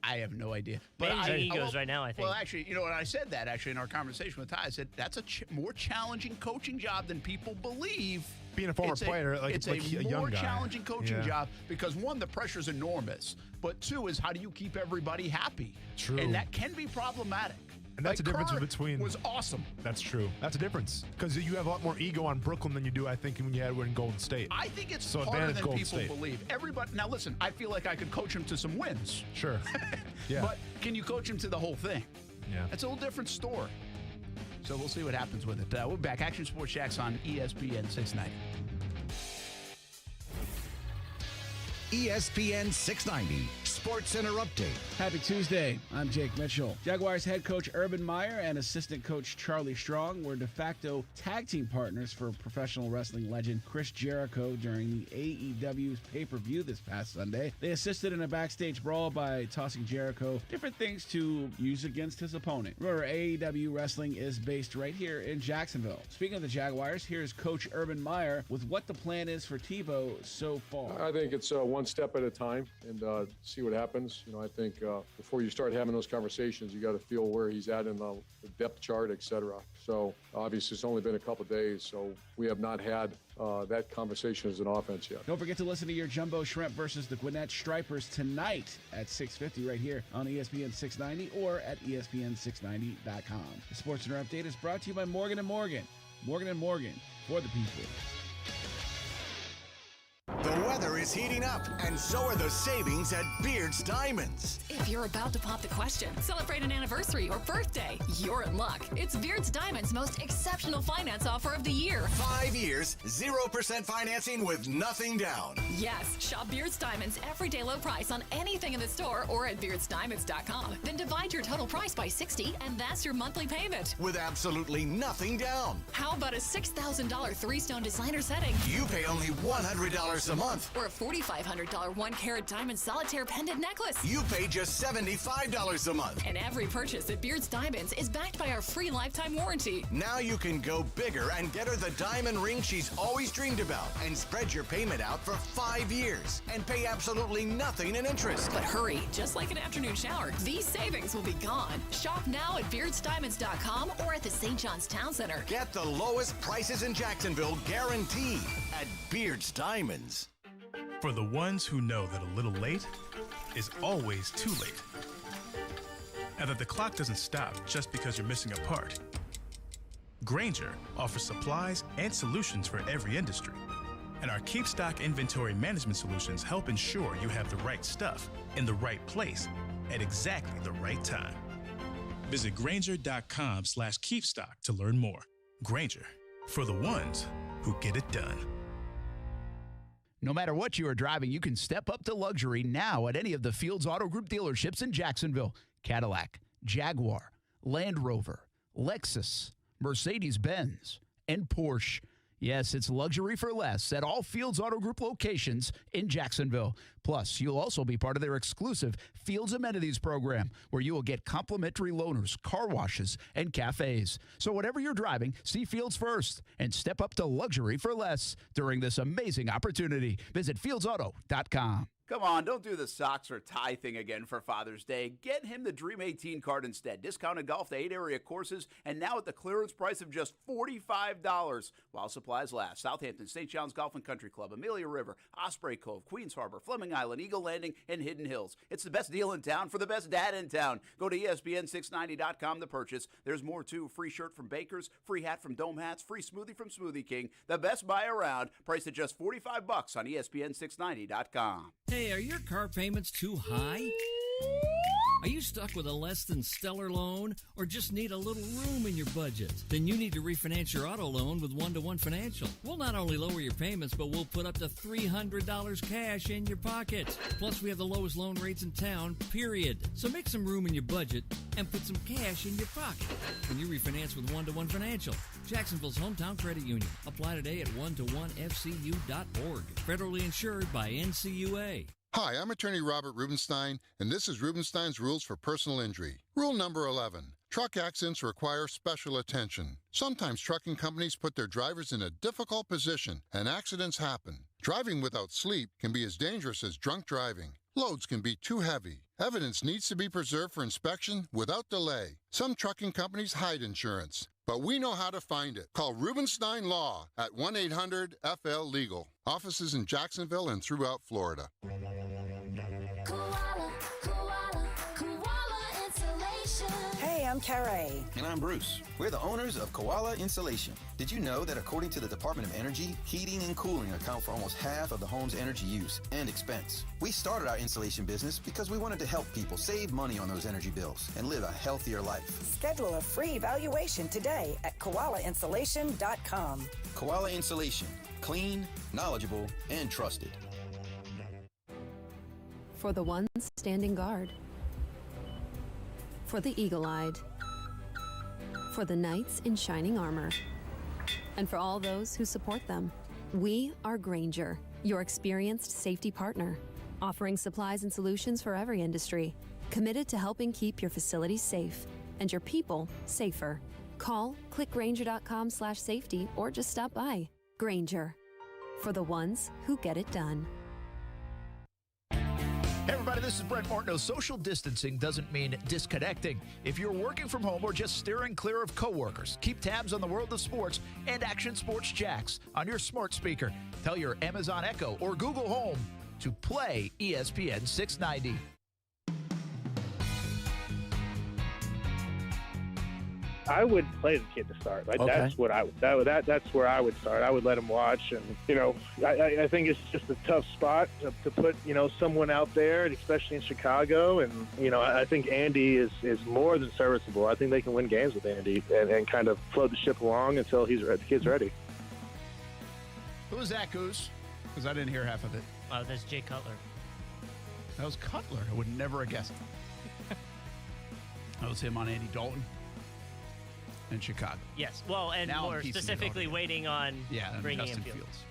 I have no idea. But managing egos right now, I think. Well, actually, when I said that, in our conversation with Ty, I said that's a more challenging coaching job than people believe. Being a former player, it's a young more guy. challenging coaching job because, one, the pressure's enormous, but two is how do you keep everybody happy? True. And that can be problematic. And that's a difference between. Was awesome. That's true. That's a difference because you have a lot more ego on Brooklyn than you do, I think, when you had in Golden State. I think it's harder than people believe. Everybody. Now, listen. I feel like I could coach him to some wins. Sure. Yeah. But can you coach him to the whole thing? Yeah. It's a little different story. So we'll see what happens with it. We're back. Action Sports Shacks on ESPN 690. ESPN 690 Sports Center Update. Happy Tuesday. I'm Jake Mitchell. Jaguars head coach Urban Meyer and assistant coach Charlie Strong were de facto tag team partners for professional wrestling legend Chris Jericho during the AEW's pay-per-view this past Sunday. They assisted in a backstage brawl by tossing Jericho different things to use against his opponent. Remember, AEW wrestling is based right here in Jacksonville. Speaking of the Jaguars, here's Coach Urban Meyer with what the plan is for Tebow so far. I think it's one step at a time and see what happens. I think before you start having those conversations, you got to feel where he's at in the depth chart, et cetera. So obviously it's only been a couple of days, so we have not had that conversation as an offense yet. Don't forget to listen to your Jumbo Shrimp versus the Gwinnett Stripers tonight at 6:50 right here on ESPN 690 or at ESPN690.com. The Sports Center Update is brought to you by Morgan & Morgan. Morgan & Morgan, for the people. The weather is heating up, and so are the savings at Beard's Diamonds. If you're about to pop the question, celebrate an anniversary or birthday, you're in luck. It's Beard's Diamonds' most exceptional finance offer of the year. 5 years, 0% financing with nothing down. Yes, shop Beard's Diamonds' everyday low price on anything in the store or at beardsdiamonds.com. Then divide your total price by 60, and that's your monthly payment. With absolutely nothing down. How about a $6,000 three-stone designer setting? You pay only $100 a month. Or a $4,500 1-carat diamond solitaire pendant necklace. You pay just $75 a month. And every purchase at Beard's Diamonds is backed by our free lifetime warranty. Now you can go bigger and get her the diamond ring she's always dreamed about and spread your payment out for 5 years and pay absolutely nothing in interest. But hurry, just like an afternoon shower, these savings will be gone. Shop now at BeardsDiamonds.com or at the St. John's Town Center. Get the lowest prices in Jacksonville guaranteed at Beard's Diamonds. For the ones who know that a little late is always too late, and that the clock doesn't stop just because you're missing a part, Grainger offers supplies and solutions for every industry. And our Keep Stock inventory management solutions help ensure you have the right stuff in the right place at exactly the right time. Visit Grainger.com/keepstock to learn more. Grainger, for the ones who get it done. No matter what you are driving, you can step up to luxury now at any of the Fields Auto Group dealerships in Jacksonville. Cadillac, Jaguar, Land Rover, Lexus, Mercedes-Benz, and Porsche. Yes, it's luxury for less at all Fields Auto Group locations in Jacksonville. Plus, you'll also be part of their exclusive Fields Amenities program, where you will get complimentary loaners, car washes, and cafes. So whatever you're driving, see Fields first and step up to luxury for less during this amazing opportunity. Visit fieldsauto.com. Come on, don't do the socks or tie thing again for Father's Day. Get him the Dream 18 card instead. Discounted golf to 8 area courses, and now at the clearance price of just $45 while supplies last. Southampton, St. John's Golf and Country Club, Amelia River, Osprey Cove, Queens Harbor, Fleming Island, Eagle Landing, and Hidden Hills. It's the best deal in town for the best dad in town. Go to ESPN690.com to purchase. There's more too. Free shirt from Bakers, free hat from Dome Hats, free smoothie from Smoothie King. The best buy around, priced at just $45 on ESPN690.com. Hey, are your car payments too high? Are you stuck with a less than stellar loan or just need a little room in your budget? Then you need to refinance your auto loan with One-to-One Financial. We'll not only lower your payments, but we'll put up to $300 cash in your pocket. Plus, we have the lowest loan rates in town, period. So make some room in your budget and put some cash in your pocket when you refinance with One-to-One Financial. Jacksonville's hometown credit union. Apply today at one-to-onefcu.org. Federally insured by NCUA. Hi, I'm attorney Robert Rubenstein, and this is Rubenstein's Rules for Personal Injury. Rule number 11. Truck accidents require special attention. Sometimes trucking companies put their drivers in a difficult position, and accidents happen. Driving without sleep can be as dangerous as drunk driving. Loads can be too heavy. Evidence needs to be preserved for inspection without delay. Some trucking companies hide insurance, but we know how to find it. Call Rubenstein Law at 1-800-FL-LEGAL. Offices in Jacksonville and throughout Florida. Hey, I'm Carrie. And I'm Bruce. We're the owners of Koala Insulation. Did you know that according to the Department of Energy, heating and cooling account for almost half of the home's energy use and expense? We started our insulation business because we wanted to help people save money on those energy bills and live a healthier life. Schedule a free evaluation today at koalainsulation.com. Koala Insulation. Clean, knowledgeable, and trusted. For the ones standing guard. For the eagle-eyed. For the knights in shining armor. And for all those who support them. We are Grainger, your experienced safety partner, offering supplies and solutions for every industry, committed to helping keep your facilities safe and your people safer. Call, click Grainger.com/safety, or just stop by. Grainger, for the ones who get it done. Hey everybody, this is Brent Martineau. Social distancing doesn't mean disconnecting. If you're working from home or just steering clear of coworkers, keep tabs on the world of sports and Action Sports Jacks on your smart speaker. Tell your Amazon Echo or Google Home to play ESPN 690. I would play the kid to start. Like, okay. That's what that's where I would start. I would let him watch, and I think it's just a tough spot to put someone out there, especially in Chicago. And I think Andy is more than serviceable. I think they can win games with Andy and kind of float the ship along until the kid's ready. Who was that, Goose? Because I didn't hear half of it. That's Jay Cutler. That was Cutler. I would never have guessed. That was him on Andy Dalton. In Chicago. Yes. Well, and now more specifically waiting on bringing in Fields.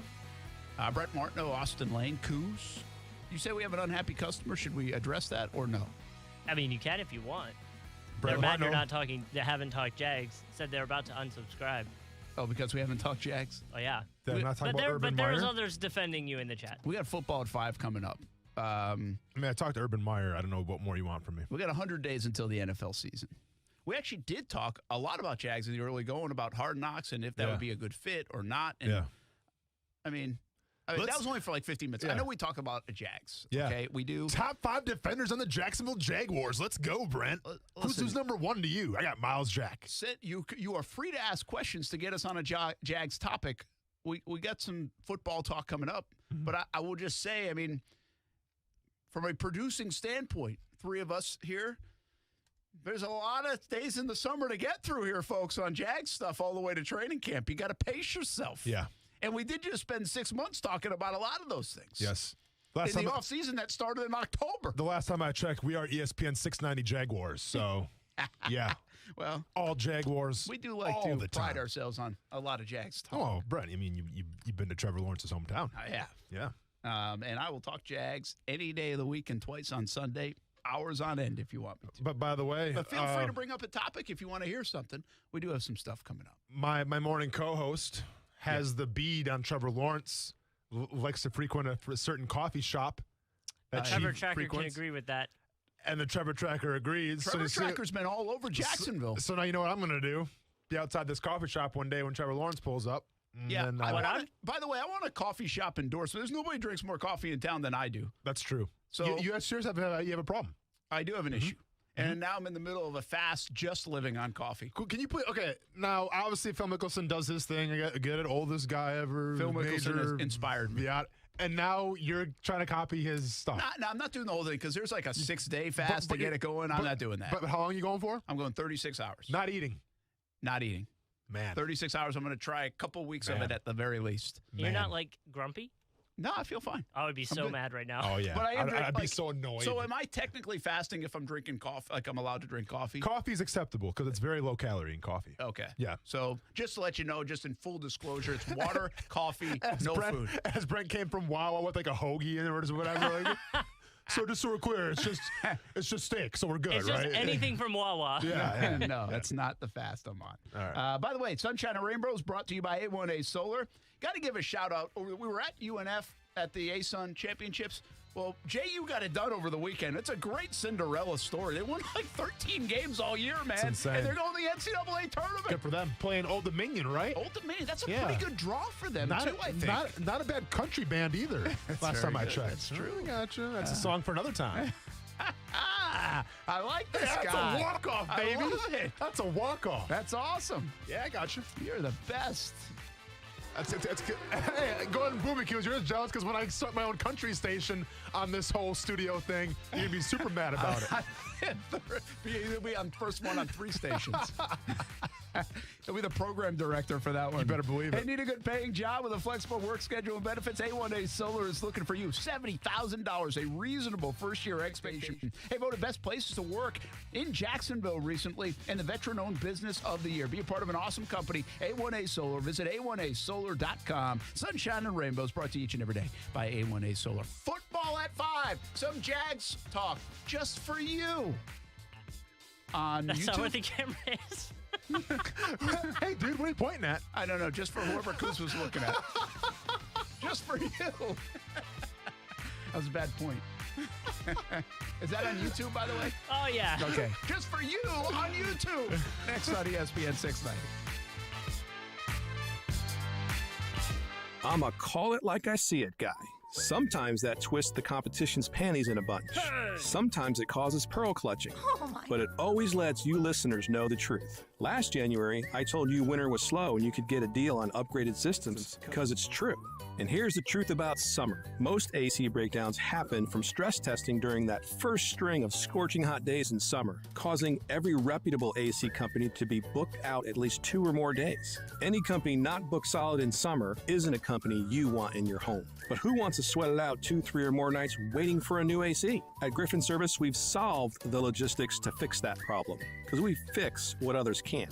Brett Martineau, Austin Lane, Coos. You say we have an unhappy customer. Should we address that or no? I mean, you can if you want. Brett They're mad you're Martineau. not talking. They haven't talked Jags. Said they're about to unsubscribe. Oh, because we haven't talked Jags? Oh, yeah. They're not talking about Urban But there's Meyer? others defending you in the chat. We got football at 5 coming up. I mean, I talked to Urban Meyer. I don't know what more you want from me. We got 100 days until the NFL season. We actually did talk a lot about Jags in the early going, about Hard Knocks and if that would be a good fit or not. And I mean that was only for like 15 minutes. I know we talk about the Jags. Yeah. Okay, we do. Top 5 defenders on the Jacksonville Jaguars. Let's go, Brent. Who's number 1 to you? I got Miles Jack. You are free to ask questions to get us on a Jags topic. We got some football talk coming up, but I will just say, I mean, from a producing standpoint, 3 of us here, there's a lot of days in the summer to get through here, folks, on Jags stuff all the way to training camp. You got to pace yourself. Yeah. And we did just spend 6 months talking about a lot of those things. Yes. In the offseason, that started in October. The last time I checked, we are ESPN 690 Jaguars. So, yeah. Well, all Jaguars. We do like to pride ourselves on a lot of Jags talk. Oh, Brent, I mean, you've been to Trevor Lawrence's hometown. I have. Yeah. And I will talk Jags any day of the week and twice on Sunday, hours on end if you want me to. But by the way, but feel free to bring up a topic if you want to hear something. We do have some stuff coming up. My morning co-host has the bead on Trevor Lawrence, likes to frequent a certain coffee shop. Trevor Tracker can agree with that. And the Trevor Tracker agrees. Trevor Tracker's been all over Jacksonville. So now you know what I'm going to do. Be outside this coffee shop one day when Trevor Lawrence pulls up. Yeah. Then, by the way, I want a coffee shop endorsement. There's nobody drinks more coffee in town than I do. That's true. So you have a problem. I do have an issue. And now I'm in the middle of a fast just living on coffee. Cool. Can you put, okay, now obviously Phil Mickelson does his thing. I get it, oldest guy ever. Phil Mickelson has inspired me. Yeah. And now you're trying to copy his stuff. No, I'm not doing the whole thing because there's like a 6-day fast to get it going. I'm not doing that. But how long are you going for? I'm going 36 hours. Not eating. Not eating. Man. 36 hours. I'm going to try a couple weeks of it at the very least. You're not like grumpy? No, I feel fine. I would be so mad right now. Oh, yeah. But I'd be so annoyed. So am I technically fasting if I'm drinking coffee? Like I'm allowed to drink coffee? Coffee's acceptable because it's very low calorie in coffee. Okay. Yeah. So just to let you know, just in full disclosure, it's water, coffee, no food. As Brent came from Wawa with like a hoagie and or whatever. Like, so just so we're clear, it's just steak, so we're good, it's right? Just anything from Wawa. Yeah. No, that's not the fast I'm on. All right. By the way, Sunshine and Rainbows brought to you by A1A Solar. Got to give a shout out. We were at UNF at the ASUN Championships. Well, JU got it done over the weekend. It's a great Cinderella story. They won like 13 games all year, man. It's insane. And they're going to the NCAA tournament. Good for them. Playing Old Dominion, right? Old Dominion. That's a pretty good draw for them, too, I think. Not a bad country band either. Last time I checked. That's true. I gotcha. That's a song for another time. I like this guy. That's a walk-off, baby. I love it. That's a walk-off. That's awesome. Yeah, I got you. You're the best. That's good. Hey, go ahead and boom it, Q's. You're just jealous because when I start my own country station on this whole studio thing, you're going to be super mad about it. You'll be on first one on 3 stations. He'll be the program director for that one. You better believe it. Hey, need a good paying job with a flexible work schedule and benefits? A1A Solar is looking for you. $70,000, a reasonable first-year expectation. Hey, voted best places to work in Jacksonville recently and the veteran-owned business of the year. Be a part of an awesome company, A1A Solar. Visit A1ASolar.com. Sunshine and Rainbows brought to you each and every day by A1A Solar. Football at 5. Some Jags talk just for you on That's YouTube. not what the camera is. Hey, dude, what are you pointing at? I don't know, just for whoever Coos was looking at. Just for you. That was a bad point. Is that on YouTube, by the way? Oh, yeah. Okay. Just for you on YouTube. Next on ESPN 690. I'm a call it like I see it guy. Sometimes that twists the competition's panties in a bunch. Sometimes it causes pearl clutching. But it always lets you listeners know the truth. Last January, I told you winter was slow and you could get a deal on upgraded systems because it's true. And here's the truth about summer. Most AC breakdowns happen from stress testing during that first string of scorching hot days in summer, causing every reputable AC company to be booked out at least 2 or more days. Any company not booked solid in summer isn't a company you want in your home. But who wants to sweat it out 2, 3, or more nights waiting for a new AC? At Griffin Service, we've solved the logistics to fix that problem, because we fix what others can't.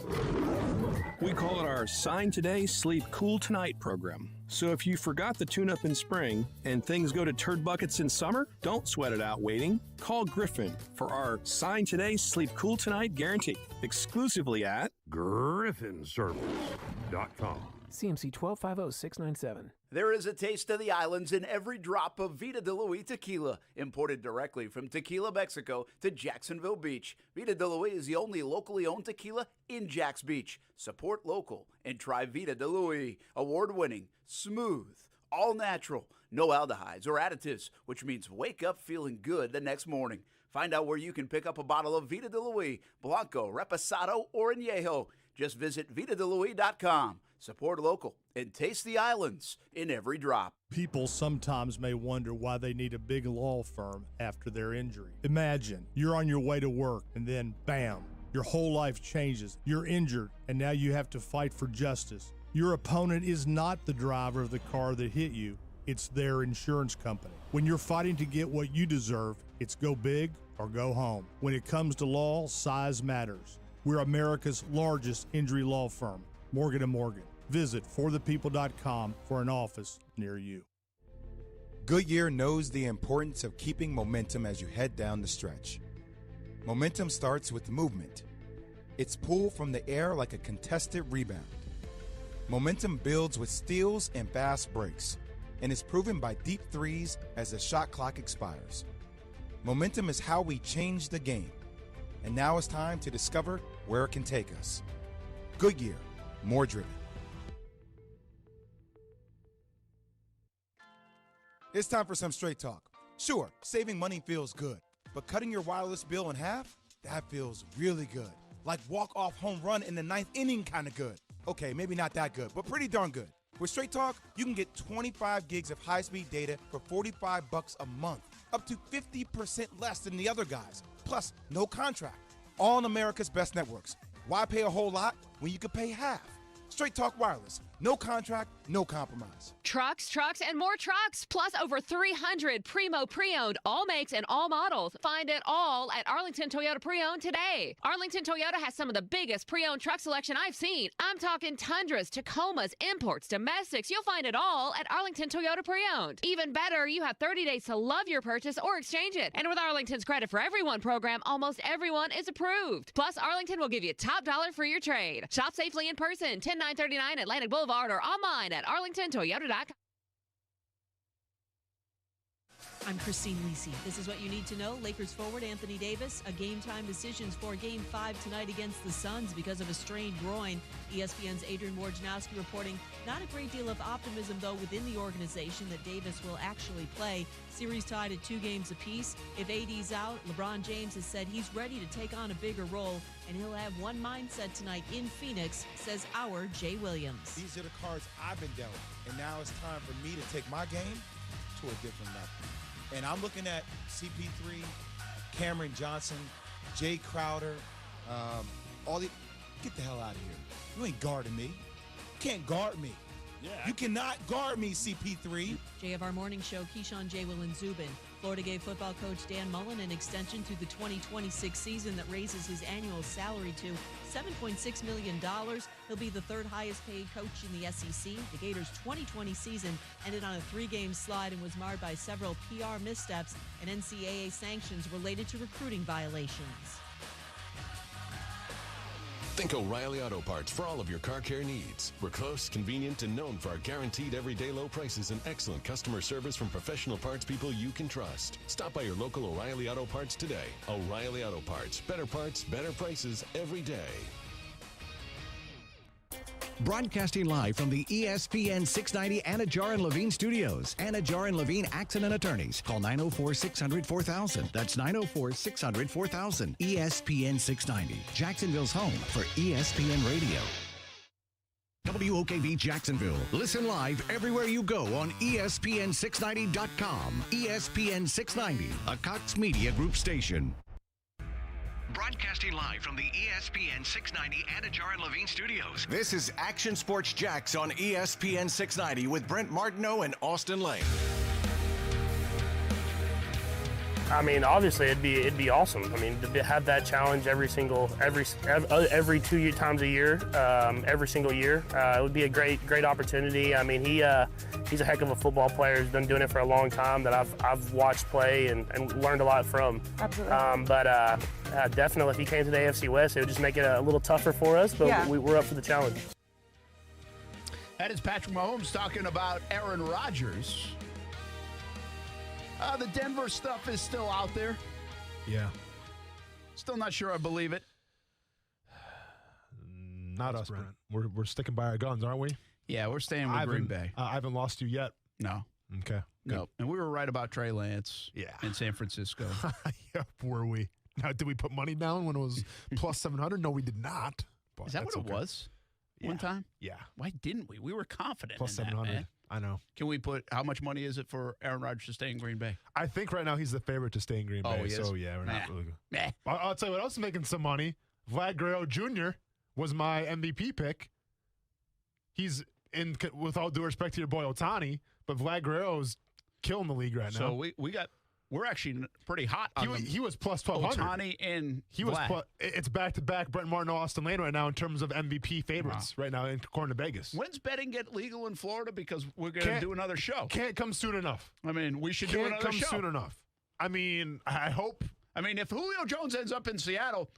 We call it our Sign Today, Sleep Cool Tonight program. So if you forgot the tune-up in spring and things go to turd buckets in summer, don't sweat it out waiting. Call Griffin for our Sign Today, Sleep Cool Tonight guarantee. Exclusively at GriffinService.com. CMC 1250697. There is a taste of the islands in every drop of Vida de Luis tequila, imported directly from Tequila, Mexico to Jacksonville Beach. Vida de Luis is the only locally owned tequila in Jax Beach. Support local and try Vida de Luis. Award-winning, smooth, all natural, no aldehydes or additives, which means wake up feeling good the next morning. Find out where you can pick up a bottle of Vida de Luis, Blanco, Reposado, or Añejo. Just visit VitaDeLuis.com. Support local and taste the islands in every drop. People sometimes may wonder why they need a big law firm after their injury. Imagine you're on your way to work and then, bam, your whole life changes. You're injured and now you have to fight for justice. Your opponent is not the driver of the car that hit you. It's their insurance company. When you're fighting to get what you deserve, it's go big or go home. When it comes to law, size matters. We're America's largest injury law firm, Morgan & Morgan. Visit forthepeople.com for an office near you. Goodyear knows the importance of keeping momentum as you head down the stretch. Momentum starts with movement. It's pulled from the air like a contested rebound. Momentum builds with steals and fast breaks, and is proven by deep threes as the shot clock expires. Momentum is how we change the game, and now it's time to discover where it can take us. Goodyear, more driven. It's time for some straight talk. Sure, saving money feels good, but cutting your wireless bill in half, that feels really good. Like walk-off home run in the 9th inning kind of good. Okay, maybe not that good, but pretty darn good. With Straight Talk, you can get 25 gigs of high-speed data for $45 a month, up to 50% less than the other guys. Plus, no contract. All on America's best networks. Why pay a whole lot when you could pay half? Straight Talk Wireless. No contract, no compromise. Trucks, and more trucks, plus over 300 Primo pre-owned, all makes and all models. Find it all at Arlington Toyota Pre-Owned today. Arlington Toyota has some of the biggest pre-owned truck selection I've seen. I'm talking Tundras, Tacomas, imports, domestics. You'll find it all at Arlington Toyota Pre-Owned. Even better, you have 30 days to love your purchase or exchange it. And with Arlington's Credit for Everyone program, almost everyone is approved. Plus, Arlington will give you top dollar for your trade. Shop safely in person, 10939 Atlantic Boulevard, or online at arlingtontoyota.com. I'm Christine Lisi. This is what you need to know. Lakers forward Anthony Davis, a game-time decisions for Game 5 tonight against the Suns because of a strained groin. ESPN's Adrian Wojnarowski reporting not a great deal of optimism, though, within the organization that Davis will actually play. Series tied at 2 games apiece. If AD's out, LeBron James has said he's ready to take on a bigger role, and he'll have one mindset tonight in Phoenix, says our Jay Williams. These are the cards I've been dealt, and now it's time for me to take my game to a different level. And I'm looking at CP3, Cameron Johnson, Jay Crowder, get the hell out of here. You ain't guarding me. You can't guard me. Yeah. You cannot guard me, CP3. JFR Morning Show, Keyshawn, J. Will, and Zubin. Florida gave football coach Dan Mullen an extension through the 2026 season that raises his annual salary to $7.6 million. He'll be the 3rd highest paid coach in the SEC. The Gators' 2020 season ended on a 3-game slide and was marred by several PR missteps and NCAA sanctions related to recruiting violations. Think O'Reilly Auto Parts for all of your car care needs. We're close, convenient, and known for our guaranteed everyday low prices and excellent customer service from professional parts people you can trust. Stop by your local O'Reilly Auto Parts today. O'Reilly Auto Parts. Better parts, better prices every day. Broadcasting live from the ESPN 690 Anajar and Levine studios. Anajar and Levine Accident Attorneys. Call 904-600-4000. That's 904-600-4000. ESPN 690. Jacksonville's home for ESPN Radio. WOKV Jacksonville. Listen live everywhere you go on ESPN690.com. ESPN 690, a Cox Media Group station. Broadcasting live from the ESPN 690 Anajar and Levine studios. This is Action Sports Jax on ESPN 690 with Brent Martineau and Austin Lane. I mean, obviously it'd be awesome. I mean, to have that challenge every 2 times a year, every single year, it would be a great opportunity. I mean, he's a heck of a football player. He's been doing it for a long time that I've watched play and learned a lot from. Absolutely. But definitely, if he came to the AFC West, it would just make it a little tougher for us. But we're up for the challenge. That is Patrick Mahomes talking about Aaron Rodgers. The Denver stuff is still out there. Yeah. Still not sure I believe it. Not us, Brent. We're sticking by our guns, aren't we? Yeah, we're staying with Green Bay. I haven't lost you yet. No. Okay. No. And we were right about Trey Lance in San Francisco. Yep, were we? Now, did we put money down when it was plus 700? No, we did not. But is that what it was? One time? Yeah. Why didn't we? We were confident plus in that, 700. man. I know. Can we put, how much money is it for Aaron Rodgers to stay in Green Bay? I think right now he's the favorite to stay in Green Bay. He is? So, yeah, we're not really good. I'll tell you what else is making some money. Vlad Guerrero Jr. was my MVP pick. He's in, with all due respect to your boy Ohtani, but Vlad Guerrero's killing the league right now. So we're actually pretty hot on he was plus 1,200. Ohtani and he Vlad. was it's back-to-back Brent Martin, Austin Lane right now in terms of MVP favorites right now according to Vegas. When's betting get legal in Florida? Because we're going to do another show. Can't come soon enough. I mean, we should do another show. Can't come soon enough. I mean, I hope. I mean, if Julio Jones ends up in Seattle,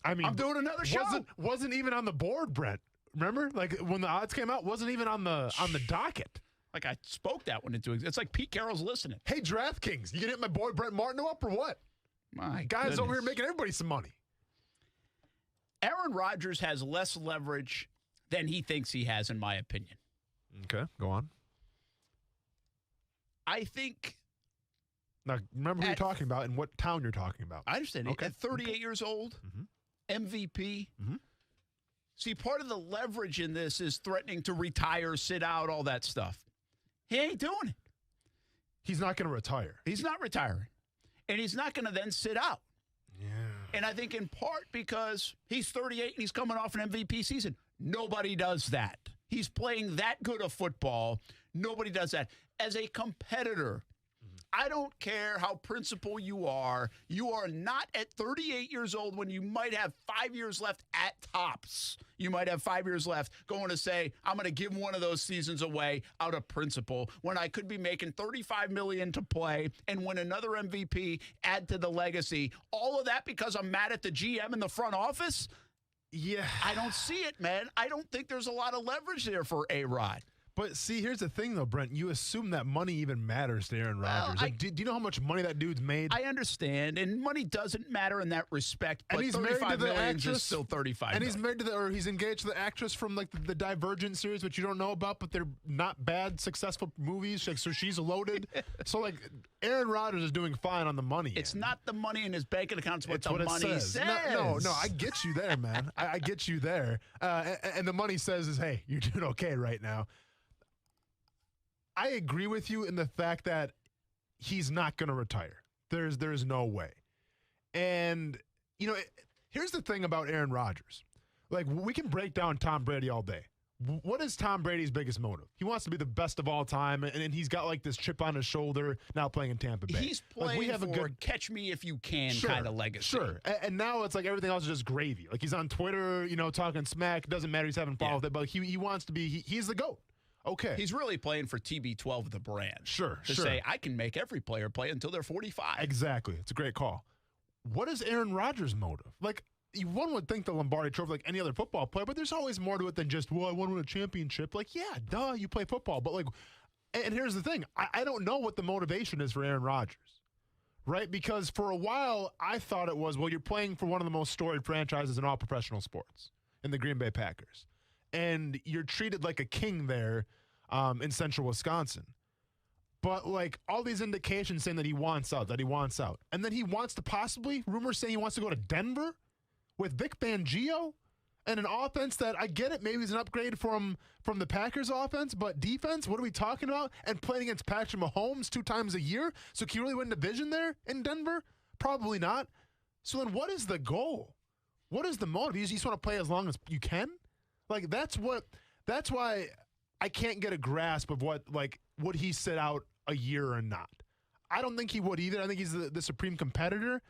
I'm doing another show. Wasn't even on the board, Brent. Remember? Like when the odds came out, wasn't even on the docket. Like I spoke that one into existence. It's like Pete Carroll's listening. Hey, DraftKings, you gonna hit my boy Brent Martin up or what? My guy's over here making everybody some money. Aaron Rodgers has less leverage than he thinks he has, in my opinion. Okay, go on. I think. Now, remember who you're talking about and what town you're talking about. I understand. Okay. At 38 years old, MVP. See, part of the leverage in this is threatening to retire, sit out, all that stuff. He ain't doing it. He's not going to retire. He's not retiring. And he's not going to then sit out. Yeah. And I think in part because he's 38 and he's coming off an MVP season. Nobody does that. He's playing that good of football. Nobody does that. As a competitor, I don't care how principled you are not at 38 years old when you might have 5 years left at tops. You might have 5 years left going to say, I'm going to give one of those seasons away out of principle when I could be making $35 million to play and win another MVP, add to the legacy. All of that because I'm mad at the GM in the front office? Yeah. I don't see it, man. I don't think there's a lot of leverage there for A-Rod. But see, here's the thing, though, Brent. You assume that money even matters to Aaron Rodgers. Do you know how much money that dude's made? I understand, and money doesn't matter in that respect. But and he's married to the actress. Is still 35. And he's married to he's engaged to the actress from like the Divergent series, which you don't know about, but they're not bad, successful movies. Like, so she's loaded. So like Aaron Rodgers is doing fine on the money. It's not the money in his bank account; it's what the money says. No, I get you there, man. I get you there. And the money says is, hey, you're doing okay right now. I agree with you in the fact that he's not going to retire. There's no way. And, here's the thing about Aaron Rodgers. Like, we can break down Tom Brady all day. What is Tom Brady's biggest motive? He wants to be the best of all time, and he's got, like, this chip on his shoulder now playing in Tampa Bay. He's playing for a good catch me if you can kind of legacy. Sure. And now it's like everything else is just gravy. Like, he's on Twitter, talking smack. Doesn't matter. He's having fun with it, but he wants to be – he's the GOAT. Okay. He's really playing for TB12, the brand. Sure. To say, I can make every player play until they're 45. Exactly. It's a great call. What is Aaron Rodgers' motive? Like, one would think the Lombardi Trophy like any other football player, but there's always more to it than just, I want to win a championship. Like, yeah, duh, you play football. But, like, and here's the thing. I don't know what the motivation is for Aaron Rodgers, right? Because for a while, I thought it was, you're playing for one of the most storied franchises in all professional sports, in the Green Bay Packers. And you're treated like a king there in central Wisconsin. But, like, all these indications saying that he wants out. And then he wants to possibly, rumors saying he wants to go to Denver with Vic Fangio and an offense that, I get it, maybe is an upgrade from the Packers offense, but defense, what are we talking about? And playing against Patrick Mahomes 2 times a year? So can you really win division there in Denver? Probably not. So then what is the goal? What is the motive? You just want to play as long as you can? Like, that's why I can't get a grasp of would he sit out a year or not. I don't think he would either. I think he's the supreme competitor.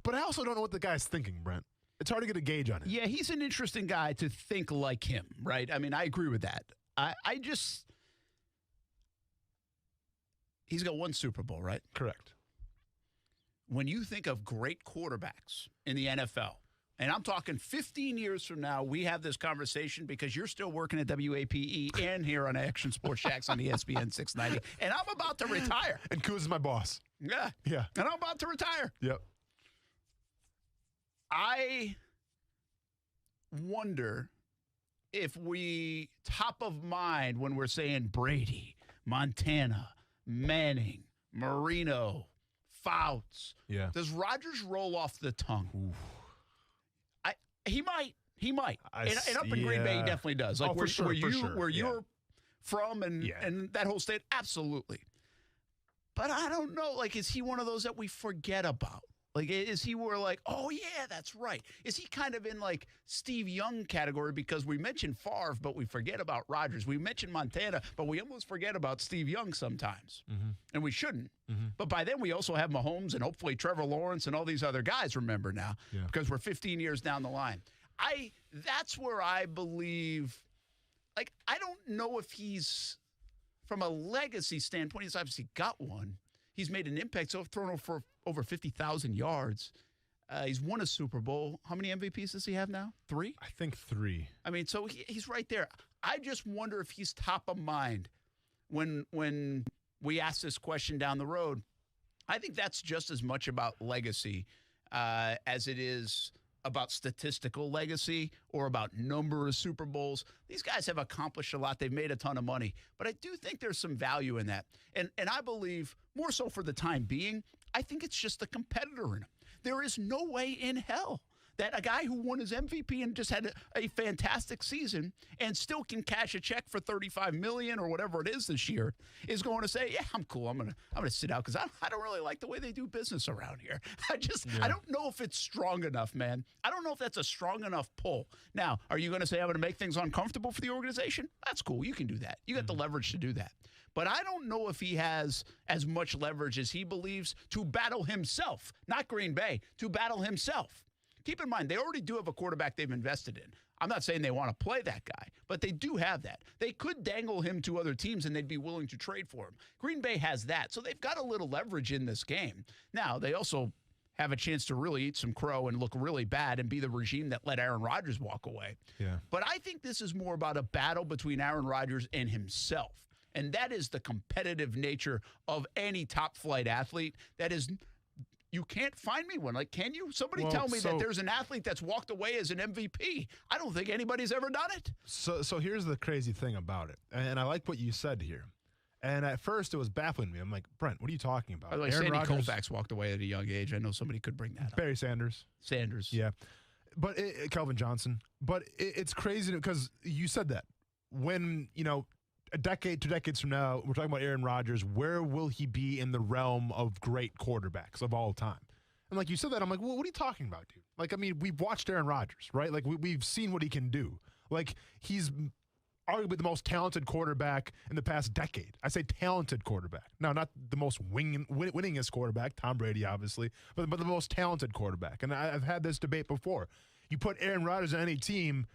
But I also don't know what the guy's thinking, Brent. It's hard to get a gauge on him. Yeah, he's an interesting guy to think like him, right? I mean, I agree with that. He's got one Super Bowl, right? Correct. When you think of great quarterbacks in the NFL, and I'm talking 15 years from now, we have this conversation because you're still working at WAPE and here on Action Sports Shacks on ESPN 690, and I'm about to retire. And Kuz is my boss. Yeah. Yeah. And I'm about to retire. Yep. I wonder if we top of mind when we're saying Brady, Montana, Manning, Marino, Fouts. Yeah. Does Rodgers roll off the tongue? Oof. He might. And up in Green Bay, he definitely does. Like where you're from and that whole state, absolutely. But I don't know. Like, is he one of those that we forget about? Like, is he where like, oh, yeah, that's right. Is he kind of in like Steve Young category because we mentioned Favre, but we forget about Rodgers. We mentioned Montana, but we almost forget about Steve Young sometimes. Mm-hmm. And we shouldn't. Mm-hmm. But by then we also have Mahomes and hopefully Trevor Lawrence and all these other guys, remember now, because we're 15 years down the line. That's where I believe, like, I don't know if he's, from a legacy standpoint, he's obviously got one. He's made an impact, so thrown for over 50,000 yards. He's won a Super Bowl. How many MVPs does he have now? 3? I think 3. I mean, so he's right there. I just wonder if he's top of mind when we ask this question down the road. I think that's just as much about legacy as it is about statistical legacy or about number of Super Bowls. These guys have accomplished a lot. They've made a ton of money. But I do think there's some value in that. And I believe, more so for the time being, I think it's just the competitor in him. There is no way in hell that a guy who won his MVP and just had a fantastic season and still can cash a check for $35 million or whatever it is this year is going to say, yeah, I'm cool. I'm gonna sit out because I don't really like the way they do business around here. I don't know if it's strong enough, man. I don't know if that's a strong enough pull. Now, are you going to say I'm going to make things uncomfortable for the organization? That's cool. You can do that. You got the leverage to do that. But I don't know if he has as much leverage as he believes to battle himself, not Green Bay, to battle himself. Keep in mind, they already do have a quarterback they've invested in. I'm not saying they want to play that guy, but they do have that. They could dangle him to other teams, and they'd be willing to trade for him. Green Bay has that, so they've got a little leverage in this game. Now, they also have a chance to really eat some crow and look really bad and be the regime that let Aaron Rodgers walk away. Yeah. But I think this is more about a battle between Aaron Rodgers and himself, and that is the competitive nature of any top-flight athlete. That is – you can't find me one. Like, can you? Somebody tell me that there's an athlete that's walked away as an MVP. I don't think anybody's ever done it. So here's the crazy thing about it. And I like what you said here. And at first it was baffling me. I'm like, Brent, what are you talking about? By the way, Sandy Koufax walked away at a young age. I know somebody could bring that up. Barry Sanders. Yeah. But Kelvin Johnson. But it's crazy because you said that. When, a decade, 2 decades from now, we're talking about Aaron Rodgers. Where will he be in the realm of great quarterbacks of all time? And like you said that, I'm like, well, what are you talking about, dude? Like, I mean, we've watched Aaron Rodgers, right? Like, we've seen what he can do. Like, he's arguably the most talented quarterback in the past decade. I say talented quarterback. Now, not the most winningest quarterback, Tom Brady, obviously, but the most talented quarterback. And I've had this debate before. You put Aaron Rodgers on any team,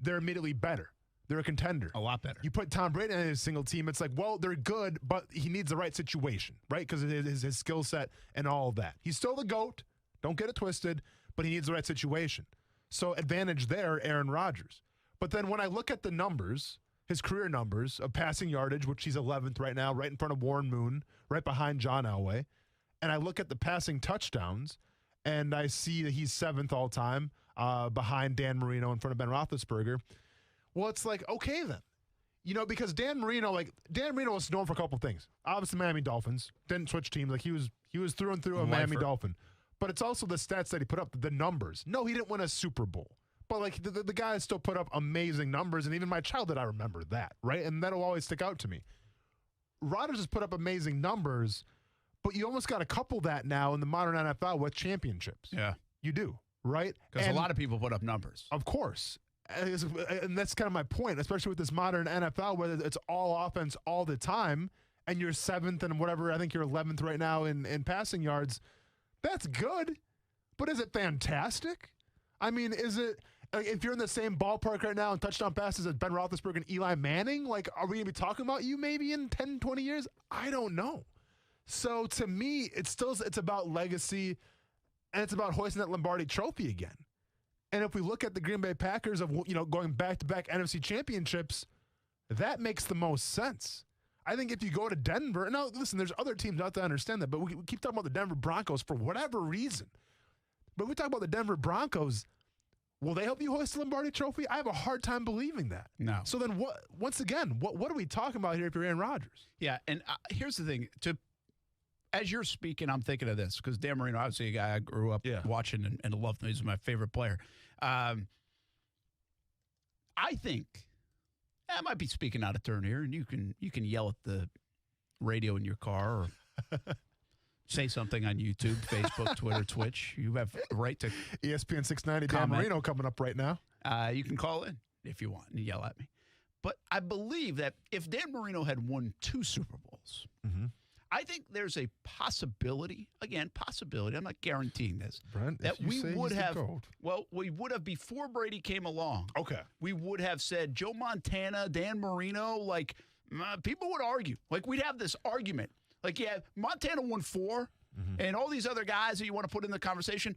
they're immediately better. They're a contender. A lot better. You put Tom Brady on a single team, it's like, well, they're good, but he needs the right situation, right? Because of his skill set and all of that. He's still the GOAT. Don't get it twisted, but he needs the right situation. So advantage there, Aaron Rodgers. But then when I look at the numbers, his career numbers of passing yardage, which he's 11th right now, right in front of Warren Moon, right behind John Elway, and I look at the passing touchdowns, and I see that he's 7th all time behind Dan Marino in front of Ben Roethlisberger. Well, it's like, okay then. Because Dan Marino was known for a couple things. Obviously, Miami Dolphins. Didn't switch teams. Like, he was through and through a Miami Dolphin. But it's also the stats that he put up, the numbers. No, he didn't win a Super Bowl. But, like, the guy still put up amazing numbers, and even my childhood, I remember that, right? And that'll always stick out to me. Rodgers has put up amazing numbers, but you almost got to couple that now in the modern NFL with championships. Yeah. You do, right? Because a lot of people put up numbers. Of course. And that's kind of my point, especially with this modern NFL where it's all offense all the time, and you're 7th and whatever, I think you're 11th right now in passing yards, that's good. But is it fantastic? I mean, is it, if you're in the same ballpark right now in touchdown passes as Ben Roethlisberger and Eli Manning, like, are we going to be talking about you maybe in 10, 20 years? I don't know. So to me, it's about legacy, and it's about hoisting that Lombardi trophy again. And if we look at the Green Bay Packers of, going back-to-back NFC championships, that makes the most sense. I think if you go to Denver, now listen, there's other teams out there that understand that, but we keep talking about the Denver Broncos for whatever reason. But if we talk about the Denver Broncos, will they help you hoist the Lombardi trophy? I have a hard time believing that. No. So then what? Once again, what are we talking about here if you're Aaron Rodgers? Yeah, and here's the thing. As you're speaking, I'm thinking of this because Dan Marino, obviously a guy I grew up watching and loved him. He's my favorite player. I think I might be speaking out of turn here, and you can yell at the radio in your car or say something on YouTube, Facebook, Twitter, Twitch. You have the right to ESPN 690 Dan Marino coming up right now. You can call in if you want and yell at me. But I believe that if Dan Marino had won 2 Super Bowls, I think there's a possibility, again, possibility, I'm not guaranteeing this, Brent, that we would have, before Brady came along, we would have said Joe Montana, Dan Marino, like, people would argue. Like, we'd have this argument. Like, yeah, Montana won 4, and all these other guys that you want to put in the conversation,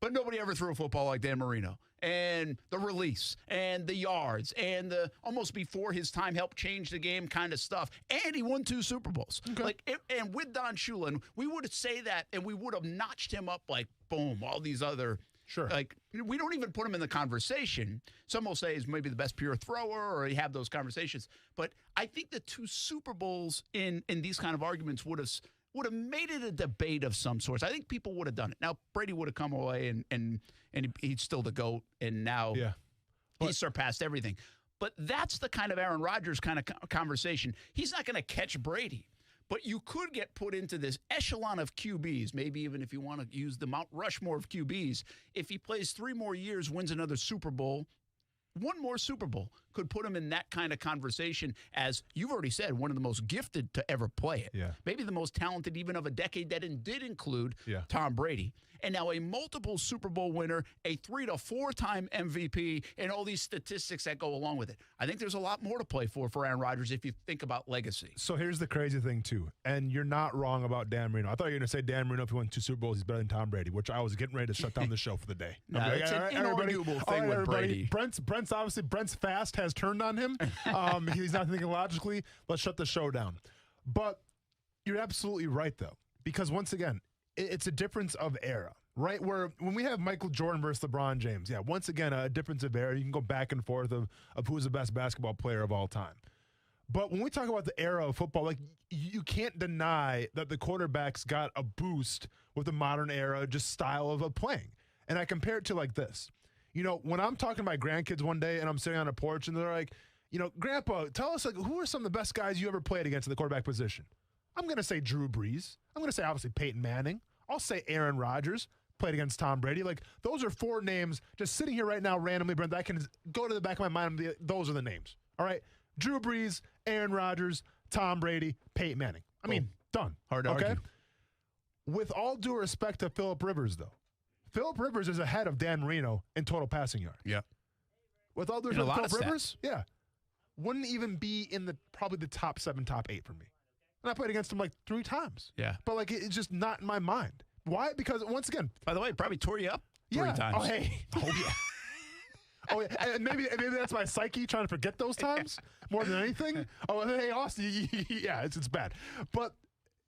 but nobody ever threw a football like Dan Marino. And the release, and the yards, and the almost before his time helped change the game kind of stuff. And he won 2 Super Bowls. And with Don Shula, we would say that, and we would have notched him up like, boom, all these other. Sure. Like, we don't even put him in the conversation. Some will say he's maybe the best pure thrower, or you have those conversations. But I think the 2 Super Bowls in these kind of arguments would have made it a debate of some sorts. I think people would have done it. Now, Brady would have come away and he's still the GOAT, and now he surpassed everything. But that's the kind of Aaron Rodgers kind of conversation. He's not going to catch Brady, but you could get put into this echelon of QBs, maybe even if you want to use the Mount Rushmore of QBs. If he plays 3 more years, wins another Super Bowl, 1 more Super Bowl could put him in that kind of conversation as, you've already said, one of the most gifted to ever play it. Yeah. Maybe the most talented even of a decade that did include Tom Brady. And now a multiple Super Bowl winner, a 3 to 4 time MVP, and all these statistics that go along with it. I think there's a lot more to play for Aaron Rodgers if you think about legacy. So here's the crazy thing, too. And you're not wrong about Dan Marino. I thought you were going to say Dan Marino, if he won 2 Super Bowls, he's better than Tom Brady, which I was getting ready to shut down the show for the day. It's an inarguable thing with Brady. Brent's fast has turned on him. He's not thinking logically. Let's shut the show down. But you're absolutely right, though, because once again, it's a difference of era, right? Where when we have Michael Jordan versus LeBron James, once again, a difference of era. You can go back and forth of who's the best basketball player of all time. But when we talk about the era of football, like, you can't deny that the quarterbacks got a boost with the modern era, just style of playing. And I compare it to like this. When I'm talking to my grandkids one day and I'm sitting on a porch and they're like, Grandpa, tell us, like, who are some of the best guys you ever played against in the quarterback position? I'm going to say Drew Brees. I'm going to say, obviously, Peyton Manning. I'll say Aaron Rodgers played against Tom Brady. Like, those are 4 names just sitting here right now randomly, Brent, that I can go to the back of my mind and those are the names. All right? Drew Brees, Aaron Rodgers, Tom Brady, Peyton Manning. I mean, done. Hard to argue. With all due respect to Phillip Rivers, though, Phillip Rivers is ahead of Dan Marino in total passing yards. Yeah. With all due respect to Phillip Rivers, wouldn't even be in probably the top 7, top 8 for me. And I played against him like 3 times. Yeah. But like, it's just not in my mind. Why? Because once again, by the way, it probably tore you up 3 times. Oh, hey. Oh, yeah. And maybe that's my psyche trying to forget those times more than anything. Oh, hey, Austin. It's bad. But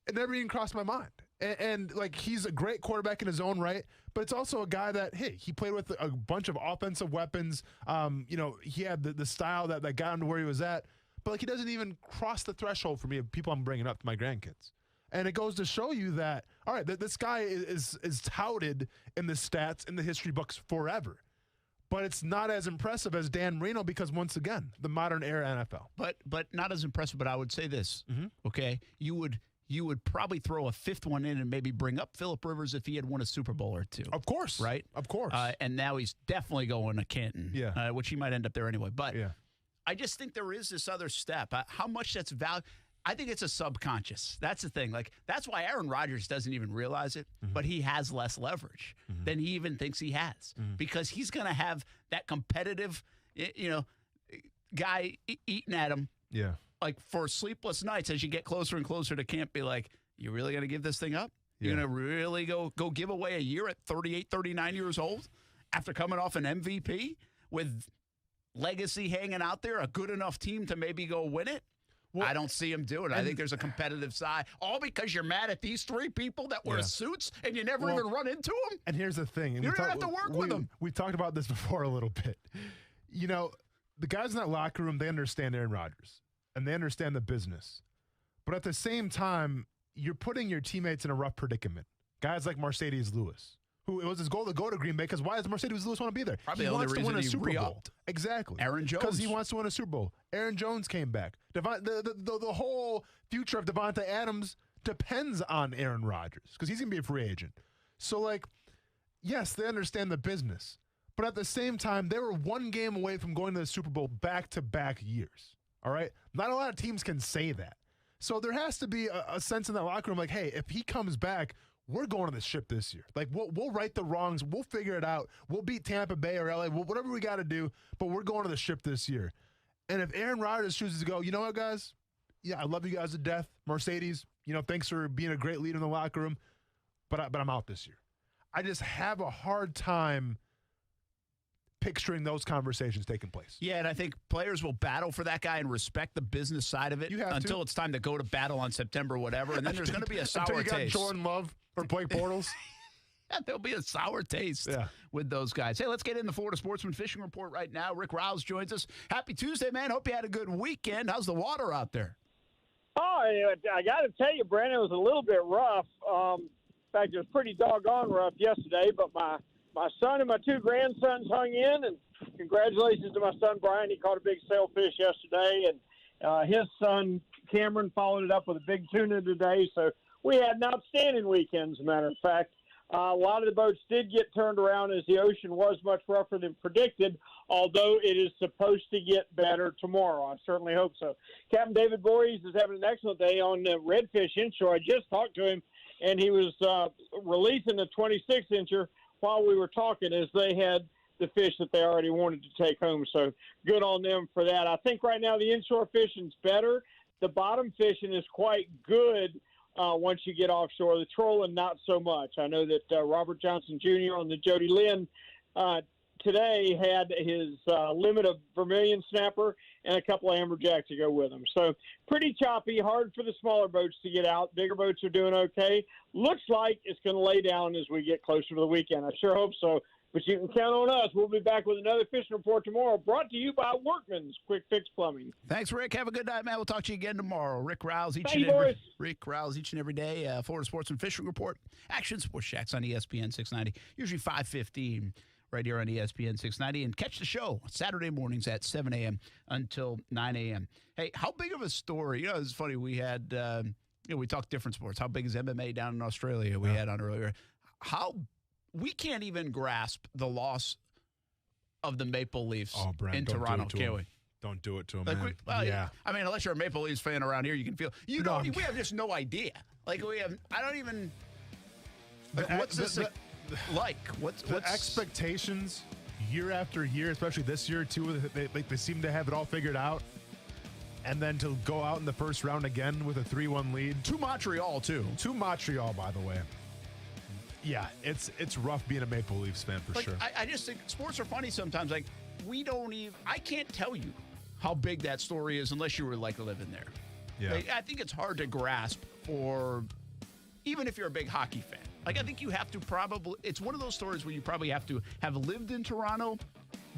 it never even crossed my mind. And like, he's a great quarterback in his own right, but it's also a guy that, hey, he played with a bunch of offensive weapons. He had the style that got him to where he was at. But like, he doesn't even cross the threshold for me of people I'm bringing up to my grandkids. And it goes to show you that, all right, this guy is touted in the stats, in the history books forever. But it's not as impressive as Dan Marino because, once again, the modern era NFL. But not as impressive, but I would say this, okay? You would probably throw a 5th one in and maybe bring up Phillip Rivers if he had won a Super Bowl or 2. Of course. Right? Of course. And now he's definitely going to Canton, which he might end up there anyway. But I just think there is this other step. How much that's value. I think it's a subconscious. That's the thing. Like, that's why Aaron Rodgers doesn't even realize it, but he has less leverage than he even thinks he has because he's going to have that competitive, guy eating at him. Yeah. Like, for sleepless nights as you get closer and closer to camp, be like, you really going to give this thing up? You're going to really go give away a year at 38, 39 years old after coming off an MVP with legacy hanging out there, a good enough team to maybe go win it? Well, I don't see him doing it. I think there's a competitive side. All because you're mad at these three people that wear suits and you never even run into them? And here's the thing. You don't have to work with them. We've talked about this before a little bit. The guys in that locker room, they understand Aaron Rodgers, and they understand the business. But at the same time, you're putting your teammates in a rough predicament. Guys like Mercedes Lewis, who it was his goal to go to Green Bay, because why does Mercedes Lewis want to be there? Probably he the only wants to reason win a he Super Bowl. re-upped. Exactly. Aaron Jones. Because he wants to win a Super Bowl. Aaron Jones came back. The whole future of Devontae Adams depends on Aaron Rodgers because he's going to be a free agent. So, yes, they understand the business. But at the same time, they were one game away from going to the Super Bowl back-to-back years. All right? Not a lot of teams can say that. So there has to be a sense in that locker room hey, if he comes back, we're going on the ship this year. We'll right the wrongs. We'll figure it out. We'll beat Tampa Bay or LA, whatever we got to do, but we're going to the ship this year. And if Aaron Rodgers chooses to go, you know what, guys? Yeah, I love you guys to death. Mercedes, thanks for being a great leader in the locker room, but I'm out this year. I just have a hard time picturing those conversations taking place. Yeah, and I think players will battle for that guy and respect the business side of it until it's time to go to battle on September, whatever. And then there's going to be a sour until you got taste. Jordan Love or Blake Bortles. Yeah, there'll be a sour taste with those guys. Hey, let's get in the Florida Sportsman Fishing Report right now. Rick Rouse joins us. Happy Tuesday, man. Hope you had a good weekend. How's the water out there? Oh, I got to tell you, Brandon, it was a little bit rough. In fact, it was pretty doggone rough yesterday, but my son and my two grandsons hung in, and congratulations to my son, Brian. He caught a big sailfish yesterday, and his son, Cameron, followed it up with a big tuna today. So we had an outstanding weekend, as a matter of fact. A lot of the boats did get turned around as the ocean was much rougher than predicted, although it is supposed to get better tomorrow. I certainly hope so. Captain David Voorhees is having an excellent day on redfish inshore. I just talked to him, and he was releasing a 26-incher while we were talking as they had the fish that they already wanted to take home. So good on them for that. I think right now the inshore fishing's better. The bottom fishing is quite good once you get offshore. The trolling, not so much. I know that Robert Johnson Jr. on the Jody Lynn today had his limit of vermilion snapper and a couple of amberjacks to go with him. So pretty choppy, hard for the smaller boats to get out. Bigger boats are doing okay. Looks like it's going to lay down as we get closer to the weekend. I sure hope so. But you can count on us. We'll be back with another fishing report tomorrow, brought to you by Workman's Quick Fix Plumbing. Thanks, Rick. Have a good night, man. We'll talk to you again tomorrow. Rick Rouse each and every day. Florida Sportsman Fishing Report. Action Sports Shacks on ESPN 690. Usually 5:15 right here on ESPN 690. And catch the show Saturday mornings at 7 a.m. until 9 a.m. Hey, how big of a story? It's funny. We had, we talked different sports. How big is MMA down in Australia? We had on earlier. We can't even grasp the loss of the Maple Leafs in Toronto, can we? Don't do it to them, man. Yeah. I mean, unless you're a Maple Leafs fan around here, you can feel. We have just no idea. I don't even. What's this like? What's expectations year after year, especially this year too? They seem to have it all figured out, and then to go out in the first round again with a 3-1 lead to Montreal too. To Montreal, by the way. Yeah, it's rough being a Maple Leafs fan for sure. I just think sports are funny sometimes. I can't tell you how big that story is unless you were living there. Yeah. I think it's hard to grasp even if you're a big hockey fan. I think you have to it's one of those stories where you probably have to have lived in Toronto,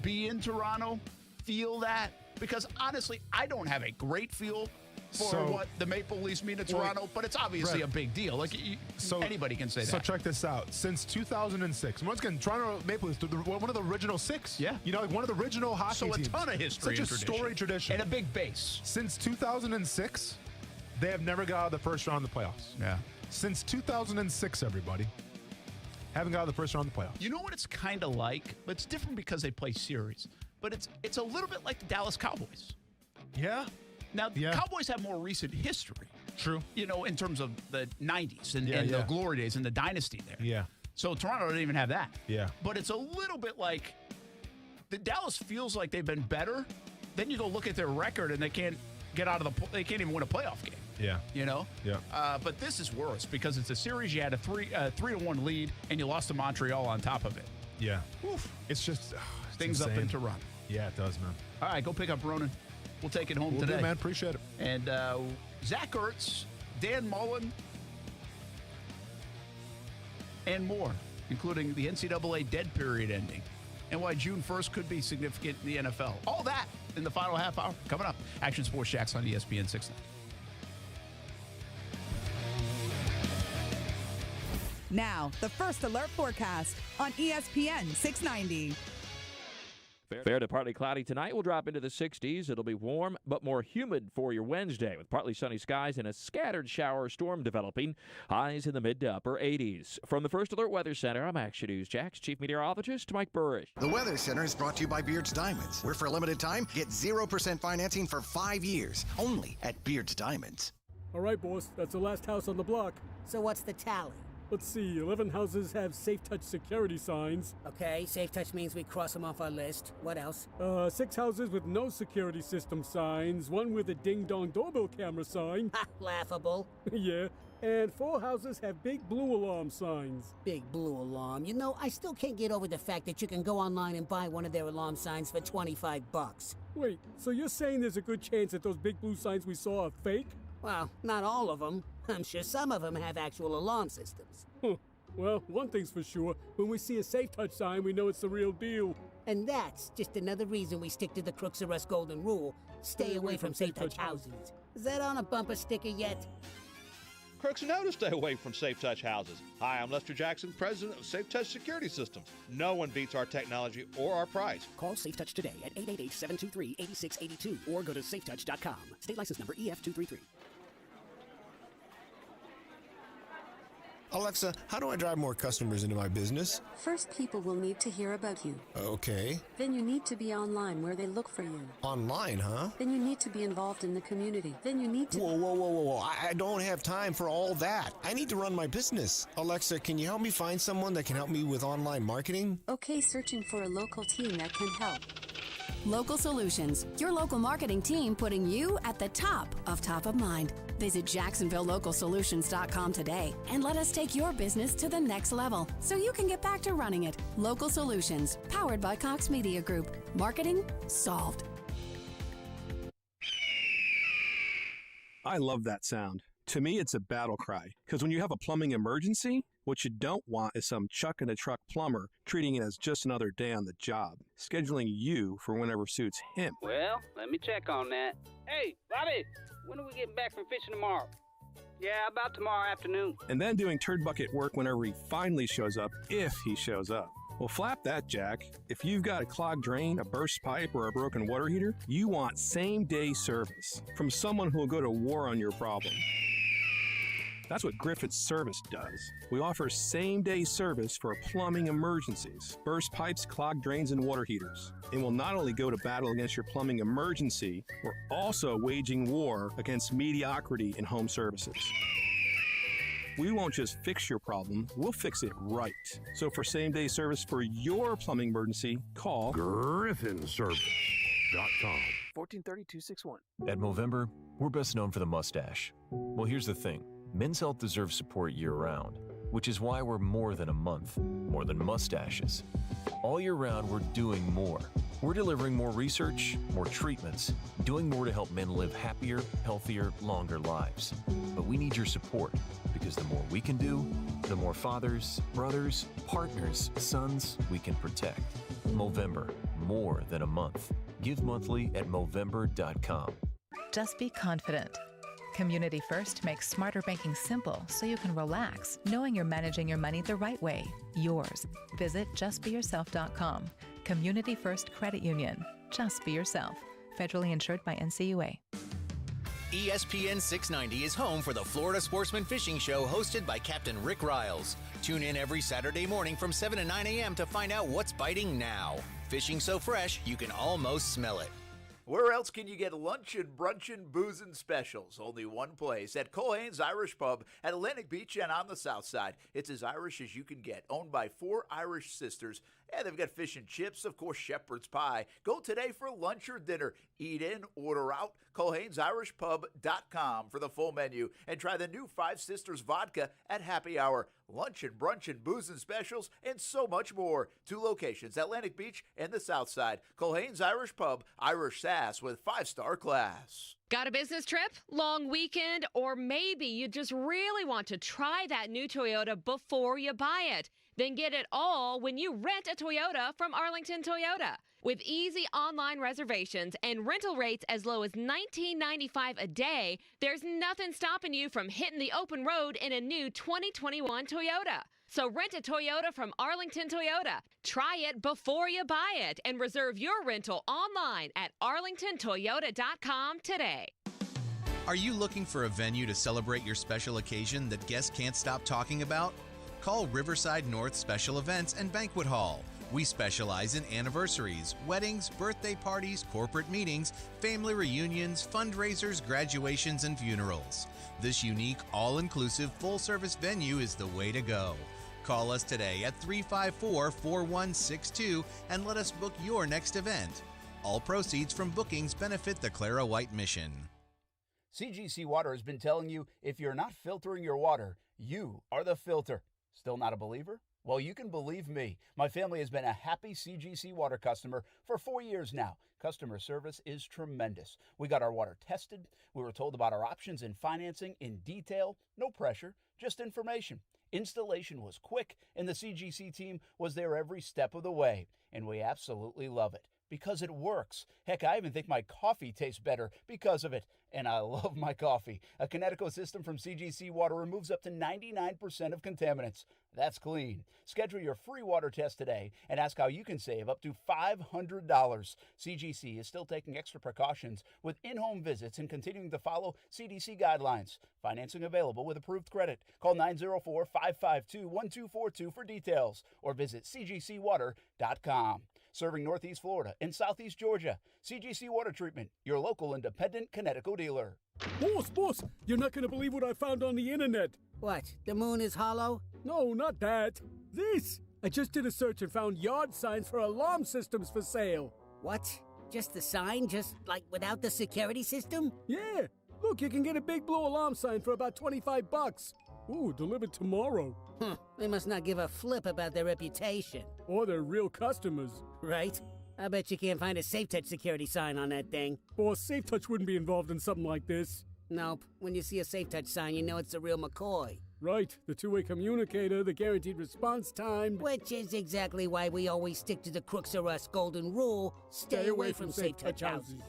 be in Toronto, feel that. Because honestly, I don't have a great feel for what the Maple Leafs mean to Toronto, but it's obviously a big deal. Anybody can say that. So check this out. Since 2006, once again, Toronto Maple Leafs, one of the original six. Yeah. One of the original hockey teams. So a ton of history. Such a storied tradition. And a big base. Since 2006, they have never got out of the first round of the playoffs. Yeah. Since 2006, everybody. Haven't got out of the first round of the playoffs. You know what it's kind of like? But it's different because they play series. But it's a little bit like the Dallas Cowboys. Yeah. Now, the Cowboys have more recent history. True. In terms of the 90s and the glory days and the dynasty there. Yeah. So Toronto didn't even have that. Yeah. But it's a little bit like the Dallas feels like they've been better. Then you go look at their record and they can't get out of they can't even win a playoff game. Yeah. Yeah. But this is worse because it's a series. You had a 3-1 lead and you lost to Montreal on top of it. Yeah. Oof. It's just things up in Toronto. Yeah, it does, man. All right, go pick up Ronan. We'll take it home today. Do, man. Appreciate it. And Zach Ertz, Dan Mullen, and more, including the NCAA dead period ending and why June 1st could be significant in the NFL. All that in the final half hour coming up. Action Sports Shacks on ESPN 690. Now, the First Alert forecast on ESPN 690. Fair to partly cloudy tonight. We'll drop into the 60s. It'll be warm but more humid for your Wednesday with partly sunny skies and a scattered shower storm developing. Highs in the mid to upper 80s. From the First Alert Weather Center, I'm Action News Jack's Chief Meteorologist Mike Burrish. The Weather Center is brought to you by Beard's Diamonds, where for a limited time, get 0% financing for 5 years, only at Beard's Diamonds. All right, boss, that's the last house on the block. So what's the tally? Let's see, 11 houses have Safe Touch security signs. Okay, Safe Touch means we cross them off our list. What else? 6 houses with no security system signs, 1 with a ding-dong doorbell camera sign. Ha, laughable. Yeah, and 4 houses have big blue alarm signs. Big blue alarm. You know, I still can't get over the fact that you can go online and buy one of their alarm signs for $25. Wait, so you're saying there's a good chance that those big blue signs we saw are fake? Well, not all of them. I'm sure some of them have actual alarm systems. Huh. Well, one thing's for sure. When we see a Safe Touch sign, we know it's the real deal. And that's just another reason we stick to the Crooks R Us golden rule. Stay away from Safe Touch houses. Is that on a bumper sticker yet? Crooks know to stay away from Safe Touch houses. Hi, I'm Lester Jackson, president of Safe Touch Security Systems. No one beats our technology or our price. Call Safe Touch today at 888-723-8682 or go to safetouch.com. State license number EF233. Alexa, how do I drive more customers into my business? First, people will need to hear about you. Okay. Then you need to be online where they look for you. Online, huh? Then you need to be involved in the community. Then you need to... Whoa. I don't have time for all that. I need to run my business. Alexa, can you help me find someone that can help me with online marketing? Okay, searching for a local team that can help. Local Solutions, your local marketing team putting you at the top of mind. Visit JacksonvilleLocalSolutions.com today and let us take your business to the next level so you can get back to running it. Local Solutions, powered by Cox Media Group. Marketing solved. I love that sound. To me, it's a battle cry. Because when you have a plumbing emergency, what you don't want is some chuck-in-a-truck plumber treating it as just another day on the job, scheduling you for whenever suits him. Well, let me check on that. Hey, Bobby, when are we getting back from fishing tomorrow? Yeah, about tomorrow afternoon. And then doing turd bucket work whenever he finally shows up, if he shows up. Well, flap that, Jack. If you've got a clogged drain, a burst pipe, or a broken water heater, you want same-day service from someone who will go to war on your problem. That's what Griffith's Service does. We offer same-day service for plumbing emergencies, burst pipes, clogged drains, and water heaters. And we'll not only go to battle against your plumbing emergency, we're also waging war against mediocrity in home services. We won't just fix your problem, we'll fix it right. So for same-day service for your plumbing emergency, call GriffinService.com. 143261. At Movember, we're best known for the mustache. Well, here's the thing. Men's health deserves support year-round, which is why we're more than a month, more than mustaches. All year round, we're doing more. We're delivering more research, more treatments, doing more to help men live happier, healthier, longer lives. But we need your support, because the more we can do, the more fathers, brothers, partners, sons we can protect. Movember, more than a month. Give monthly at Movember.com. Just be confident. Community First makes smarter banking simple so you can relax, knowing you're managing your money the right way, yours. Visit justbeyourself.com. Community First Credit Union. Just be yourself. Federally insured by NCUA. ESPN 690 is home for the Florida Sportsman Fishing Show hosted by Captain Rick Riles. Tune in every Saturday morning from 7 to 9 a.m. to find out what's biting now. Fishing so fresh, you can almost smell it. Where else can you get luncheon, brunchin', boozin' specials? Only one place, at Culhane's Irish Pub at Atlantic Beach and on the south side. It's as Irish as you can get, owned by 4 Irish sisters. And they've got fish and chips, of course, shepherd's pie. Go today for lunch or dinner. Eat in, order out. Culhane'sIrishPub.com for the full menu. And try the new 5 Sisters vodka at happy hour. Luncheon, brunchin', boozin' specials, and so much more. 2 locations, Atlantic Beach and the south side. Culhane's Irish Pub, Irish sass with 5-star class. Got a business trip, long weekend, or maybe you just really want to try that new Toyota before you buy it? Then get it all when you rent a Toyota from Arlington Toyota. With easy online reservations and rental rates as low as $19.95 a day, there's nothing stopping you from hitting the open road in a new 2021 Toyota. So rent a Toyota from Arlington Toyota. Try it before you buy it and reserve your rental online at arlingtontoyota.com today. Are you looking for a venue to celebrate your special occasion that guests can't stop talking about? Call Riverside North Special Events and Banquet Hall. We specialize in anniversaries, weddings, birthday parties, corporate meetings, family reunions, fundraisers, graduations, and funerals. This unique, all-inclusive, full-service venue is the way to go. Call us today at 354-4162 and let us book your next event. All proceeds from bookings benefit the Clara White Mission. CGC Water has been telling you, if you're not filtering your water, you are the filter. Still not a believer? Well, you can believe me. My family has been a happy CGC Water customer for 4 years now. Customer service is tremendous. We got our water tested. We were told about our options in financing in detail. No pressure, just information. Installation was quick, and the CGC team was there every step of the way. And we absolutely love it because it works. Heck, I even think my coffee tastes better because of it. And I love my coffee. A Kinetico system from CGC Water removes up to 99% of contaminants. That's clean. Schedule your free water test today and ask how you can save up to $500. CGC is still taking extra precautions with in-home visits and continuing to follow CDC guidelines. Financing available with approved credit. Call 904-552-1242 for details or visit cgcwater.com. Serving Northeast Florida and Southeast Georgia. CGC Water Treatment, your local independent Kinetico dealer. Boss, you're not going to believe what I found on the internet. What, the moon is hollow? No, not that. This. I just did a search and found yard signs for alarm systems for sale. What? Just the sign? Just like without the security system? Yeah. Look, you can get a big blue alarm sign for about $25. Ooh, delivered tomorrow. They must not give a flip about their reputation. Or their real customers. Right? I bet you can't find a SafeTouch security sign on that thing. Boss, SafeTouch wouldn't be involved in something like this. Nope. When you see a SafeTouch sign, you know it's the real McCoy. Right. The two-way communicator, the guaranteed response time. Which is exactly why we always stick to the Crooks Are Us golden rule. Stay away from SafeTouch houses.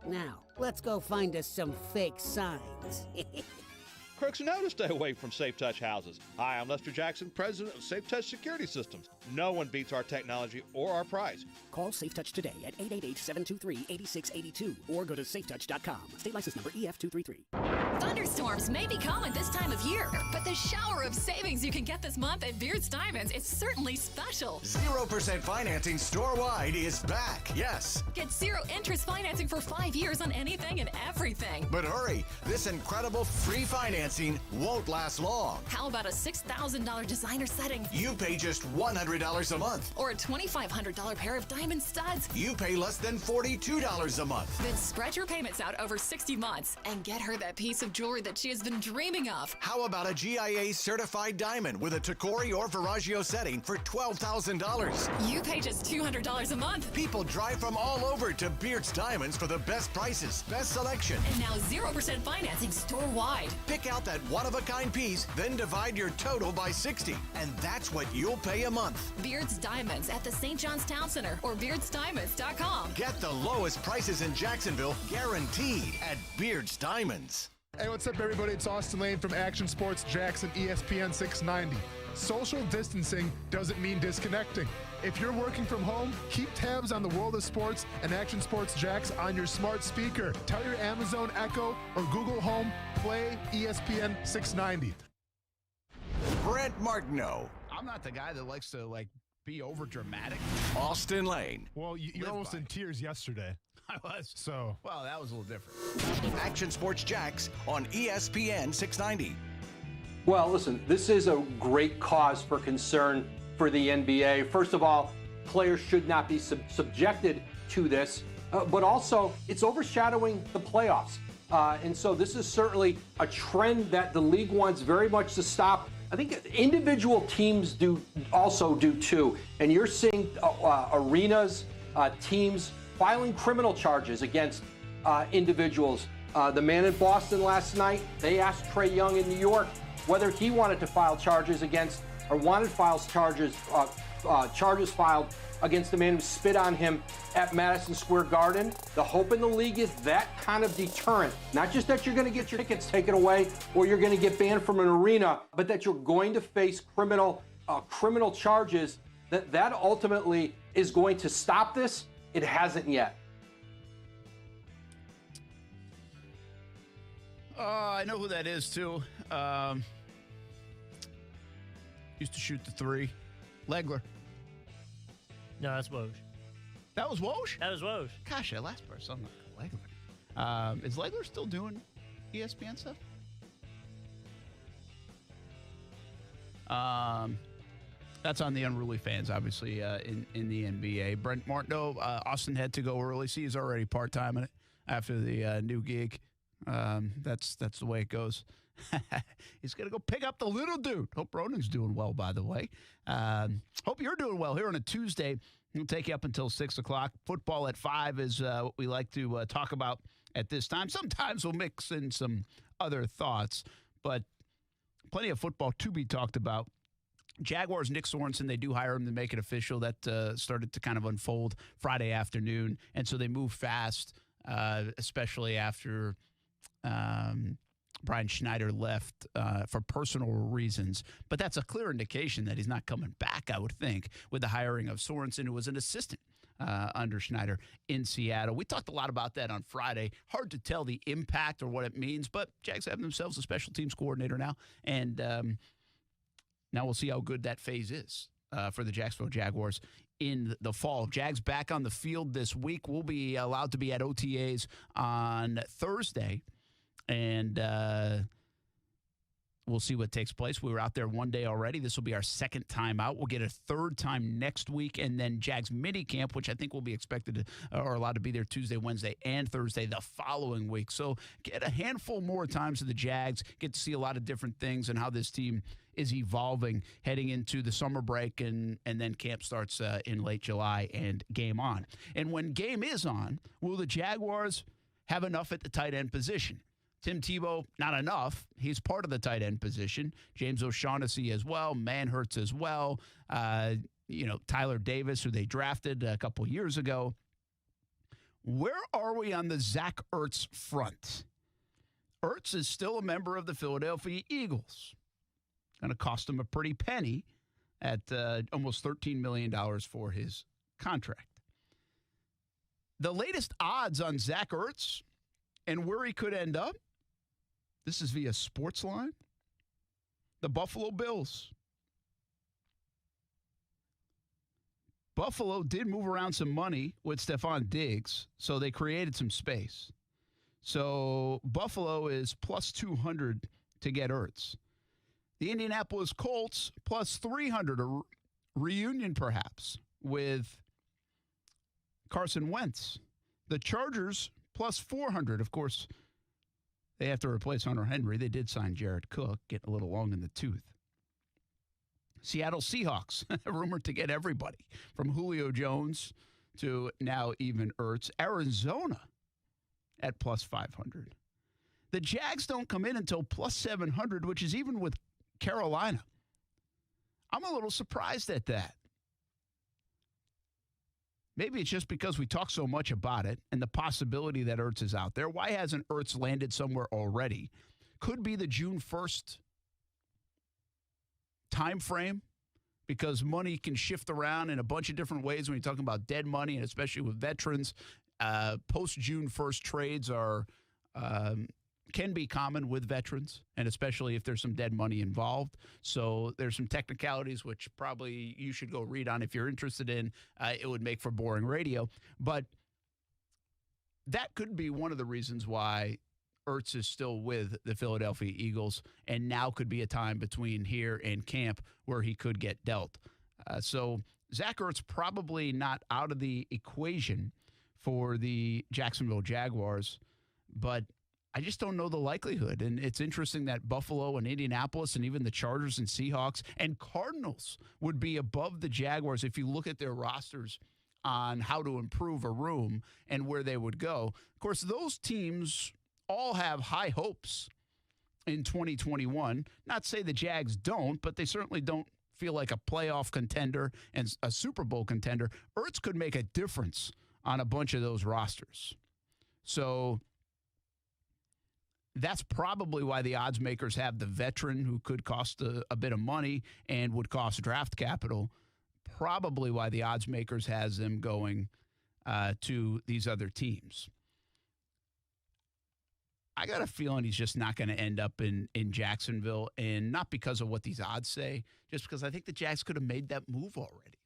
Now, let's go find us some fake signs. Crooks know to stay away from Safe Touch houses. Hi, I'm Lester Jackson, president of Safe Touch Security Systems. No one beats our technology or our price. Call SafeTouch today at 888-723-8682 or go to safetouch.com. State license number EF233. Thunderstorms may be common this time of year, but the shower of savings you can get this month at Beard's Diamonds is certainly special. 0% financing store-wide is back, yes. Get 0 interest financing for 5 years on anything and everything. But hurry, this incredible free financing won't last long. How about a $6,000 designer setting? You pay just $100 a month. Or a $2,500 pair of diamond studs. You pay less than $42 a month. Then spread your payments out over 60 months and get her that piece of jewelry that she has been dreaming of. How about a GIA certified diamond with a Tacori or Verragio setting for $12,000? You pay just $200 a month. People drive from all over to Beard's Diamonds for the best prices, best selection. And now 0% financing store-wide. Pick out that one-of-a-kind piece, then divide your total by 60. And that's what you'll pay a month. Beard's Diamonds at the St. John's Town Center or beardsdiamonds.com. Get the lowest prices in Jacksonville guaranteed at Beard's Diamonds. Hey, what's up, everybody? It's Austin Lane from Action Sports Jackson, ESPN 690. Social distancing doesn't mean disconnecting. If you're working from home, keep tabs on the world of sports and Action Sports Jacks on your smart speaker. Tell your Amazon Echo or Google Home, play ESPN 690. Brent Martineau. I'm not the guy that likes to, be over dramatic. Austin Lane. Well, you're almost in tears yesterday. I was. So, well, that was a little different. Action Sports Jax on ESPN 690. Well, listen, this is a great cause for concern for the NBA. First of all, players should not be subjected to this, but also it's overshadowing the playoffs. And so this is certainly a trend that the league wants very much to stop. I think individual teams also do too. And you're seeing arenas, teams filing criminal charges against individuals. The man in Boston last night, they asked Trae Young in New York whether he wanted to file charges against, or wanted files charges filed against the man who spit on him at Madison Square Garden. The hope in the league is that kind of deterrent. Not just that you're going to get your tickets taken away or you're going to get banned from an arena, but that you're going to face criminal charges. That ultimately is going to stop this. It hasn't yet. I know who that is, too. Used to shoot the three. Legler. No, that's Woj. That was Woj? That was Woj. Gosh, that last part sounded like Legler. Is Legler still doing ESPN stuff? That's on the unruly fans, obviously, in the NBA. Brent Martineau, Austin had to go early. See, he's already part-time in it after the new gig. That's the way it goes. He's going to go pick up the little dude. Hope Ronan's doing well, by the way. Hope you're doing well here on a Tuesday. We'll take you up until 6 o'clock. Football at 5 is what we like to talk about at this time. Sometimes we'll mix in some other thoughts, but plenty of football to be talked about. Jaguars, Nick Sorensen, they do hire him to make it official. That started to kind of unfold Friday afternoon, and so they move fast, especially after Brian Schneider left for personal reasons. But that's a clear indication that he's not coming back, I would think, with the hiring of Sorensen, who was an assistant under Schneider in Seattle. We talked a lot about that on Friday. Hard to tell the impact or what it means, but Jags have themselves a special teams coordinator now, and now we'll see how good that phase is for the Jacksonville Jaguars in the fall. Jags back on the field this week. We'll be allowed to be at OTAs on Thursday, and we'll see what takes place. We were out there one day already. This will be our second time out. We'll get a third time next week, and then Jags minicamp, which I think will be expected to, or allowed to be there Tuesday, Wednesday, and Thursday the following week. So get a handful more times of the Jags, get to see a lot of different things and how this team is evolving heading into the summer break, and then camp starts in late July and game on. And when game is on, will the Jaguars have enough at the tight end position? Tim Tebow, not enough. He's part of the tight end position. James O'Shaughnessy as well. Manhertz as well. Tyler Davis, who they drafted a couple years ago. Where are we on the Zach Ertz front? Ertz is still a member of the Philadelphia Eagles. Going to cost him a pretty penny at almost $13 million for his contract. The latest odds on Zach Ertz and where he could end up, this is via Sportsline. The Buffalo Bills. Buffalo did move around some money with Stephon Diggs, so they created some space. So Buffalo is plus 200 to get Ertz. The Indianapolis Colts plus 300, a reunion perhaps with Carson Wentz. The Chargers plus 400, of course. They have to replace Hunter Henry. They did sign Jared Cook, getting a little long in the tooth. Seattle Seahawks, rumored to get everybody, from Julio Jones to now even Ertz. Arizona at plus 500. The Jags don't come in until plus 700, which is even with Carolina. I'm a little surprised at that. Maybe it's just because we talk so much about it and the possibility that Ertz is out there. Why hasn't Ertz landed somewhere already? Could be the June 1st time frame, because money can shift around in a bunch of different ways when you're talking about dead money, and especially with veterans. Post-June 1st trades are can be common with veterans, and especially if there's some dead money involved. So there's some technicalities which probably you should go read on if you're interested in. It would make for boring radio. But that could be one of the reasons why Ertz is still with the Philadelphia Eagles, and now could be a time between here and camp where he could get dealt. So Zach Ertz probably not out of the equation for the Jacksonville Jaguars, but I just don't know the likelihood. And it's interesting that Buffalo and Indianapolis and even the Chargers and Seahawks and Cardinals would be above the Jaguars if you look at their rosters on how to improve a room and where they would go. Of course, those teams all have high hopes in 2021. Not to say the Jags don't, but they certainly don't feel like a playoff contender and a Super Bowl contender. Ertz could make a difference on a bunch of those rosters. So that's probably why the odds makers have the veteran who could cost a bit of money and would cost draft capital. Probably why the odds makers has them going to these other teams. I got a feeling he's just not going to end up in Jacksonville, and not because of what these odds say, just because I think the Jags could have made that move already.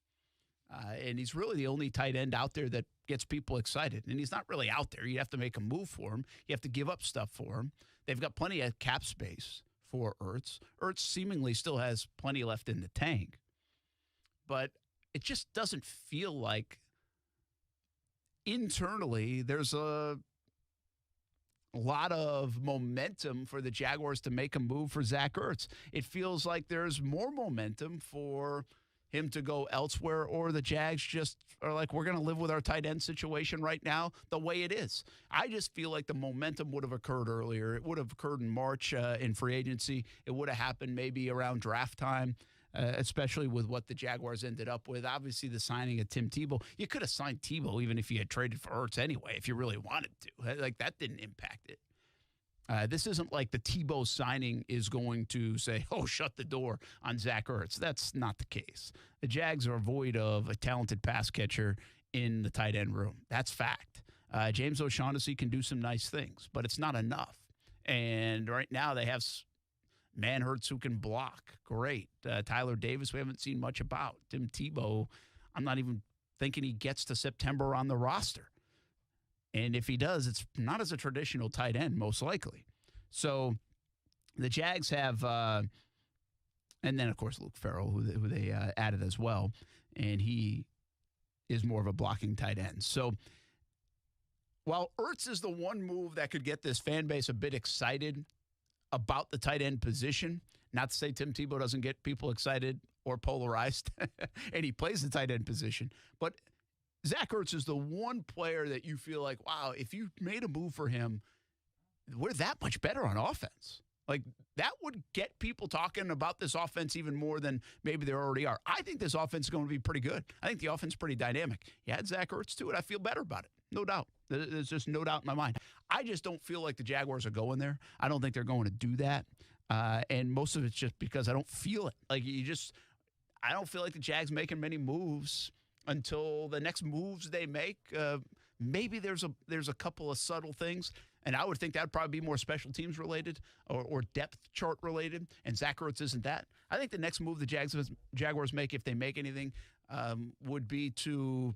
And he's really the only tight end out there that gets people excited. And he's not really out there. You have to make a move for him. You have to give up stuff for him. They've got plenty of cap space for Ertz. Ertz seemingly still has plenty left in the tank. But it just doesn't feel like internally there's a lot of momentum for the Jaguars to make a move for Zach Ertz. It feels like there's more momentum for him to go elsewhere, or the Jags just are like, we're going to live with our tight end situation right now the way it is. I just feel like the momentum would have occurred earlier. It would have occurred in March in free agency. It would have happened maybe around draft time, especially with what the Jaguars ended up with. Obviously, the signing of Tim Tebow. You could have signed Tebow even if you had traded for Ertz anyway, if you really wanted to. Like, that didn't impact it. This isn't like the Tebow signing is going to say, oh, shut the door on Zach Ertz. That's not the case. The Jags are void of a talented pass catcher in the tight end room. That's fact. James O'Shaughnessy can do some nice things, but it's not enough. And right now they have Manhurts who can block. Great. Tyler Davis, we haven't seen much about. Tim Tebow, I'm not even thinking he gets to September on the roster. And if he does, it's not as a traditional tight end, most likely. So the Jags have, and then, of course, Luke Farrell, who they added as well. And he is more of a blocking tight end. So while Ertz is the one move that could get this fan base a bit excited about the tight end position, not to say Tim Tebow doesn't get people excited or polarized, and he plays the tight end position, but Zach Ertz is the one player that you feel like, wow, if you made a move for him, we're that much better on offense. Like, that would get people talking about this offense even more than maybe they already are. I think this offense is going to be pretty good. I think the offense is pretty dynamic. You add Zach Ertz to it, I feel better about it. No doubt. There's just no doubt in my mind. I just don't feel like the Jaguars are going there. I don't think they're going to do that. And most of it's just because I don't feel it. Like, I don't feel like the Jags making many moves until the next moves they make. Maybe there's a couple of subtle things, and I would think that would probably be more special teams related or depth chart related, and Zach Ertz isn't that. I think the next move the Jaguars make, if they make anything, would be to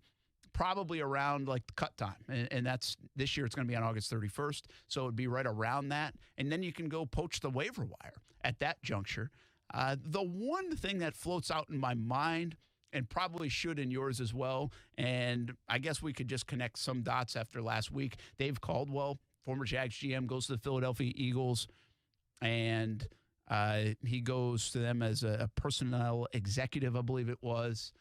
probably around like cut time, and that's this year. It's going to be on August 31st, so it would be right around that, and then you can go poach the waiver wire at that juncture. The one thing that floats out in my mind, and probably should in yours as well, and I guess we could just connect some dots after last week. Dave Caldwell, former Jags GM, goes to the Philadelphia Eagles, and he goes to them as a personnel executive, I believe it was.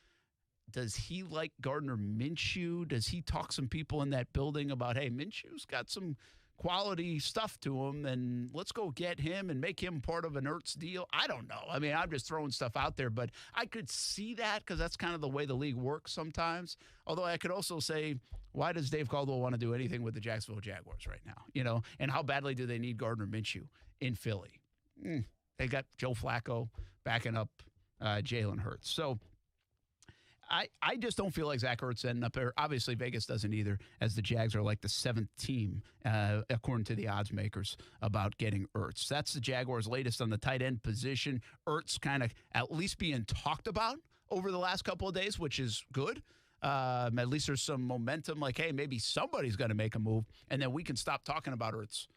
Does he like Gardner Minshew? Does he talk some people in that building about, hey, Minshew's got some quality stuff to him, and let's go get him and make him part of an Ertz deal? I don't know. I mean, I'm just throwing stuff out there, but I could see that because that's kind of the way the league works sometimes. Although I could also say, why does Dave Caldwell want to do anything with the Jacksonville Jaguars right now? You know, and how badly do they need Gardner Minshew in Philly? They got Joe Flacco backing up Jalen Hurts. So I just don't feel like Zach Ertz ending up there. Obviously, Vegas doesn't either, as the Jags are like the 7th team, according to the odds makers, about getting Ertz. That's the Jaguars' latest on the tight end position. Ertz kind of at least being talked about over the last couple of days, which is good. At least there's some momentum, like, hey, maybe somebody's going to make a move, and then we can stop talking about Ertz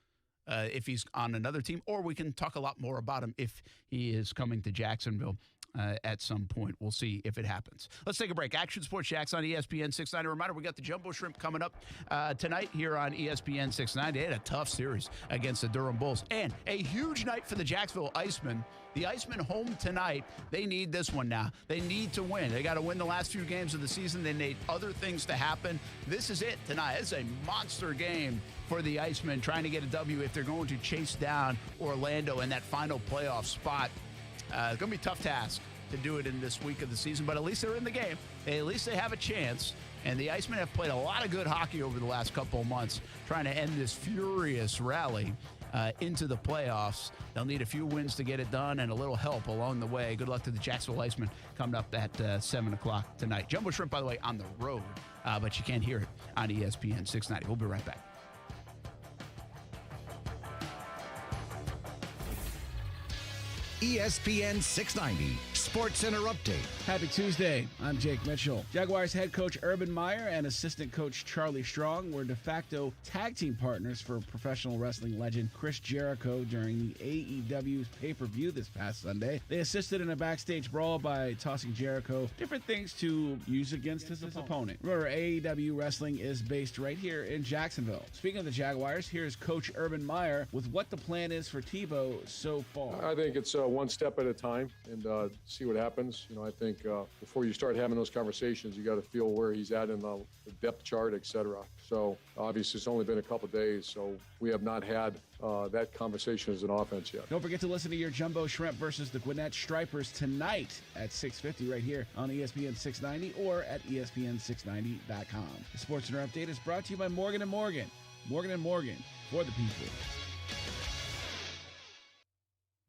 if he's on another team, or we can talk a lot more about him if he is coming to Jacksonville at some point. We'll see if it happens. Let's take a break. Action Sports Jacks on ESPN 690. Reminder, we got the Jumbo Shrimp coming up tonight here on ESPN 690. They had a tough series against the Durham Bulls, and a huge night for the Jacksonville Icemen. The Icemen home tonight. They need this one now. They need to win. They got to win the last few games of the season. They need other things to happen. This is it tonight. It's a monster game for the Icemen, trying to get a W if they're going to chase down Orlando in that final playoff spot. It's going to be a tough task to do it in this week of the season, but at least they're in the game. At least they have a chance. And the Icemen have played a lot of good hockey over the last couple of months, trying to end this furious rally into the playoffs. They'll need a few wins to get it done and a little help along the way. Good luck to the Jacksonville Icemen coming up at 7 o'clock tonight. Jumbo Shrimp, by the way, on the road, but you can't hear it on ESPN 690. We'll be right back. ESPN 690 Sports Center Update. Happy Tuesday. I'm Jake Mitchell. Jaguars head coach Urban Meyer and assistant coach Charlie Strong were de facto tag team partners for professional wrestling legend Chris Jericho during the AEW's pay-per-view this past Sunday. They assisted in a backstage brawl by tossing Jericho different things to use against his opponent. Remember, AEW wrestling is based right here in Jacksonville. Speaking of the Jaguars, here's Coach Urban Meyer with what the plan is for Tebow so far. I think it's one step at a time and see what happens. I think before you start having those conversations, you got to feel where he's at in the depth chart, etc. So obviously it's only been a couple of days, so we have not had that conversation as an offense yet. Don't forget to listen to your Jumbo Shrimp versus the Gwinnett Stripers tonight at 6:50 right here on ESPN 690 or at ESPN690.com. The Sports Center Update is brought to you by Morgan & Morgan. Morgan & Morgan, for the people.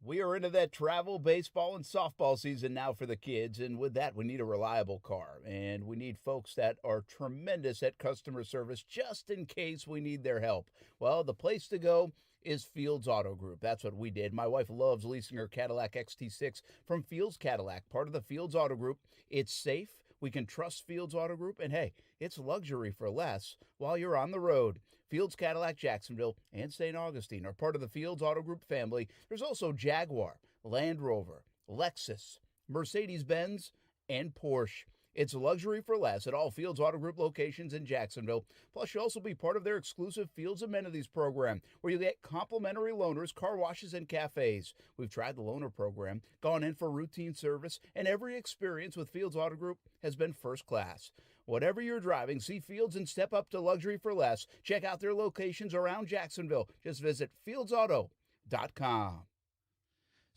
We are into that travel, baseball, and softball season now for the kids, and with that, we need a reliable car, and we need folks that are tremendous at customer service just in case we need their help. Well, the place to go is Fields Auto Group. That's what we did. My wife loves leasing her Cadillac XT6 from Fields Cadillac, part of the Fields Auto Group. It's safe. We can trust Fields Auto Group, and hey, it's luxury for less while you're on the road. Fields Cadillac Jacksonville and St. Augustine are part of the Fields Auto Group family. There's also Jaguar, Land Rover, Lexus, Mercedes-Benz, and Porsche. It's luxury for less at all Fields Auto Group locations in Jacksonville. Plus, you'll also be part of their exclusive Fields Amenities program, where you get complimentary loaners, car washes, and cafes. We've tried the loaner program, gone in for routine service, and every experience with Fields Auto Group has been first class. Whatever you're driving, see Fields and step up to luxury for less. Check out their locations around Jacksonville. Just visit fieldsauto.com.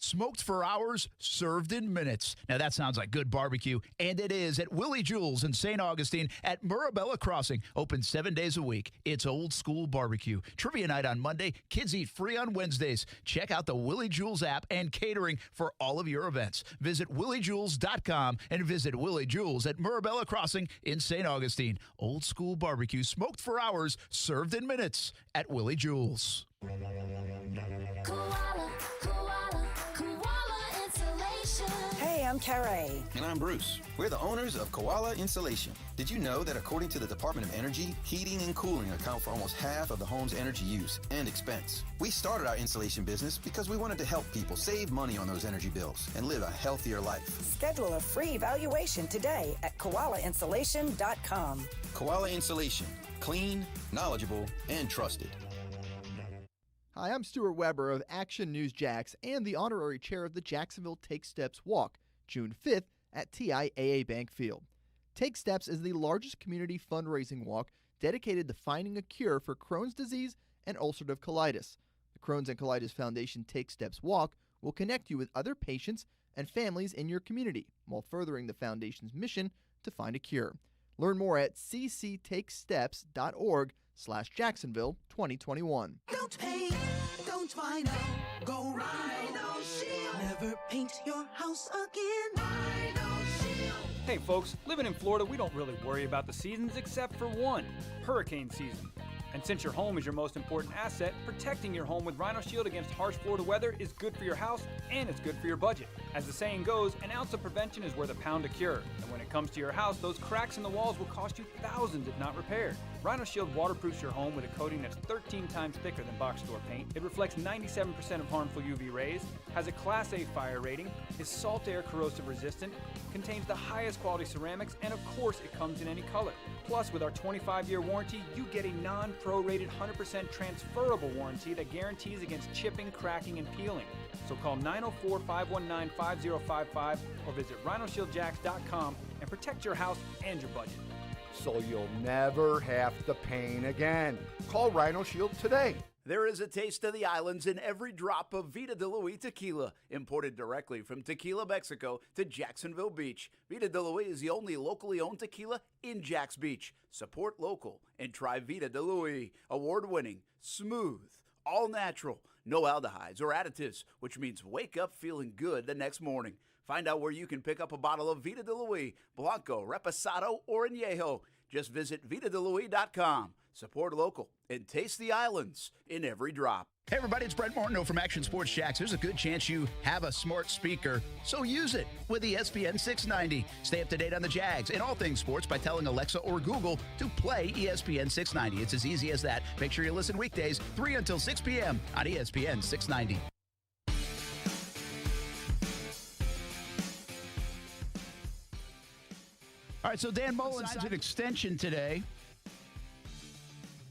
Smoked for hours, served in minutes. Now that sounds like good barbecue, and it is at Willie Jules in St. Augustine at Murabella Crossing. Open 7 days a week. It's old school barbecue. Trivia night on Monday. Kids eat free on Wednesdays. Check out the Willie Jules app and catering for all of your events. Visit williejules.com and visit Willie Jules at Murabella Crossing in St. Augustine. Old school barbecue, smoked for hours, served in minutes at Willie Jules. Hey, I'm Carrie. And I'm Bruce. We're the owners of Koala Insulation. Did you know that according to the Department of Energy, heating and cooling account for almost half of the home's energy use and expense? We started our insulation business because we wanted to help people save money on those energy bills and live a healthier life. Schedule a free evaluation today at koalainsulation.com. Koala Insulation. Clean, knowledgeable, and trusted. Hi, I'm Stuart Weber of Action News Jax and the honorary chair of the Jacksonville Take Steps Walk, June 5th at TIAA Bank Field. Take Steps is the largest community fundraising walk dedicated to finding a cure for Crohn's disease and ulcerative colitis. The Crohn's and Colitis Foundation Take Steps Walk will connect you with other patients and families in your community while furthering the foundation's mission to find a cure. Learn more at cctakesteps.org/Jacksonville 2021. Don't paint, don't vinyl, go Rhino Shield. Never paint your house again. Rhino Shield. Hey folks, living in Florida, we don't really worry about the seasons except for one, hurricane season. And since your home is your most important asset, protecting your home with Rhino Shield against harsh Florida weather is good for your house and it's good for your budget. As the saying goes, an ounce of prevention is worth a pound of cure. And when it comes to your house, those cracks in the walls will cost you thousands if not repaired. Rhino Shield waterproofs your home with a coating that's 13 times thicker than box store paint. It reflects 97% of harmful UV rays, has a Class A fire rating, is salt air corrosive resistant, contains the highest quality ceramics, and of course it comes in any color. Plus, with our 25-year warranty, you get a non-prorated 100% transferable warranty that guarantees against chipping, cracking, and peeling. So call 904-519-5055 or visit rhinoshieldjacks.com and protect your house and your budget. So you'll never have to pain again. Call Rhino Shield today. There is a taste of the islands in every drop of Vida de Luis tequila, imported directly from Tequila, Mexico to Jacksonville Beach. Vida de Luis is the only locally owned tequila in Jax Beach. Support local and try Vida de Luis. Award-winning, smooth, all natural, no aldehydes or additives, which means wake up feeling good the next morning. Find out where you can pick up a bottle of Vida de Luis, Blanco, Reposado, or Añejo. Just visit VitaDeLuis.com. Support local and taste the islands in every drop. Hey everybody, it's Brent Martineau from Action Sports Jacks. There's a good chance you have a smart speaker, so use it with ESPN 690. Stay up to date on the Jags and all things sports by telling Alexa or Google to play ESPN 690. It's as easy as that. Make sure you listen weekdays 3 until 6 p.m. on ESPN 690. All right, so Dan Mullen signs an extension today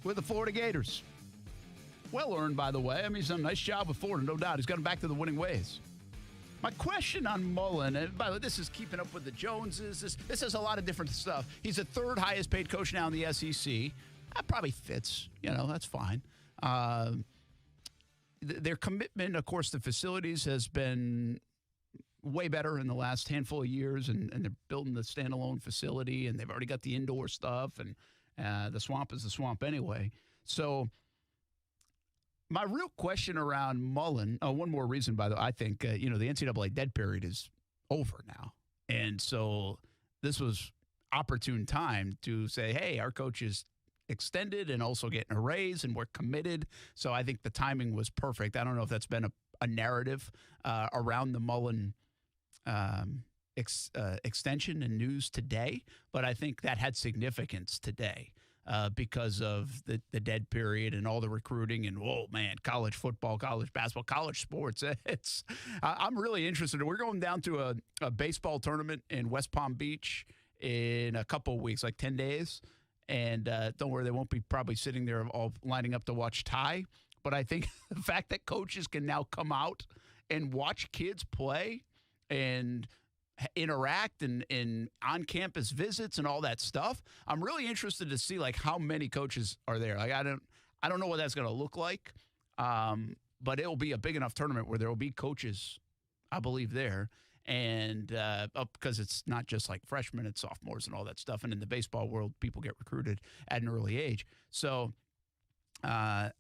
with the Florida Gators. Well earned, by the way. I mean, he's done a nice job with Florida, no doubt. He's gotten back to the winning ways. My question on Mullen, and by the way, this is keeping up with the Joneses. This has a lot of different stuff. He's the third highest paid coach now in the SEC. That probably fits. That's fine. Their commitment, of course, to facilities has been way better in the last handful of years, and they're building the standalone facility, and they've already got the indoor stuff, and the swamp is the swamp anyway. So my real question around Mullen, one more reason, by the way, I think, the NCAA dead period is over now. And so this was opportune time to say, hey, our coach is extended and also getting a raise, and we're committed. So I think the timing was perfect. I don't know if that's been a narrative around the Mullen extension and news today, but I think that had significance today because of the dead period and all the recruiting and, whoa, man, college football, college basketball, college sports. I'm really interested. We're going down to a baseball tournament in West Palm Beach in a couple of weeks, like 10 days. And don't worry, they won't be probably sitting there all lining up to watch Ty. But I think the fact that coaches can now come out and watch kids play and interact and on-campus visits and all that stuff, I'm really interested to see, like, how many coaches are there. Like, I don't know what that's going to look like, but it'll be a big enough tournament where there will be coaches, I believe, there. And because it's not just like freshmen, it's sophomores and all that stuff. And in the baseball world, people get recruited at an early age. So I'm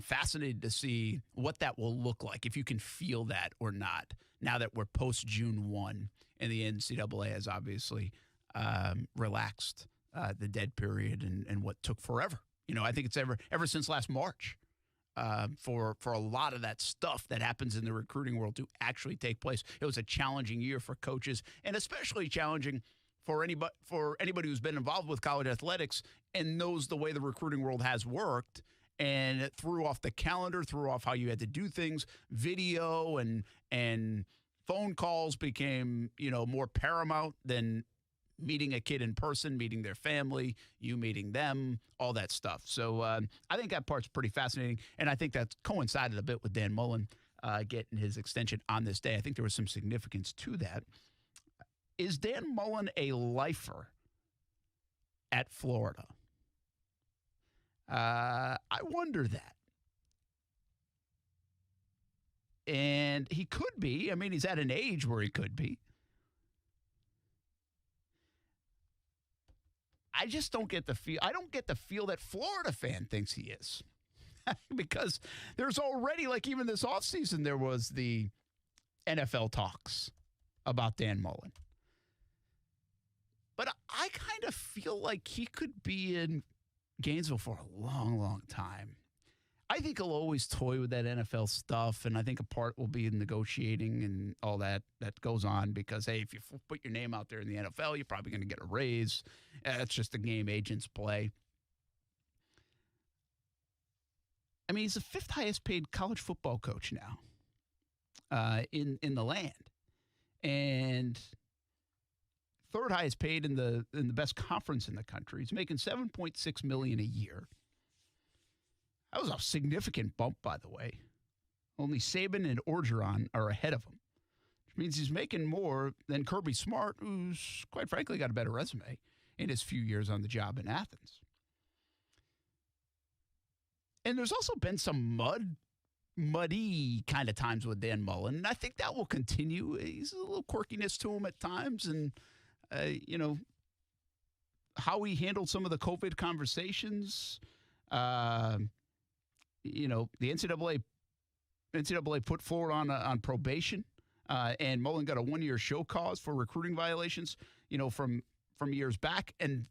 fascinated to see what that will look like, if you can feel that or not, now that we're post-June 1 and the NCAA has obviously relaxed the dead period and what took forever. I think it's ever since last March for a lot of that stuff that happens in the recruiting world to actually take place. It was a challenging year for coaches, and especially challenging for anybody who's been involved with college athletics and knows the way the recruiting world has worked. And it threw off the calendar, threw off how you had to do things. Video and phone calls became, more paramount than meeting a kid in person, meeting their family, you meeting them, all that stuff. So I think that part's pretty fascinating, and I think that's coincided a bit with Dan Mullen getting his extension on this day. I think there was some significance to that. Is Dan Mullen a lifer at Florida? I wonder that. And he could be. I mean, he's at an age where he could be. I just don't get the feel. I don't get the feel that Florida fan thinks he is. Because there's already, like, even this offseason, there was the NFL talks about Dan Mullen. But I kind of feel like he could be in Gainesville for a long, long time. I think he'll always toy with that NFL stuff, and I think a part will be negotiating and all that goes on because, hey, if you put your name out there in the NFL, you're probably going to get a raise. That's just the game agents play. I mean, he's the 5th highest paid college football coach now in the land, and 3rd highest paid in the best conference in the country. He's making $7.6 million a year. That was a significant bump, by the way. Only Saban and Orgeron are ahead of him, which means he's making more than Kirby Smart, who's quite frankly got a better resume in his few years on the job in Athens. And there's also been some muddy kind of times with Dan Mullen, and I think that will continue. He's a little quirkiness to him at times, and, how he handled some of the COVID conversations. The NCAA put forward on probation, and Mullen got a 1-year show cause for recruiting violations, from years back, and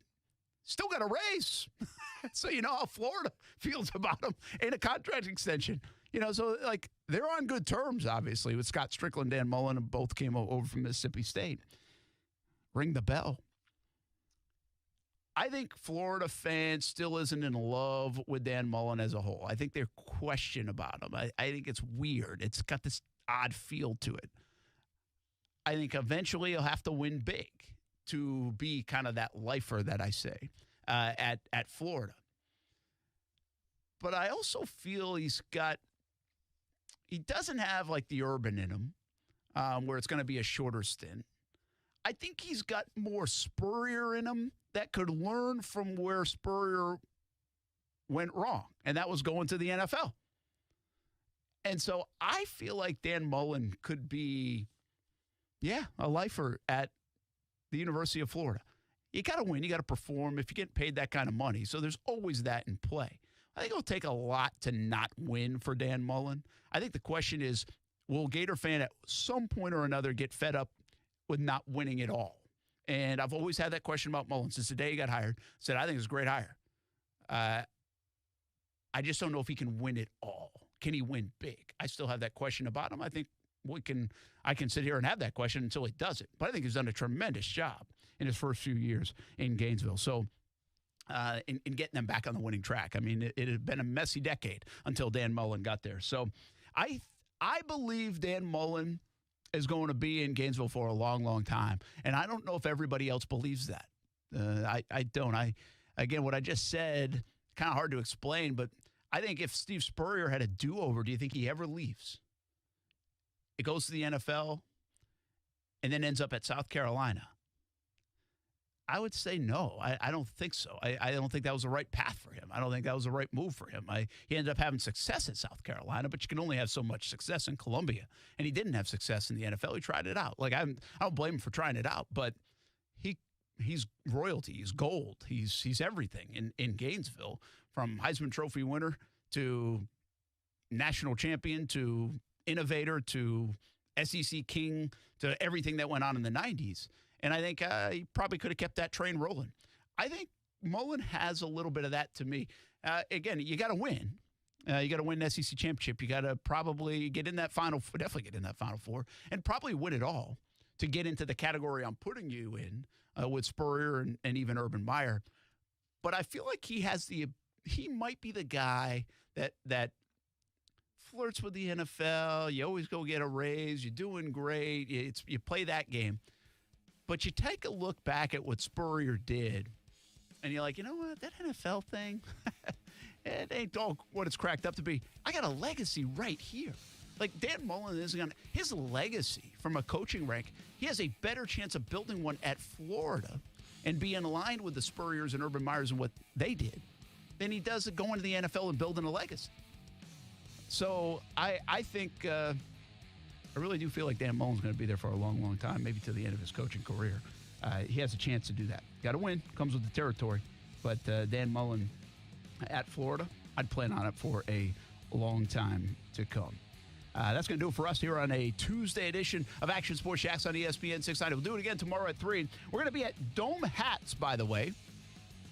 still got a raise. So you know how Florida feels about him and a contract extension. So like they're on good terms, obviously, with Scott Strickland and Dan Mullen, and both came over from Mississippi State. Ring the bell. I think Florida fans still isn't in love with Dan Mullen as a whole. I think they're question about him. I think it's weird. It's got this odd feel to it. I think eventually he'll have to win big to be kind of that lifer that I say at Florida. But I also feel he doesn't have like the Urban in him, where it's going to be a shorter stint. I think he's got more Spurrier in him that could learn from where Spurrier went wrong, and that was going to the NFL. And so I feel like Dan Mullen could be, a lifer at the University of Florida. You got to win. You got to perform if you get paid that kind of money. So there's always that in play. I think it'll take a lot to not win for Dan Mullen. I think the question is, will Gator fan at some point or another get fed up with not winning it all? And I've always had that question about Mullen since the day he got hired. Said, I think it's a great hire. I just don't know if he can win it all. Can he win big? I still have that question about him. I think I can sit here and have that question until he does it. But I think he's done a tremendous job in his first few years in Gainesville. So in getting them back on the winning track. I mean, it had been a messy decade until Dan Mullen got there. So I believe Dan Mullen is going to be in Gainesville for a long, long time. And I don't know if everybody else believes that. I don't. Again, what I just said, kind of hard to explain, but I think if Steve Spurrier had a do-over, do you think he ever leaves? It goes to the NFL and then ends up at South Carolina. I would say no. I don't think so. I don't think that was the right path for him. I don't think that was the right move for him. He ended up having success at South Carolina, but you can only have so much success in Columbia. And he didn't have success in the NFL. He tried it out. I don't blame him for trying it out, but he's royalty. He's gold. He's everything in Gainesville, from Heisman Trophy winner to national champion to innovator to SEC king to everything that went on in the 90s. And I think he probably could have kept that train rolling. I think Mullen has a little bit of that to me. Again, you got to win. You got to win the SEC championship. You got to probably definitely get in that Final Four, and probably win it all to get into the category I'm putting you in with Spurrier and even Urban Meyer. But I feel like he might be the guy that flirts with the NFL. You always go get a raise. You're doing great. You play that game. But you take a look back at what Spurrier did, and you're like, you know what? That NFL thing, it ain't all what it's cracked up to be. I got a legacy right here. Like, Dan Mullen isn't going to – his legacy from a coaching rank, he has a better chance of building one at Florida and being aligned with the Spurriers and Urban Meyers and what they did than he does going to the NFL and building a legacy. So I think I really do feel like Dan Mullen's going to be there for a long, long time, maybe to the end of his coaching career. He has a chance to do that. Got to win. Comes with the territory. But Dan Mullen at Florida, I'd plan on it for a long time to come. That's going to do it for us here on a Tuesday edition of Action Sports Jacks on ESPN 690. We'll do it again tomorrow at 3. We're going to be at Dome Hats, by the way.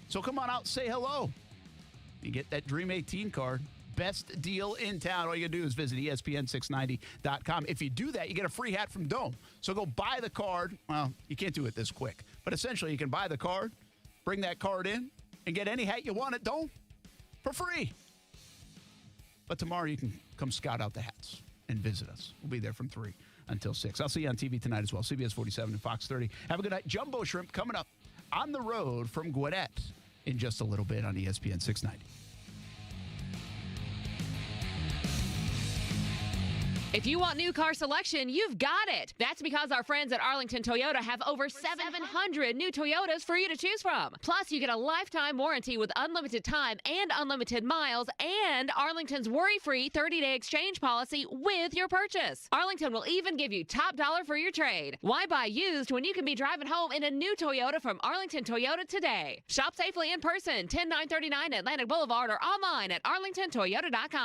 So come on out, say hello. You get that Dream 18 card. Best deal in town. All you got to do is visit ESPN690.com. If you do that, you get a free hat from Dome. So go buy the card. Well, you can't do it this quick. But essentially, you can buy the card, bring that card in, and get any hat you want at Dome for free. But tomorrow, you can come scout out the hats and visit us. We'll be there from 3 until 6. I'll see you on TV tonight as well. CBS 47 and Fox 30. Have a good night. Jumbo Shrimp coming up on the road from Gwinnett in just a little bit on ESPN 690. If you want new car selection, you've got it. That's because our friends at Arlington Toyota have over 700 new Toyotas for you to choose from. Plus, you get a lifetime warranty with unlimited time and unlimited miles and Arlington's worry-free 30-day exchange policy with your purchase. Arlington will even give you top dollar for your trade. Why buy used when you can be driving home in a new Toyota from Arlington Toyota today? Shop safely in person, 10939 Atlantic Boulevard, or online at arlingtontoyota.com.